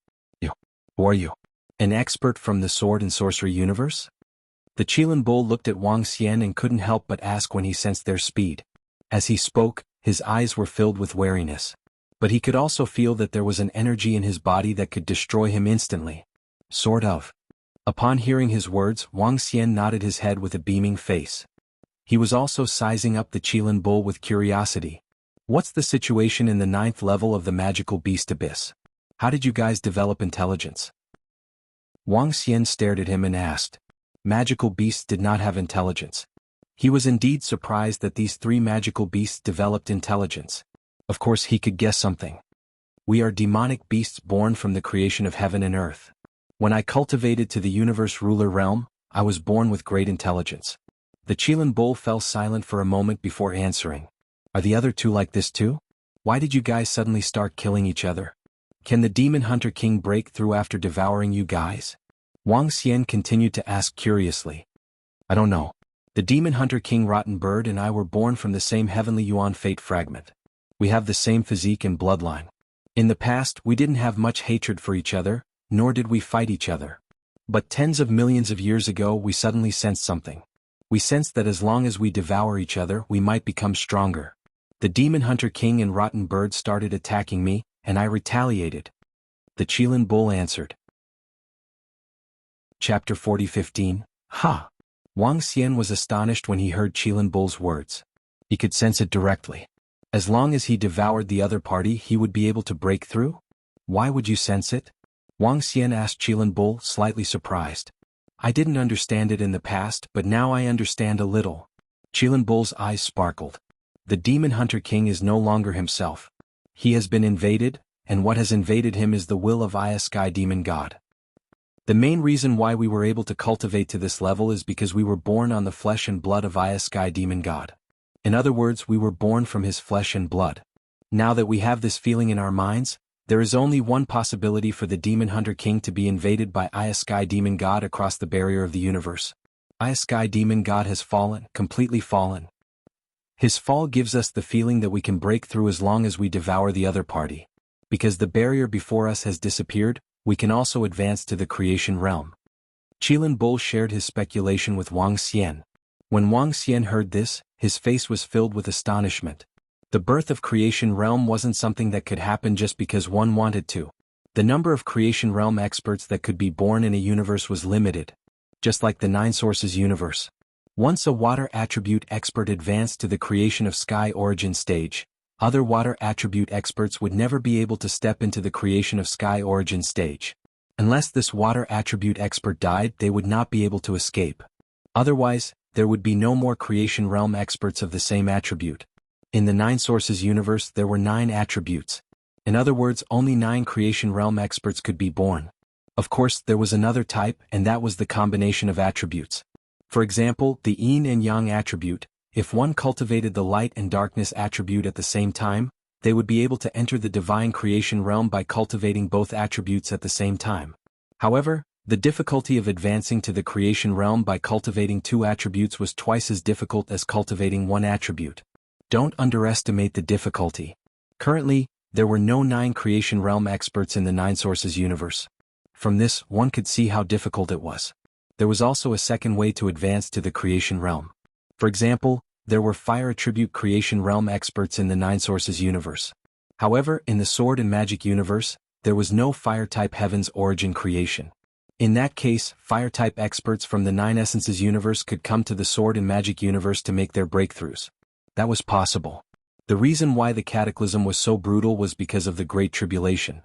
Who are you? An expert from the sword and sorcery universe? The Qilin bull looked at Wang Xian and couldn't help but ask when he sensed their speed. As he spoke, his eyes were filled with wariness. But he could also feel that there was an energy in his body that could destroy him instantly. Sort of. Upon hearing his words, Wang Xian nodded his head with a beaming face. He was also sizing up the Qilin bull with curiosity. What's the situation in the 9th level of the magical beast abyss? How did you guys develop intelligence? Wang Xian stared at him and asked. Magical beasts did not have intelligence. He was indeed surprised that these 3 magical beasts developed intelligence. Of course he could guess something. We are demonic beasts born from the creation of heaven and earth. When I cultivated to the universe ruler realm, I was born with great intelligence. The Qilin bull fell silent for a moment before answering. Are the other 2 like this too? Why did you guys suddenly start killing each other? Can the Demon Hunter King break through after devouring you guys? Wang Xian continued to ask curiously. I don't know. The Demon Hunter King Rotten Bird and I were born from the same Heavenly Yuan Fate fragment. We have the same physique and bloodline. In the past, we didn't have much hatred for each other, nor did we fight each other. But tens of millions of years ago, we suddenly sensed something. We sensed that as long as we devour each other, we might become stronger. The Demon Hunter King and Rotten Bird started attacking me, and I retaliated. The Qilin bull answered. Chapter 40:15. Ha! Wang Xian was astonished when he heard Qilin bull's words. He could sense it directly. As long as he devoured the other party, he would be able to break through? Why would you sense it? Wang Xian asked Qilin bull, slightly surprised. I didn't understand it in the past, but now I understand a little. Qilin bull's eyes sparkled. The Demon Hunter King is no longer himself. He has been invaded, and what has invaded him is the will of Aya Sky Demon God. The main reason why we were able to cultivate to this level is because we were born on the flesh and blood of Aya Sky Demon God. In other words, we were born from his flesh and blood. Now that we have this feeling in our minds, there is only one possibility for the Demon Hunter King to be invaded by Aya Sky Demon God across the barrier of the universe. Aya Sky Demon God has fallen, completely fallen. His fall gives us the feeling that we can break through as long as we devour the other party. Because the barrier before us has disappeared, we can also advance to the creation realm. Qilin bull shared his speculation with Wang Xian. When Wang Xian heard this, his face was filled with astonishment. The birth of creation realm wasn't something that could happen just because one wanted to. The number of creation realm experts that could be born in a universe was limited. Just like the 9 sources universe. Once a water attribute expert advanced to the creation of sky origin stage, other water attribute experts would never be able to step into the creation of sky origin stage. Unless this water attribute expert died, they would not be able to escape. Otherwise, there would be no more creation realm experts of the same attribute. In the 9 sources universe, there were 9 attributes. In other words, only 9 creation realm experts could be born. Of course, there was another type, and that was the combination of attributes. For example, the yin and yang attribute. If one cultivated the light and darkness attribute at the same time, they would be able to enter the divine creation realm by cultivating both attributes at the same time. However, the difficulty of advancing to the creation realm by cultivating 2 attributes was twice as difficult as cultivating 1 attribute. Don't underestimate the difficulty. Currently, there were no 9 creation realm experts in the 9 sources universe. From this, one could see how difficult it was. There was also a second way to advance to the creation realm. For example, there were fire attribute creation realm experts in the 9 sources universe. However, in the sword and magic universe, there was no fire type heaven's origin creation. In that case, fire-type experts from the Nine Essences universe could come to the Sword and Magic universe to make their breakthroughs. That was possible. The reason why the cataclysm was so brutal was because of the Great Tribulation.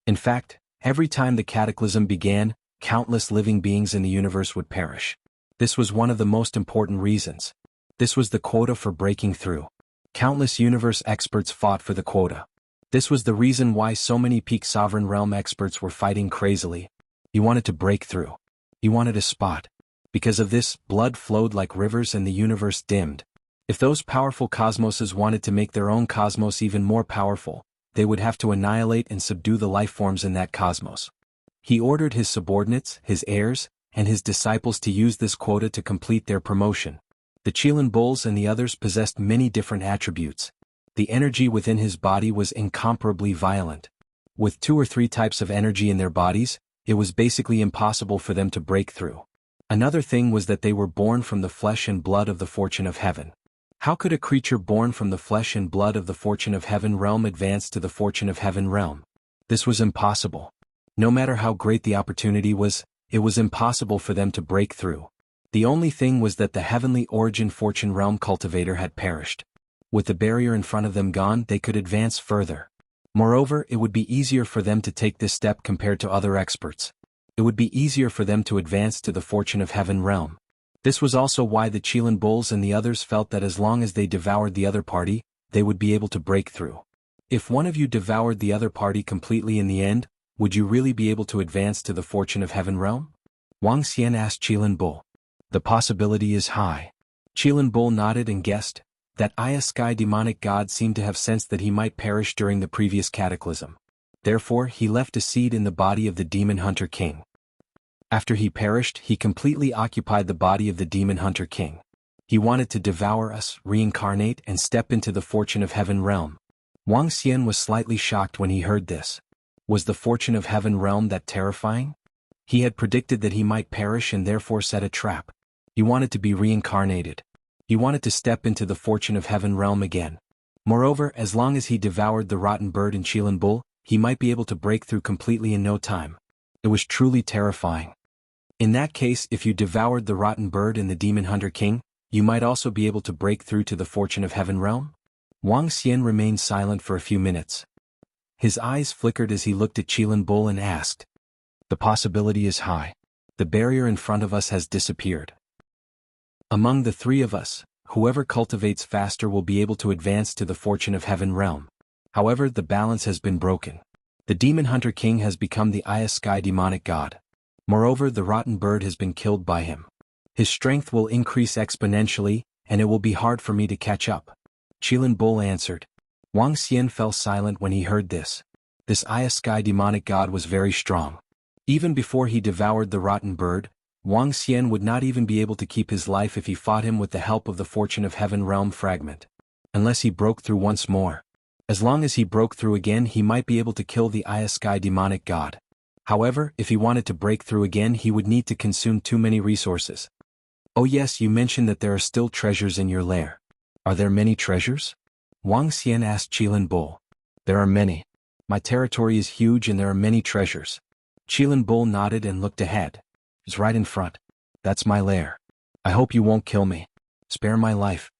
In fact, every time the cataclysm began, countless living beings in the universe would perish. This was one of the most important reasons. This was the quota for breaking through. Countless universe experts fought for the quota. This was the reason why so many peak sovereign realm experts were fighting crazily. He wanted to break through. He wanted a spot. Because of this, blood flowed like rivers and the universe dimmed. If those powerful cosmoses wanted to make their own cosmos even more powerful, they would have to annihilate and subdue the life forms in that cosmos. He ordered his subordinates, his heirs, and his disciples to use this quota to complete their promotion. The Qilin bulls and the others possessed many different attributes. The energy within his body was incomparably violent. With 2 or 3 types of energy in their bodies, it was basically impossible for them to break through. Another thing was that they were born from the flesh and blood of the fortune of heaven. How could a creature born from the flesh and blood of the fortune of heaven realm advance to the fortune of heaven realm? This was impossible. No matter how great the opportunity was, it was impossible for them to break through. The only thing was that the heavenly origin fortune realm cultivator had perished. With the barrier in front of them gone, they could advance further. Moreover, it would be easier for them to take this step compared to other experts. It would be easier for them to advance to the fortune of heaven realm. This was also why the Qilin bulls and the others felt that as long as they devoured the other party, they would be able to break through. If one of you devoured the other party completely in the end, would you really be able to advance to the fortune of heaven realm? Wang Xian asked Qilin bull. The possibility is high. Qilin bull nodded and guessed. That Aya Sky demonic god seemed to have sensed that he might perish during the previous cataclysm. Therefore, he left a seed in the body of the demon hunter king. After he perished, he completely occupied the body of the demon hunter king. He wanted to devour us, reincarnate, and step into the fortune of heaven realm. Wang Xian was slightly shocked when he heard this. Was the fortune of heaven realm that terrifying? He had predicted that he might perish and therefore set a trap. He wanted to be reincarnated. He wanted to step into the fortune of heaven realm again. Moreover, as long as he devoured the rotten bird and Qilin bull, he might be able to break through completely in no time. It was truly terrifying. In that case, if you devoured the rotten bird and the demon hunter king, you might also be able to break through to the fortune of heaven realm? Wang Xian remained silent for a few minutes. His eyes flickered as he looked at Qilin bull and asked. The possibility is high. The barrier in front of us has disappeared. Among the 3 of us, whoever cultivates faster will be able to advance to the fortune of heaven realm. However, the balance has been broken. The demon hunter king has become the Aya Sky demonic god. Moreover, the rotten bird has been killed by him. His strength will increase exponentially, and it will be hard for me to catch up. Qilin bull answered. Wang Xian fell silent when he heard this. This Aya Sky demonic god was very strong. Even before he devoured the rotten bird, Wang Xian would not even be able to keep his life if he fought him with the help of the fortune of heaven realm fragment. Unless he broke through once more. As long as he broke through again, he might be able to kill the Aya Sky demonic god. However, if he wanted to break through again, he would need to consume too many resources. Oh yes, you mentioned that there are still treasures in your lair. Are there many treasures? Wang Xian asked Qilin bull. There are many. My territory is huge and there are many treasures. Qilin bull nodded and looked ahead. It's right in front. That's my lair. I hope you won't kill me. Spare my life.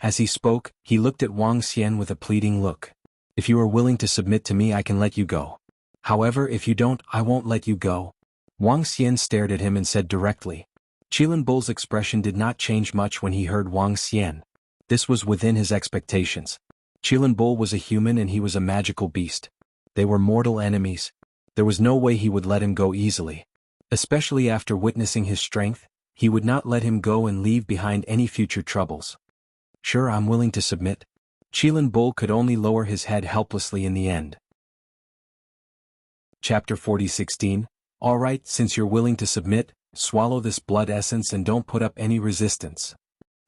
As he spoke, he looked at Wang Xian with a pleading look. If you are willing to submit to me, I can let you go. However, if you don't, I won't let you go. Wang Xian stared at him and said directly. Qilin bull's expression did not change much when he heard Wang Xian. This was within his expectations. Qilin bull was a human and he was a magical beast. They were mortal enemies. There was no way he would let him go easily. Especially after witnessing his strength, he would not let him go and leave behind any future troubles. Sure, I'm willing to submit. Qilin bull could only lower his head helplessly in the end. Chapter 40:16. Alright, since you're willing to submit, swallow this blood essence and don't put up any resistance.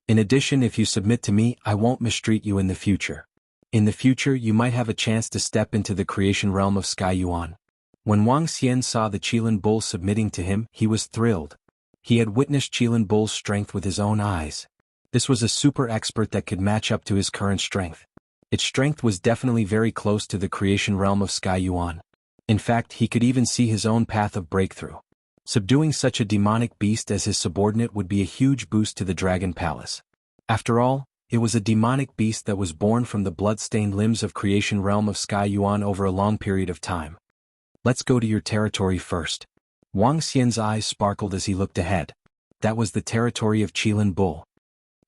In addition, if you submit to me, I won't mistreat you in the future. In the future, you might have a chance to step into the creation realm of Sky Yuan. When Wang Xian saw the Qilin bull submitting to him, he was thrilled. He had witnessed Qilin bull's strength with his own eyes. This was a super expert that could match up to his current strength. Its strength was definitely very close to the creation realm of Sky Yuan. In fact, he could even see his own path of breakthrough. Subduing such a demonic beast as his subordinate would be a huge boost to the Dragon Palace. After all, it was a demonic beast that was born from the blood-stained limbs of creation realm of Sky Yuan over a long period of time. Let's go to your territory first. Wang Xian's eyes sparkled as he looked ahead. That was the territory of Qilin Bull.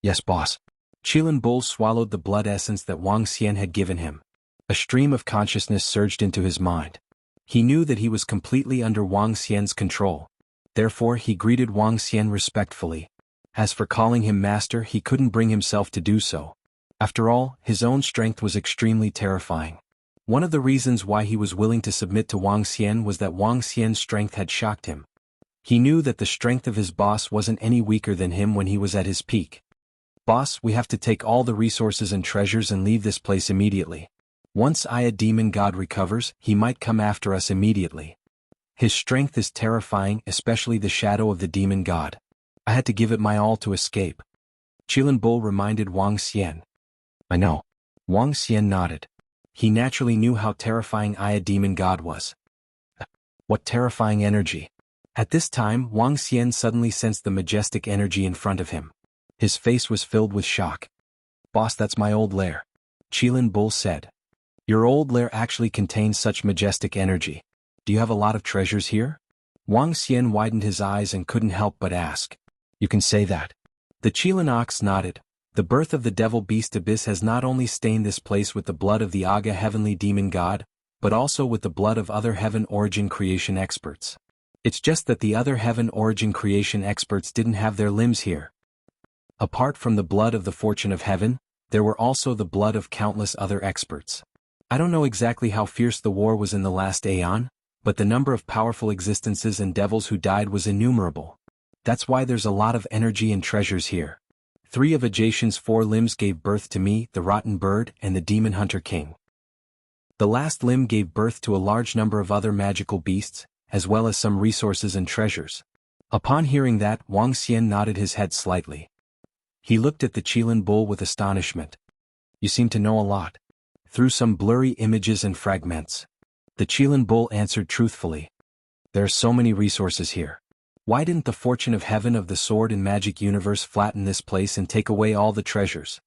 Yes, boss. Qilin Bull swallowed the blood essence that Wang Xian had given him. A stream of consciousness surged into his mind. He knew that he was completely under Wang Xian's control. Therefore he greeted Wang Xian respectfully. As for calling him master, he couldn't bring himself to do so. After all, his own strength was extremely terrifying. One of the reasons why he was willing to submit to Wang Xian was that Wang Xian's strength had shocked him. He knew that the strength of his boss wasn't any weaker than him when he was at his peak. Boss, we have to take all the resources and treasures and leave this place immediately. Once a demon god recovers, he might come after us immediately. His strength is terrifying, especially the shadow of the demon god. I had to give it my all to escape. Qilin Bull reminded Wang Xian. I know. Wang Xian nodded. He naturally knew how terrifying a demon god was. What terrifying energy. At this time, Wang Xian suddenly sensed the majestic energy in front of him. His face was filled with shock. Boss, that's my old lair. Qilin Bull said. Your old lair actually contains such majestic energy. Do you have a lot of treasures here? Wang Xian widened his eyes and couldn't help but ask. You can say that. The Qilin Ox nodded. The birth of the devil beast abyss has not only stained this place with the blood of the Aga heavenly demon god, but also with the blood of other heaven origin creation experts. It's just that the other heaven origin creation experts didn't have their limbs here. Apart from the blood of the fortune of heaven, there were also the blood of countless other experts. I don't know exactly how fierce the war was in the last aeon, but the number of powerful existences and devils who died was innumerable. That's why there's a lot of energy and treasures here. 3 of Ajation's 4 limbs gave birth to me, the Rotten Bird, and the Demon Hunter King. The last limb gave birth to a large number of other magical beasts, as well as some resources and treasures. Upon hearing that, Wang Xian nodded his head slightly. He looked at the Qilin Bull with astonishment. You seem to know a lot. Through some blurry images and fragments. The Qilin Bull answered truthfully. There are so many resources here. Why didn't the fortune of heaven of the sword and magic universe flatten this place and take away all the treasures?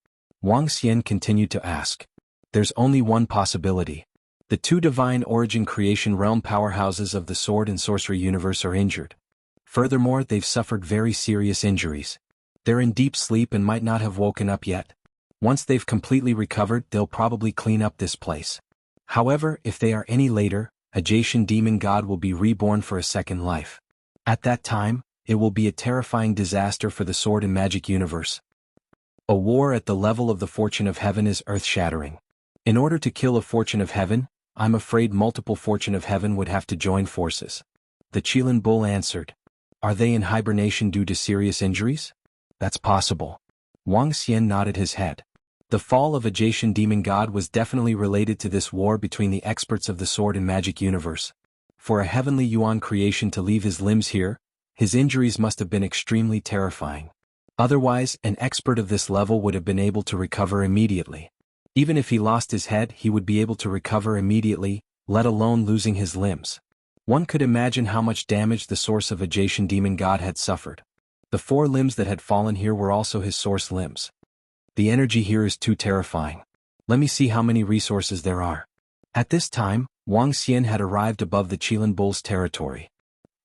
Wang Xian continued to ask. There's only one possibility. The 2 divine origin creation realm powerhouses of the sword and sorcery universe are injured. Furthermore, they've suffered very serious injuries. They're in deep sleep and might not have woken up yet. Once they've completely recovered, they'll probably clean up this place. However, if they are any later, a Jianghu demon god will be reborn for a second life. At that time, it will be a terrifying disaster for the sword and magic universe. A war at the level of the fortune of heaven is earth-shattering. In order to kill a fortune of heaven, I'm afraid multiple fortune of heaven would have to join forces. The Qilin Bull answered. Are they in hibernation due to serious injuries? That's possible. Wang Xian nodded his head. The fall of a Jianghu demon god was definitely related to this war between the experts of the sword and magic universe. For a heavenly Yuan creation to leave his limbs here, his injuries must have been extremely terrifying. Otherwise, an expert of this level would have been able to recover immediately. Even if he lost his head, he would be able to recover immediately, let alone losing his limbs. One could imagine how much damage the source of a Jianghu demon god had suffered. The 4 limbs that had fallen here were also his source limbs. The energy here is too terrifying. Let me see how many resources there are. At this time, Wang Xian had arrived above the Qilin Bull's territory.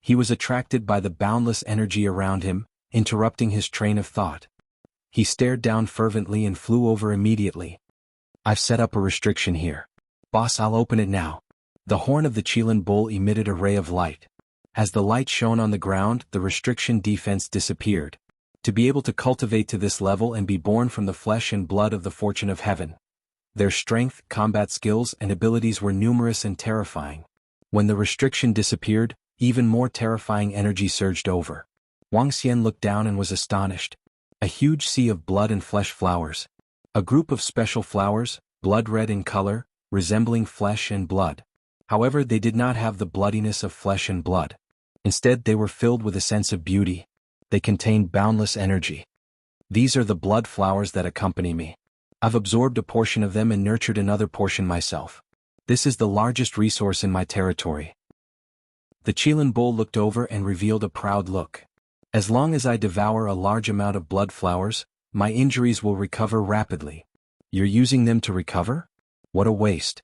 He was attracted by the boundless energy around him, interrupting his train of thought. He stared down fervently and flew over immediately. I've set up a restriction here. Boss, I'll open it now. The horn of the Qilin Bull emitted a ray of light. As the light shone on the ground, the restriction defense disappeared. To be able to cultivate to this level and be born from the flesh and blood of the fortune of heaven. Their strength, combat skills, and abilities were numerous and terrifying. When the restriction disappeared, even more terrifying energy surged over. Wang Xian looked down and was astonished. A huge sea of blood and flesh flowers. A group of special flowers, blood red in color, resembling flesh and blood. However, they did not have the bloodiness of flesh and blood. Instead, they were filled with a sense of beauty. They contained boundless energy. These are the blood flowers that accompany me. I've absorbed a portion of them and nurtured another portion myself. This is the largest resource in my territory. The Qilin bull looked over and revealed a proud look. As long as I devour a large amount of blood flowers, my injuries will recover rapidly. You're using them to recover? What a waste.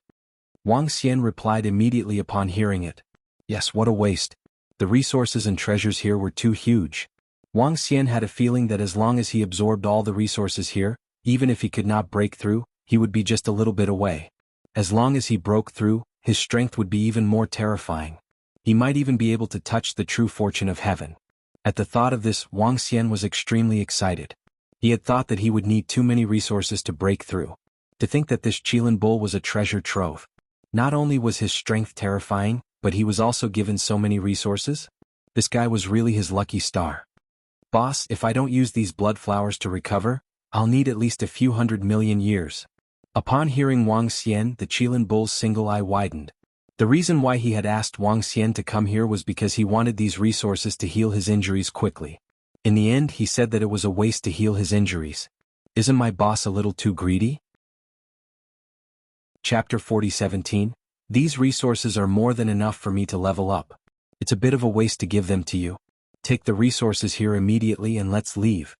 Wang Xian replied immediately upon hearing it. Yes, what a waste. The resources and treasures here were too huge. Wang Xian had a feeling that as long as he absorbed all the resources here, even if he could not break through, he would be just a little bit away. As long as he broke through, his strength would be even more terrifying. He might even be able to touch the true fortune of heaven. At the thought of this, Wang Xian was extremely excited. He had thought that he would need too many resources to break through. To think that this Qilin bull was a treasure trove. Not only was his strength terrifying, but he was also given so many resources? This guy was really his lucky star. Boss, if I don't use these blood flowers to recover, I'll need at least a few 100 million years. Upon hearing Wang Xian, the Qilin bull's single eye widened. The reason why he had asked Wang Xian to come here was because he wanted these resources to heal his injuries quickly. In the end, he said that it was a waste to heal his injuries. Isn't my boss a little too greedy? Chapter 40:17. These resources are more than enough for me to level up. It's a bit of a waste to give them to you. Take the resources here immediately and let's leave.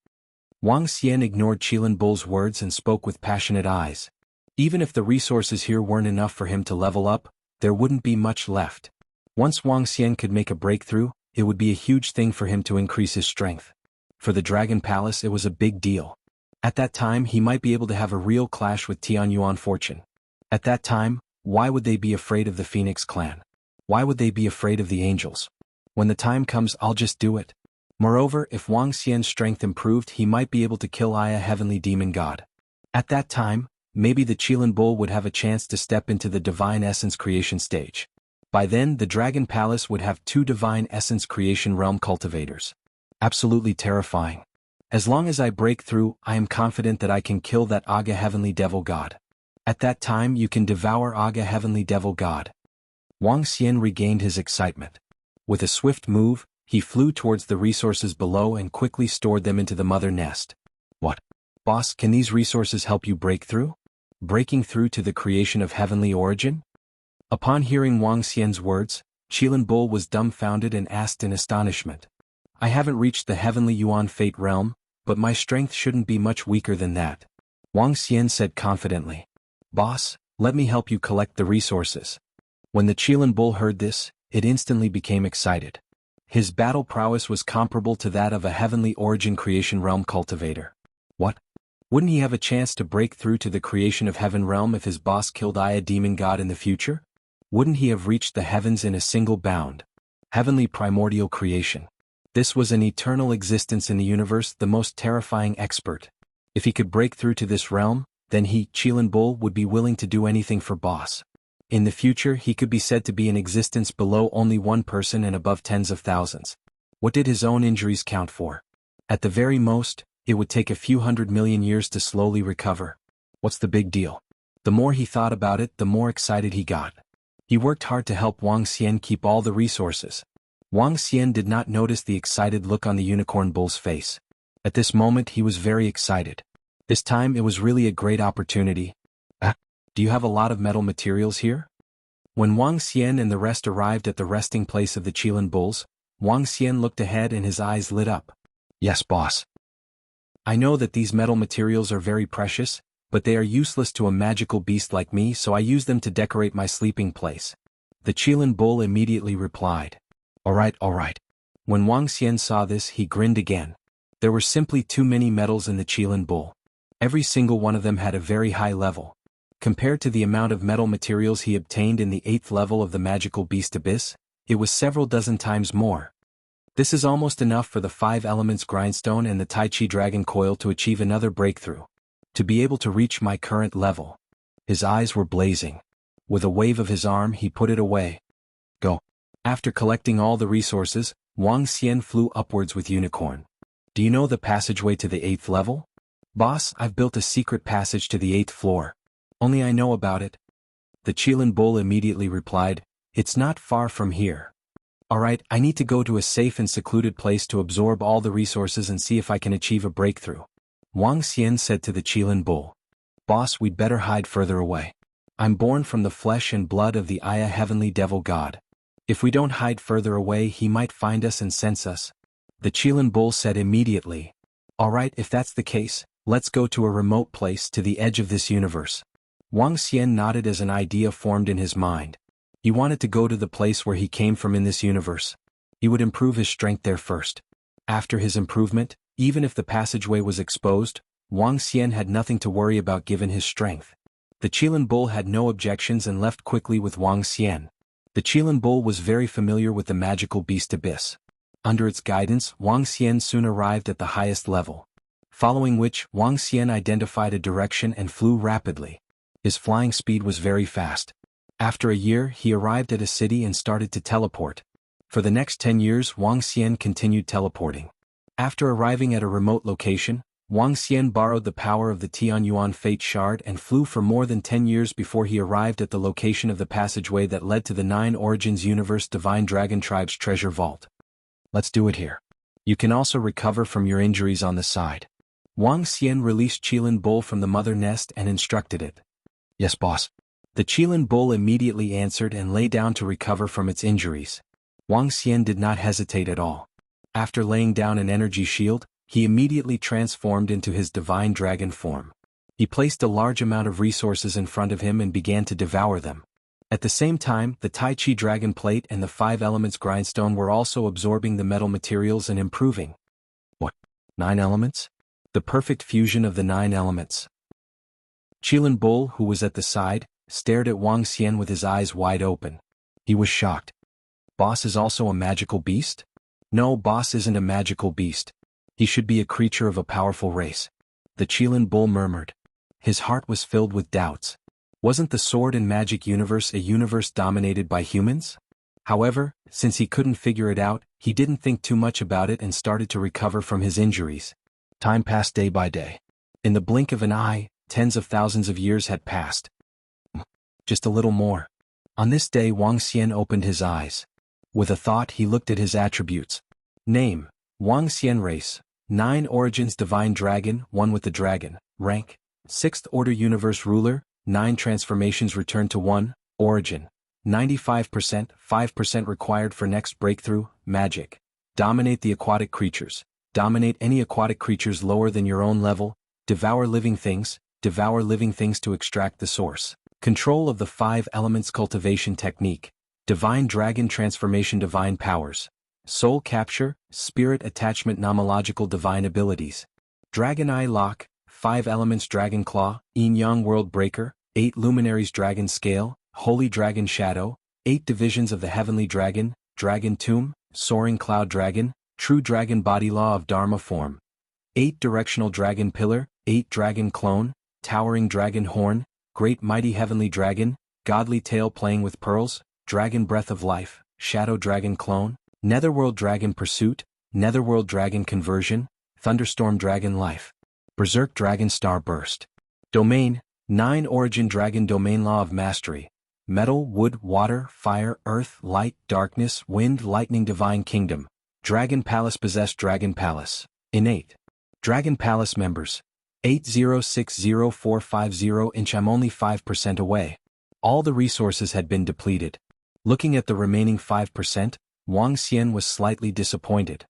Wang Xian ignored Qilin bull's words and spoke with passionate eyes. Even if the resources here weren't enough for him to level up, there wouldn't be much left. Once Wang Xian could make a breakthrough, it would be a huge thing for him to increase his strength. For the Dragon Palace, it was a big deal. At that time, he might be able to have a real clash with Tianyuan Fortune. At that time, why would they be afraid of the Phoenix clan? Why would they be afraid of the angels? When the time comes, I'll just do it. Moreover, if Wang Xian's strength improved, he might be able to kill Aya heavenly demon god. At that time, maybe the Qilin bull would have a chance to step into the divine essence creation stage. By then, the Dragon Palace would have 2 divine essence creation realm cultivators. Absolutely terrifying. As long as I break through, I am confident that I can kill that Aga heavenly devil god. At that time, you can devour Aga heavenly devil god. Wang Xian regained his excitement. With a swift move, he flew towards the resources below and quickly stored them into the mother nest. What? Boss, can these resources help you break through? Breaking through to the creation of heavenly origin? Upon hearing Wang Xian's words, Qilin bull was dumbfounded and asked in astonishment. I haven't reached the heavenly Yuan fate realm, but my strength shouldn't be much weaker than that. Wang Xian said confidently. Boss, let me help you collect the resources. When the Qilin bull heard this, it instantly became excited. His battle prowess was comparable to that of a heavenly origin creation realm cultivator. What? Wouldn't he have a chance to break through to the creation of heaven realm if his boss killed Aya demon god in the future? Wouldn't he have reached the heavens in a single bound? Heavenly primordial creation. This was an eternal existence in the universe, the most terrifying expert. If he could break through to this realm, then he, Qilin bull, would be willing to do anything for boss. In the future, he could be said to be in existence below only one person and above tens of thousands. What did his own injuries count for? At the very most, it would take a few 100 million years to slowly recover. What's the big deal? The more he thought about it, the more excited he got. He worked hard to help Wang Xian keep all the resources. Wang Xian did not notice the excited look on the unicorn bull's face. At this moment, he was very excited. This time, it was really a great opportunity. Do you have a lot of metal materials here? When Wang Xian and the rest arrived at the resting place of the Qilin bulls, Wang Xian looked ahead and his eyes lit up. Yes, boss. I know that these metal materials are very precious, but they are useless to a magical beast like me, so I use them to decorate my sleeping place. The Qilin bull immediately replied. All right. When Wang Xian saw this, he grinned again. There were simply too many metals in the Qilin bull. Every single one of them had a very high level. Compared to the amount of metal materials he obtained in the 8th level of the magical beast abyss, it was several dozen times more. This is almost enough for the 5 elements grindstone and the Tai Chi dragon coil to achieve another breakthrough. To be able to reach my current level. His eyes were blazing. With a wave of his arm, he put it away. Go. After collecting all the resources, Wang Xian flew upwards with Unicorn. Do you know the passageway to the 8th level? Boss, I've built a secret passage to the 8th floor. Only I know about it. The Qilin bull immediately replied, It's not far from here. Alright, I need to go to a safe and secluded place to absorb all the resources and see if I can achieve a breakthrough. Wang Xian said to the Qilin bull. Boss, we'd better hide further away. I'm born from the flesh and blood of the Aya heavenly devil god. If we don't hide further away, he might find us and sense us. The Qilin bull said immediately. All right, if that's the case, let's go to a remote place to the edge of this universe. Wang Xian nodded as an idea formed in his mind. He wanted to go to the place where he came from in this universe. He would improve his strength there first. After his improvement, even if the passageway was exposed, Wang Xian had nothing to worry about given his strength. The Qilin bull had no objections and left quickly with Wang Xian. The Qilin bull was very familiar with the magical beast abyss. Under its guidance, Wang Xian soon arrived at the highest level. Following which, Wang Xian identified a direction and flew rapidly. His flying speed was very fast. After a year, he arrived at a city and started to teleport. For the next 10 years, Wang Xian continued teleporting. After arriving at a remote location, Wang Xian borrowed the power of the Tianyuan Fate Shard and flew for more than 10 years before he arrived at the location of the passageway that led to the Nine Origins Universe Divine Dragon Tribe's treasure vault. Let's do it here. You can also recover from your injuries on the side. Wang Xian released Qilin Bull from the mother nest and instructed it. Yes, boss. The Qilin Bull immediately answered and lay down to recover from its injuries. Wang Xian did not hesitate at all. After laying down an energy shield, he immediately transformed into his divine dragon form. He placed a large amount of resources in front of him and began to devour them. At the same time, the Tai Chi dragon plate and the 5 elements grindstone were also absorbing the metal materials and improving. What? 9 elements? The perfect fusion of the 9 elements. Qilin Bull, who was at the side, stared at Wang Xian with his eyes wide open. He was shocked. Boss is also a magical beast? No, boss isn't a magical beast. He should be a creature of a powerful race. The Qilin Bull murmured. His heart was filled with doubts. Wasn't the sword and magic universe a universe dominated by humans? However, since he couldn't figure it out, he didn't think too much about it and started to recover from his injuries. Time passed day by day. In the blink of an eye, tens of thousands of years had passed. Just a little more. On this day, Wang Xian opened his eyes. With a thought, he looked at his attributes. Name: Wang Xian. Race: 9 Origins Divine Dragon, 1 with the dragon. Rank: 6th Order Universe Ruler. 9 transformations returned to 1. Origin: 95%, 5% required for next breakthrough. Magic: dominate the aquatic creatures. Dominate any aquatic creatures lower than your own level. Devour living things. Devour living things to extract the source. Control of the 5 elements cultivation technique. Divine Dragon Transformation Divine Powers. Soul Capture, Spirit Attachment Nomological Divine Abilities. Dragon Eye Lock, 5 Elements Dragon Claw, Yin-Yang World Breaker, 8 Luminaries Dragon Scale, Holy Dragon Shadow, 8 Divisions of the Heavenly Dragon, Dragon Tomb, Soaring Cloud Dragon, True Dragon Body Law of Dharma Form. 8 Directional Dragon Pillar, 8 Dragon Clone, Towering Dragon Horn, Great Mighty Heavenly Dragon, Godly Tail Playing with Pearls, Dragon Breath of Life, Shadow Dragon Clone, Netherworld Dragon Pursuit, Netherworld Dragon Conversion, Thunderstorm Dragon Life. Berserk Dragon Star Burst. Domain: 9 Origin Dragon Domain Law of Mastery. Metal, Wood, Water, Fire, Earth, Light, Darkness, Wind, Lightning Divine Kingdom. Dragon Palace Possessed Dragon Palace. Innate. Dragon Palace Members. 8060450 I'm only 5% away. All the resources had been depleted. Looking at the remaining 5%, Wang Xian was slightly disappointed.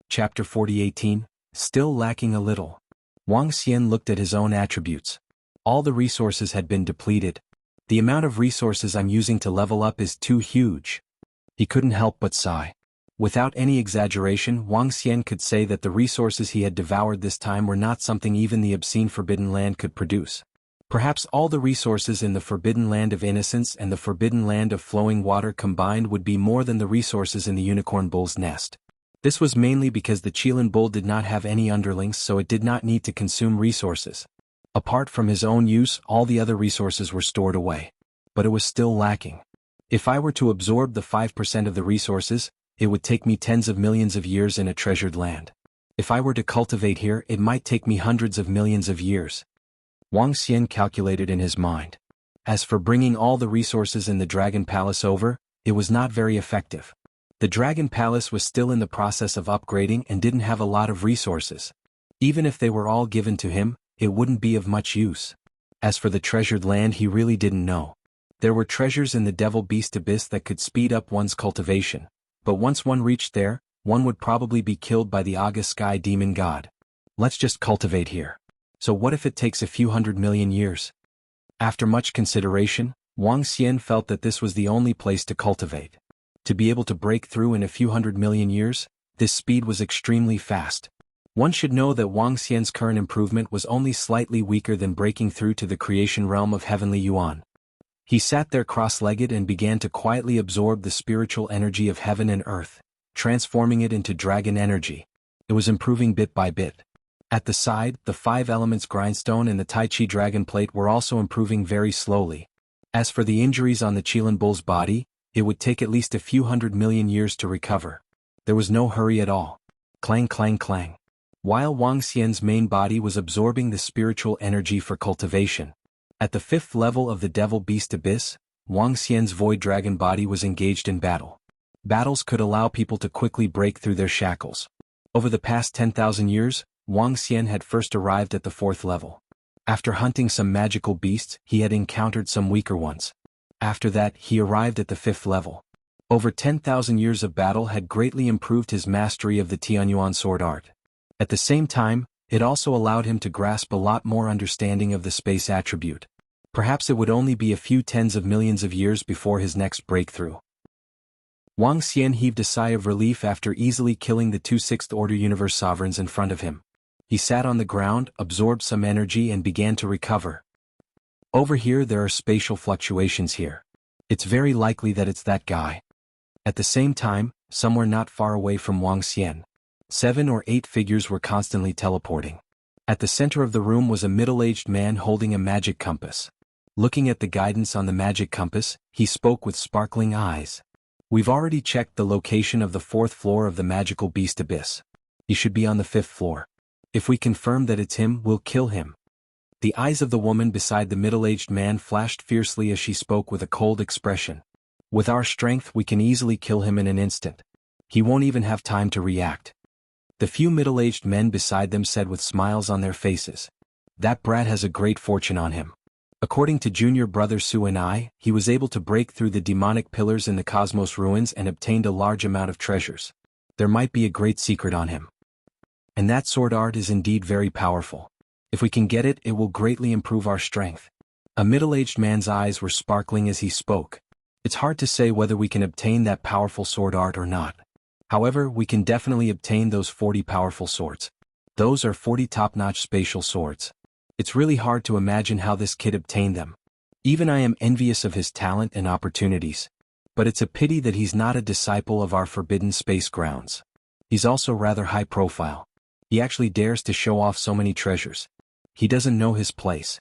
Chapter 40:18, Still lacking a little. Wang Xian looked at his own attributes. All the resources had been depleted. The amount of resources I'm using to level up is too huge. He couldn't help but sigh. Without any exaggeration, Wang Xian could say that the resources he had devoured this time were not something even the obscene Forbidden Land could produce. Perhaps all the resources in the Forbidden Land of Innocence and the Forbidden Land of Flowing Water combined would be more than the resources in the Unicorn Bull's nest. This was mainly because the Qilin Bull did not have any underlings, so it did not need to consume resources. Apart from his own use, all the other resources were stored away. But it was still lacking. If I were to absorb the 5% of the resources, it would take me tens of millions of years in a treasured land. If I were to cultivate here, it might take me hundreds of millions of years. Wang Xian calculated in his mind. As for bringing all the resources in the Dragon Palace over, it was not very effective. The Dragon Palace was still in the process of upgrading and didn't have a lot of resources. Even if they were all given to him, it wouldn't be of much use. As for the treasured land, he really didn't know. There were treasures in the Devil Beast Abyss that could speed up one's cultivation, but once one reached there, one would probably be killed by the Aga Sky Demon God. Let's just cultivate here. So what if it takes a few 100 million years? After much consideration, Wang Xian felt that this was the only place to cultivate. To be able to break through in a few 100 million years, this speed was extremely fast. One should know that Wang Xian's current improvement was only slightly weaker than breaking through to the creation realm of Heavenly Yuan. He sat there cross-legged and began to quietly absorb the spiritual energy of heaven and earth, transforming it into dragon energy. It was improving bit by bit. At the side, the 5 elements grindstone and the Tai Chi dragon plate were also improving very slowly. As for the injuries on the Qilin bull's body, it would take at least a few 100 million years to recover. There was no hurry at all. Clang clang clang. While Wang Xian's main body was absorbing the spiritual energy for cultivation. At the 5th level of the Devil Beast Abyss, Wang Xian's void dragon body was engaged in battle. Battles could allow people to quickly break through their shackles. Over the past 10,000 years, Wang Xian had first arrived at the 4th level. After hunting some magical beasts, he had encountered some weaker ones. After that, he arrived at the 5th level. Over 10,000 years of battle had greatly improved his mastery of the Tianyuan sword art. At the same time, it also allowed him to grasp a lot more understanding of the space attribute. Perhaps it would only be a few tens of millions of years before his next breakthrough. Wang Xian heaved a sigh of relief after easily killing the 2 6th Order Universe Sovereigns in front of him. He sat on the ground, absorbed some energy and began to recover. Over here there are spatial fluctuations here. It's very likely that it's that guy. At the same time, somewhere not far away from Wang Xian, 7 or 8 figures were constantly teleporting. At the center of the room was a middle-aged man holding a magic compass. Looking at the guidance on the magic compass, he spoke with sparkling eyes. We've already checked the location of the 4th floor of the magical beast abyss. He should be on the 5th floor. If we confirm that it's him, we'll kill him. The eyes of the woman beside the middle-aged man flashed fiercely as she spoke with a cold expression. With our strength we can easily kill him in an instant. He won't even have time to react. The few middle-aged men beside them said with smiles on their faces. That brat has a great fortune on him. According to junior brother Su and I, he was able to break through the demonic pillars in the cosmos ruins and obtained a large amount of treasures. There might be a great secret on him. And that sword art is indeed very powerful. If we can get it, it will greatly improve our strength. A middle-aged man's eyes were sparkling as he spoke. It's hard to say whether we can obtain that powerful sword art or not. However, we can definitely obtain those 40 powerful swords. Those are 40 top-notch spatial swords. It's really hard to imagine how this kid obtained them. Even I am envious of his talent and opportunities. But it's a pity that he's not a disciple of our forbidden space grounds. He's also rather high profile. He actually dares to show off so many treasures. He doesn't know his place.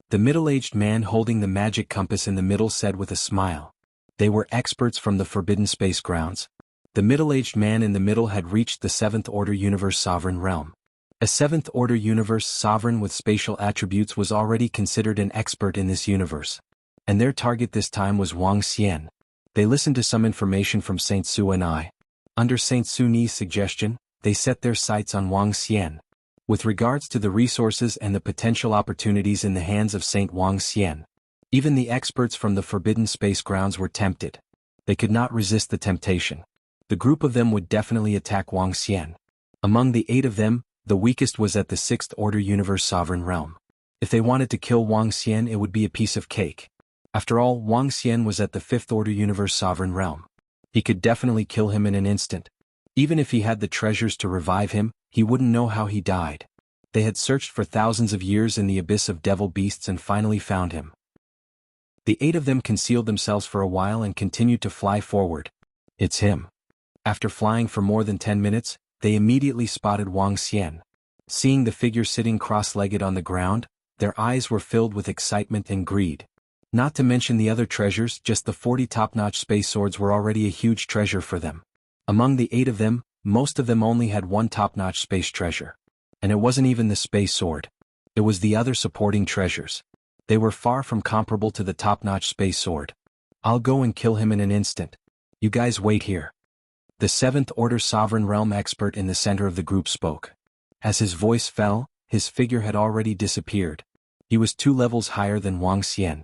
The middle-aged man holding the magic compass in the middle said with a smile. They were experts from the forbidden space grounds. The middle-aged man in the middle had reached the 7th Order Universe Sovereign realm. A 7th Order Universe Sovereign with spatial attributes was already considered an expert in this universe. And their target this time was Wang Xian. They listened to some information from Saint Su and I. Under Saint Su Ni's suggestion, they set their sights on Wang Xian. With regards to the resources and the potential opportunities in the hands of Saint Wang Xian, even the experts from the forbidden space grounds were tempted. They could not resist the temptation. The group of them would definitely attack Wang Xian. Among the 8 of them, the weakest was at the 6th Order Universe Sovereign realm. If they wanted to kill Wang Xian, it would be a piece of cake. After all, Wang Xian was at the 5th Order Universe Sovereign realm. He could definitely kill him in an instant. Even if he had the treasures to revive him, he wouldn't know how he died. They had searched for thousands of years in the abyss of devil beasts and finally found him. The 8 of them concealed themselves for a while and continued to fly forward. It's him. After flying for more than 10 minutes, they immediately spotted Wang Xian. Seeing the figure sitting cross-legged on the ground, their eyes were filled with excitement and greed. Not to mention the other treasures, just the 40 top-notch space swords were already a huge treasure for them. Among the 8 of them, most of them only had one top-notch space treasure. And it wasn't even the space sword. It was the other supporting treasures. They were far from comparable to the top-notch space sword. I'll go and kill him in an instant. You guys wait here. The 7th Order Sovereign Realm expert in the center of the group spoke. As his voice fell, his figure had already disappeared. He was 2 levels higher than Wang Xian.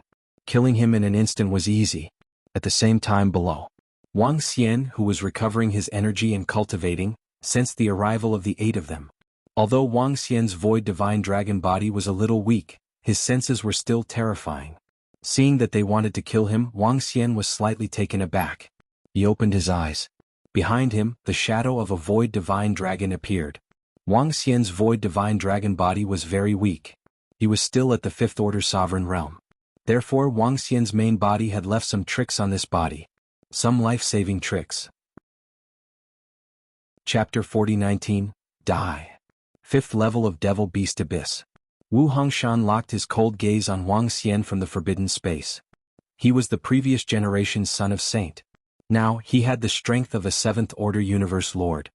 Killing him in an instant was easy. At the same time below, Wang Xian, who was recovering his energy and cultivating, sensed the arrival of the 8 of them. Although Wang Xian's void divine dragon body was a little weak, his senses were still terrifying. Seeing that they wanted to kill him, Wang Xian was slightly taken aback. He opened his eyes. Behind him, the shadow of a void divine dragon appeared. Wang Xian's void divine dragon body was very weak. He was still at the 5th order sovereign realm. Therefore Wang Xian's main body had left some tricks on this body. Some life-saving tricks. Chapter 4019, Die. 5th level of Devil Beast Abyss. Wu Hongshan locked his cold gaze on Wang Xian from the forbidden space. He was the previous generation's son of saint. Now, he had the strength of a 7th order universe lord.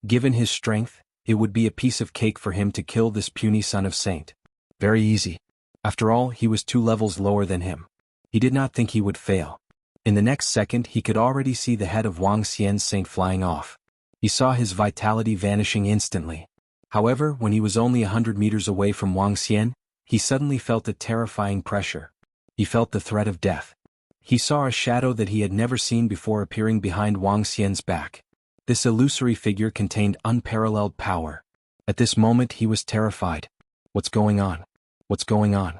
Given his strength, it would be a piece of cake for him to kill this puny son of saint. Very easy. After all, he was 2 levels lower than him. He did not think he would fail. In the next second he could already see the head of Wang Xian's saint flying off. He saw his vitality vanishing instantly. However, when he was only 100 meters away from Wang Xian, he suddenly felt a terrifying pressure. He felt the threat of death. He saw a shadow that he had never seen before appearing behind Wang Xian's back. This illusory figure contained unparalleled power. At this moment he was terrified. What's going on? What's going on?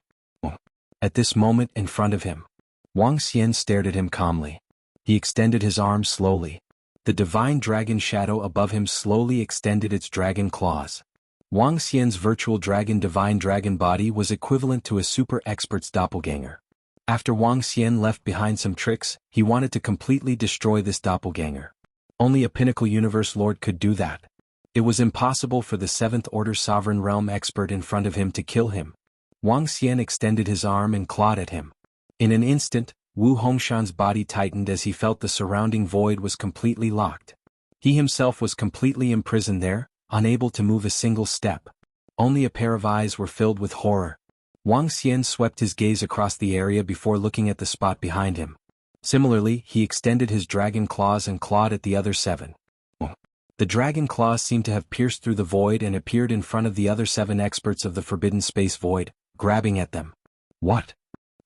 At this moment in front of him, Wang Xian stared at him calmly. He extended his arms slowly. The divine dragon shadow above him slowly extended its dragon claws. Wang Xian's virtual dragon divine dragon body was equivalent to a super expert's doppelganger. After Wang Xian left behind some tricks, he wanted to completely destroy this doppelganger. Only a pinnacle universe lord could do that. It was impossible for the 7th order sovereign realm expert in front of him to kill him. Wang Xian extended his arm and clawed at him. In an instant, Wu Hongshan's body tightened as he felt the surrounding void was completely locked. He himself was completely imprisoned there, unable to move a single step. Only a pair of eyes were filled with horror. Wang Xian swept his gaze across the area before looking at the spot behind him. Similarly, he extended his dragon claws and clawed at the other 7. The dragon claws seemed to have pierced through the void and appeared in front of the other 7 experts of the forbidden space void, grabbing at them. What?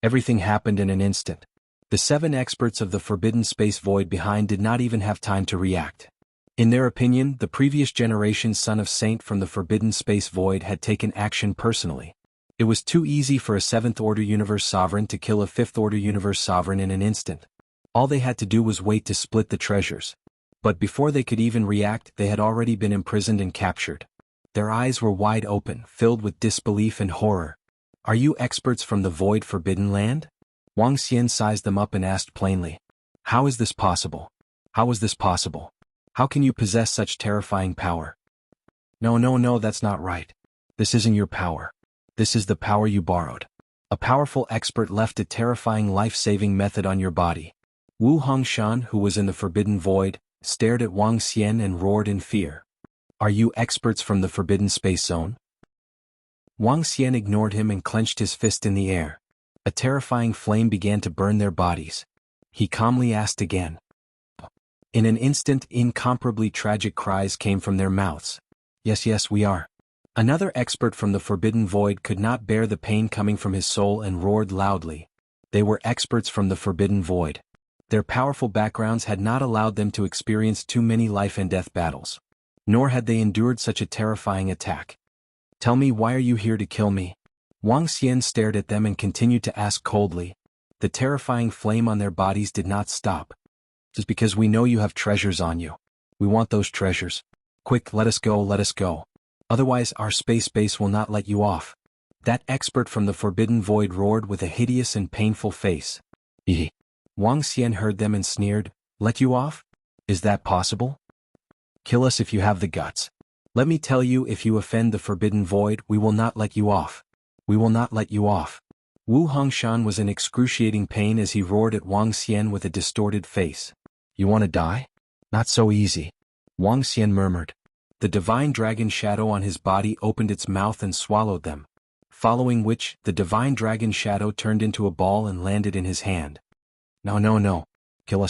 Everything happened in an instant. The 7 experts of the forbidden space void behind did not even have time to react. In their opinion, the previous generation's son of saint from the forbidden space void had taken action personally. It was too easy for a 7th order universe sovereign to kill a 5th order universe sovereign in an instant. All they had to do was wait to split the treasures. But before they could even react, they had already been imprisoned and captured. Their eyes were wide open, filled with disbelief and horror. Are you experts from the void forbidden land? Wang Xian sized them up and asked plainly. How is this possible? How is this possible? How can you possess such terrifying power? No, that's not right. This isn't your power. This is the power you borrowed. A powerful expert left a terrifying life-saving method on your body. Wu Hongshan, who was in the forbidden void, stared at Wang Xian and roared in fear. Are you experts from the forbidden space zone? Wang Xian ignored him and clenched his fist in the air. A terrifying flame began to burn their bodies. He calmly asked again. In an instant, incomparably tragic cries came from their mouths. Yes, we are. Another expert from the forbidden void could not bear the pain coming from his soul and roared loudly. They were experts from the forbidden void. Their powerful backgrounds had not allowed them to experience too many life and death battles. Nor had they endured such a terrifying attack. Tell me, why are you here to kill me? Wang Xian stared at them and continued to ask coldly. The terrifying flame on their bodies did not stop. Just because we know you have treasures on you. We want those treasures. Quick, let us go. Otherwise our space base will not let you off. That expert from the forbidden void roared with a hideous and painful face. Eeh. Wang Xian heard them and sneered. Let you off? Is that possible? Kill us if you have the guts. Let me tell you, if you offend the forbidden void, we will not let you off. We will not let you off. Wu Hongshan was in excruciating pain as he roared at Wang Xian with a distorted face. You want to die? Not so easy. Wang Xian murmured. The divine dragon shadow on his body opened its mouth and swallowed them. Following which, the divine dragon shadow turned into a ball and landed in his hand. No. Kill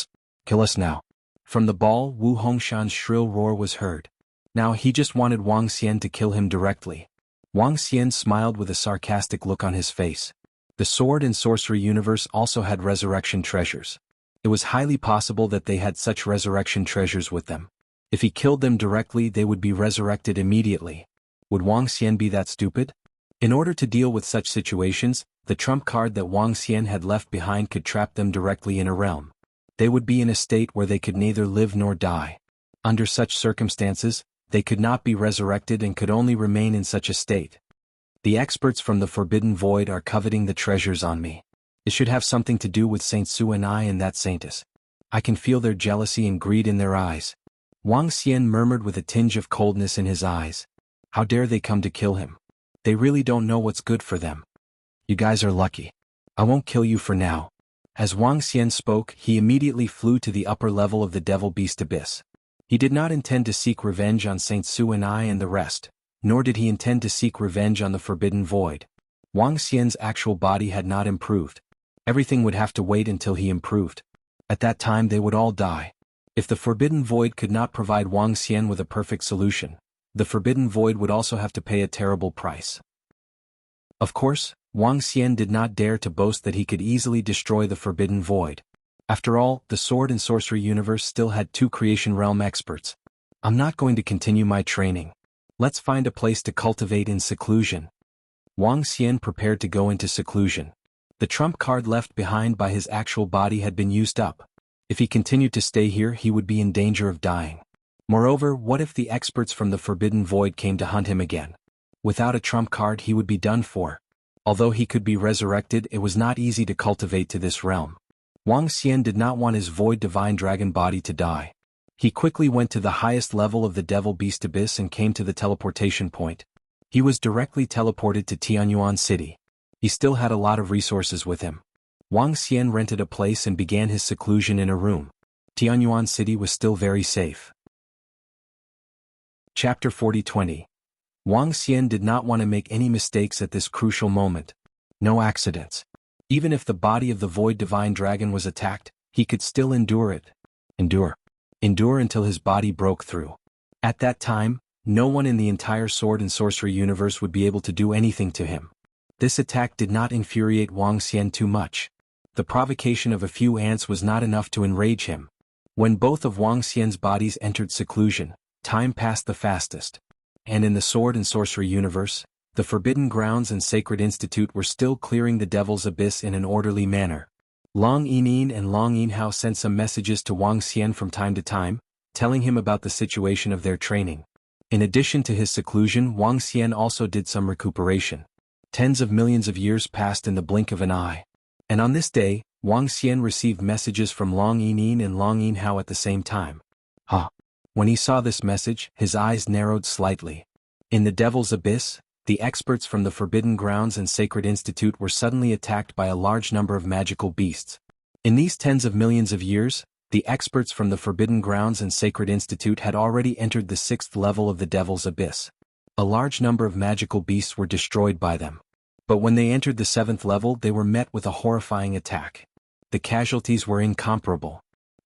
us now. From the ball, Wu Hongshan's shrill roar was heard. Now he just wanted Wang Xian to kill him directly. Wang Xian smiled with a sarcastic look on his face. The sword and sorcery universe also had resurrection treasures. It was highly possible that they had such resurrection treasures with them. If he killed them directly, they would be resurrected immediately. Would Wang Xian be that stupid? In order to deal with such situations, the trump card that Wang Xian had left behind could trap them directly in a realm. They would be in a state where they could neither live nor die. Under such circumstances, they could not be resurrected and could only remain in such a state. The experts from the Forbidden Void are coveting the treasures on me. It should have something to do with Saint Su and I and that saintess. I can feel their jealousy and greed in their eyes. Wang Xian murmured with a tinge of coldness in his eyes. How dare they come to kill him? They really don't know what's good for them. You guys are lucky. I won't kill you for now. As Wang Xian spoke, he immediately flew to the upper level of the Devil Beast Abyss. He did not intend to seek revenge on Saint Su and I and the rest, nor did he intend to seek revenge on the Forbidden Void. Wang Xian's actual body had not improved. Everything would have to wait until he improved. At that time they would all die. If the Forbidden Void could not provide Wang Xian with a perfect solution, the Forbidden Void would also have to pay a terrible price. Of course, Wang Xian did not dare to boast that he could easily destroy the Forbidden Void. After all, the sword and sorcery universe still had 2 creation realm experts. I'm not going to continue my training. Let's find a place to cultivate in seclusion. Wang Xian prepared to go into seclusion. The trump card left behind by his actual body had been used up. If he continued to stay here, he would be in danger of dying. Moreover, what if the experts from the Forbidden Void came to hunt him again? Without a trump card, he would be done for. Although he could be resurrected, it was not easy to cultivate to this realm. Wang Xian did not want his Void Divine Dragon body to die. He quickly went to the highest level of the Devil Beast Abyss and came to the teleportation point. He was directly teleported to Tianyuan City. He still had a lot of resources with him. Wang Xian rented a place and began his seclusion in a room. Tianyuan City was still very safe. Chapter 40-20. Wang Xian did not want to make any mistakes at this crucial moment. No accidents. Even if the body of the Void Divine Dragon was attacked, he could still endure it. Endure until his body broke through. At that time, no one in the entire sword and sorcery universe would be able to do anything to him. This attack did not infuriate Wang Xian too much. The provocation of a few ants was not enough to enrage him. When both of Wang Xian's bodies entered seclusion, time passed the fastest. And in the sword and sorcery universe, the Forbidden Grounds and Sacred Institute were still clearing the Devil's Abyss in an orderly manner. Long Yinin and Long Yinhao sent some messages to Wang Xian from time to time, telling him about the situation of their training. In addition to his seclusion, Wang Xian also did some recuperation. Tens of millions of years passed in the blink of an eye. And on this day, Wang Xian received messages from Long Yinin and Long Yinhao at the same time. When he saw this message, his eyes narrowed slightly. In the Devil's Abyss, the experts from the Forbidden Grounds and Sacred Institute were suddenly attacked by a large number of magical beasts. In these tens of millions of years, the experts from the Forbidden Grounds and Sacred Institute had already entered the 6th level of the Devil's Abyss. A large number of magical beasts were destroyed by them. But when they entered the 7th level, they were met with a horrifying attack. The casualties were incomparable.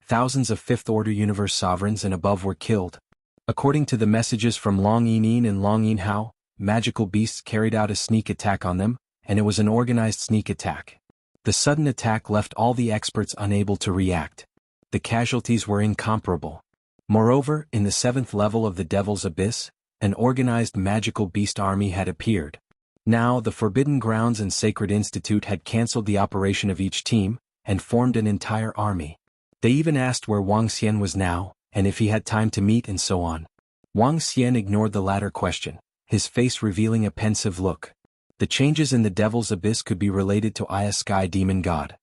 Thousands of 5th Order Universe sovereigns and above were killed. According to the messages from Long Yinin and Long Yinhao, magical beasts carried out a sneak attack on them, and it was an organized sneak attack. The sudden attack left all the experts unable to react. The casualties were incomparable. Moreover, in the 7th level of the Devil's Abyss, an organized magical beast army had appeared. Now, the Forbidden Grounds and Sacred Institute had cancelled the operation of each team, and formed an entire army. They even asked where Wang Xian was now, and if he had time to meet and so on. Wang Xian ignored the latter question, his face revealing a pensive look. The changes in the Devil's Abyss could be related to Aya Sky Demon God.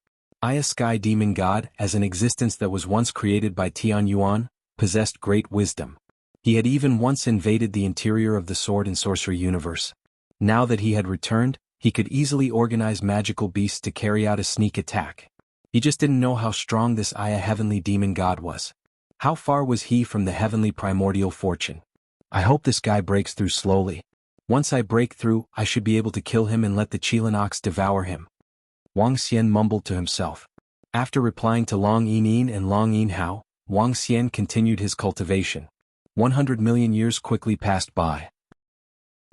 Aya Sky Demon God, as an existence that was once created by Tian Yuan, possessed great wisdom. He had even once invaded the interior of the sword and sorcery universe. Now that he had returned, he could easily organize magical beasts to carry out a sneak attack. He just didn't know how strong this Aya Heavenly Demon God was. How far was he from the heavenly primordial fortune? I hope this guy breaks through slowly. Once I break through, I should be able to kill him and let the Qilin Ox devour him. Wang Xian mumbled to himself. After replying to Long Yinin and Long Yinhao, Wang Xian continued his cultivation. 100 million years quickly passed by.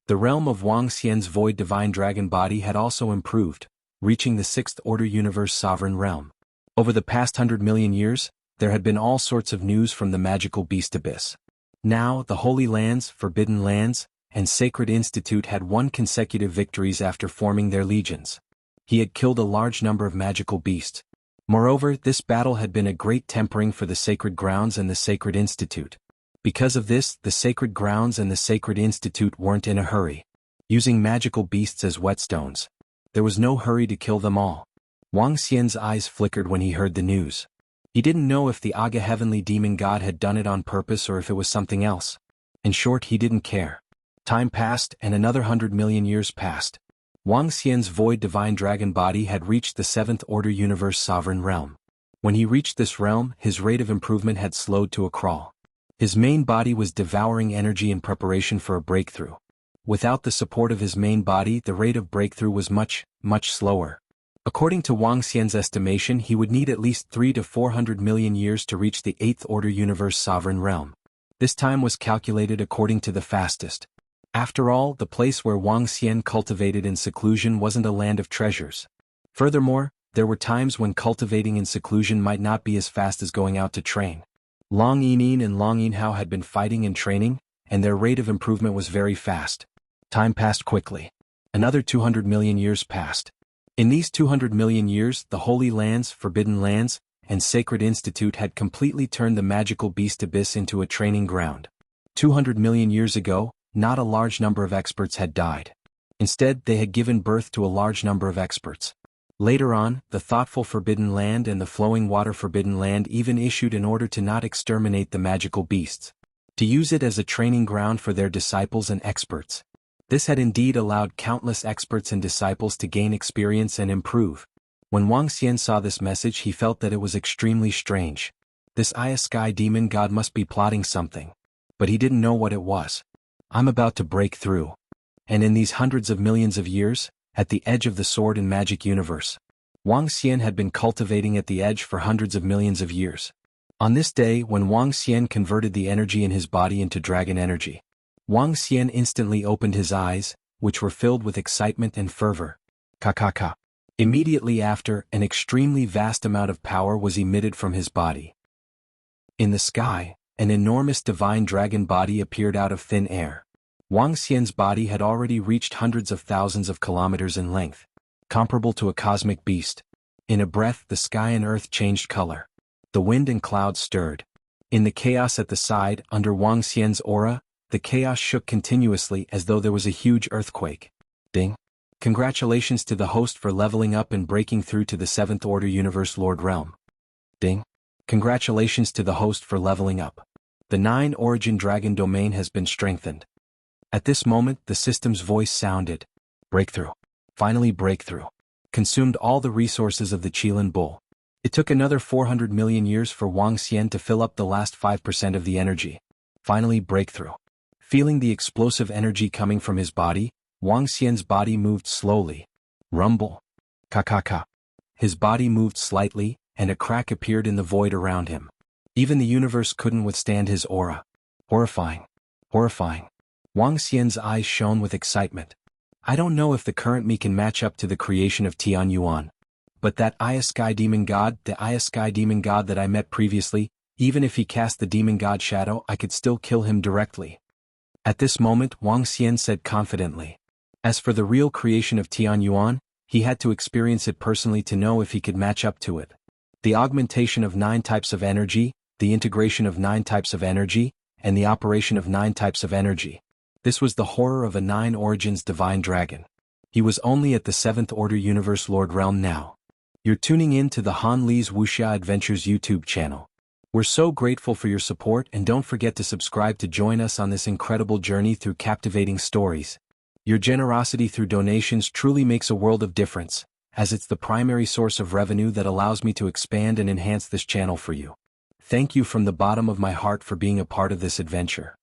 The realm of Wang Xian's Void Divine Dragon body had also improved. reaching the Sixth Order Universe Sovereign Realm. Over the past 100 million years, there had been all sorts of news from the magical beast abyss. Now, the Holy Lands, Forbidden Lands, and Sacred Institute had won consecutive victories after forming their legions. He had killed a large number of magical beasts. Moreover, this battle had been a great tempering for the Sacred Grounds and the Sacred Institute. Because of this, the Sacred Grounds and the Sacred Institute weren't in a hurry, using magical beasts as whetstones. There was no hurry to kill them all. Wang Xian's eyes flickered when he heard the news. He didn't know if the Aga Heavenly Demon God had done it on purpose or if it was something else. In short, he didn't care. Time passed, and another 100 million years passed. Wang Xian's void divine dragon body had reached the Seventh Order Universe Sovereign Realm. When he reached this realm, his rate of improvement had slowed to a crawl. His main body was devouring energy in preparation for a breakthrough. Without the support of his main body, the rate of breakthrough was much slower. According to Wang Xian's estimation, he would need at least 300 to 400 million years to reach the Eighth Order Universe Sovereign Realm. This time was calculated according to the fastest. After all, the place where Wang Xian cultivated in seclusion wasn't a land of treasures. Furthermore, there were times when cultivating in seclusion might not be as fast as going out to train. Long Yinin and Long Yinhao had been fighting and training, and their rate of improvement was very fast. Time passed quickly. Another 200 million years passed. In these 200 million years, the Holy Lands, Forbidden Lands, and Sacred Institute had completely turned the magical beast abyss into a training ground. 200 million years ago, not a large number of experts had died. Instead, they had given birth to a large number of experts. Later on, the thoughtful Forbidden Land and the flowing water Forbidden Land even issued an order to not exterminate the magical beasts, to use it as a training ground for their disciples and experts. This had indeed allowed countless experts and disciples to gain experience and improve. When Wang Xian saw this message, he felt that it was extremely strange. This Aya Sky Demon God must be plotting something. But he didn't know what it was. I'm about to break through. And in these hundreds of millions of years, at the edge of the sword and magic universe, Wang Xian had been cultivating at the edge for hundreds of millions of years. On this day, when Wang Xian converted the energy in his body into dragon energy, Wang Xian instantly opened his eyes, which were filled with excitement and fervor. Ka. Immediately after, an extremely vast amount of power was emitted from his body. In the sky, an enormous divine dragon body appeared out of thin air. Wang Xian's body had already reached hundreds of thousands of kilometers in length, comparable to a cosmic beast. In a breath, the sky and earth changed color. The wind and clouds stirred. In the chaos at the side, under Wang Xian's aura, the chaos shook continuously as though there was a huge earthquake. Ding. Congratulations to the host for leveling up and breaking through to the Seventh Order Universe Lord Realm. Ding. Congratulations to the host for leveling up. The 9 Origin Dragon domain has been strengthened. At this moment, the system's voice sounded. Breakthrough. Finally breakthrough. Consumed all the resources of the Qilin Bull. It took another 400 million years for Wang Xian to fill up the last 5% of the energy. Finally breakthrough. Feeling the explosive energy coming from his body, Wang Xian's body moved slowly. Rumble. Ka. His body moved slightly, and a crack appeared in the void around him. Even the universe couldn't withstand his aura. Horrifying. Wang Xian's eyes shone with excitement. I don't know if the current me can match up to the creation of Tian Yuan. But that Aya Sky Demon God, the Aya Sky Demon God that I met previously, even if he cast the Demon God shadow, I could still kill him directly. At this moment, Wang Xian said confidently. As for the real creation of Tian Yuan, he had to experience it personally to know if he could match up to it. The augmentation of 9 types of energy, the integration of 9 types of energy, and the operation of 9 types of energy. This was the horror of a 9 Origins divine dragon. He was only at the 7th Order Universe Lord Realm now. You're tuning in to the Han Li's Wuxia Adventures YouTube channel. We're so grateful for your support, and don't forget to subscribe to join us on this incredible journey through captivating stories. Your generosity through donations truly makes a world of difference, as it's the primary source of revenue that allows me to expand and enhance this channel for you. Thank you from the bottom of my heart for being a part of this adventure.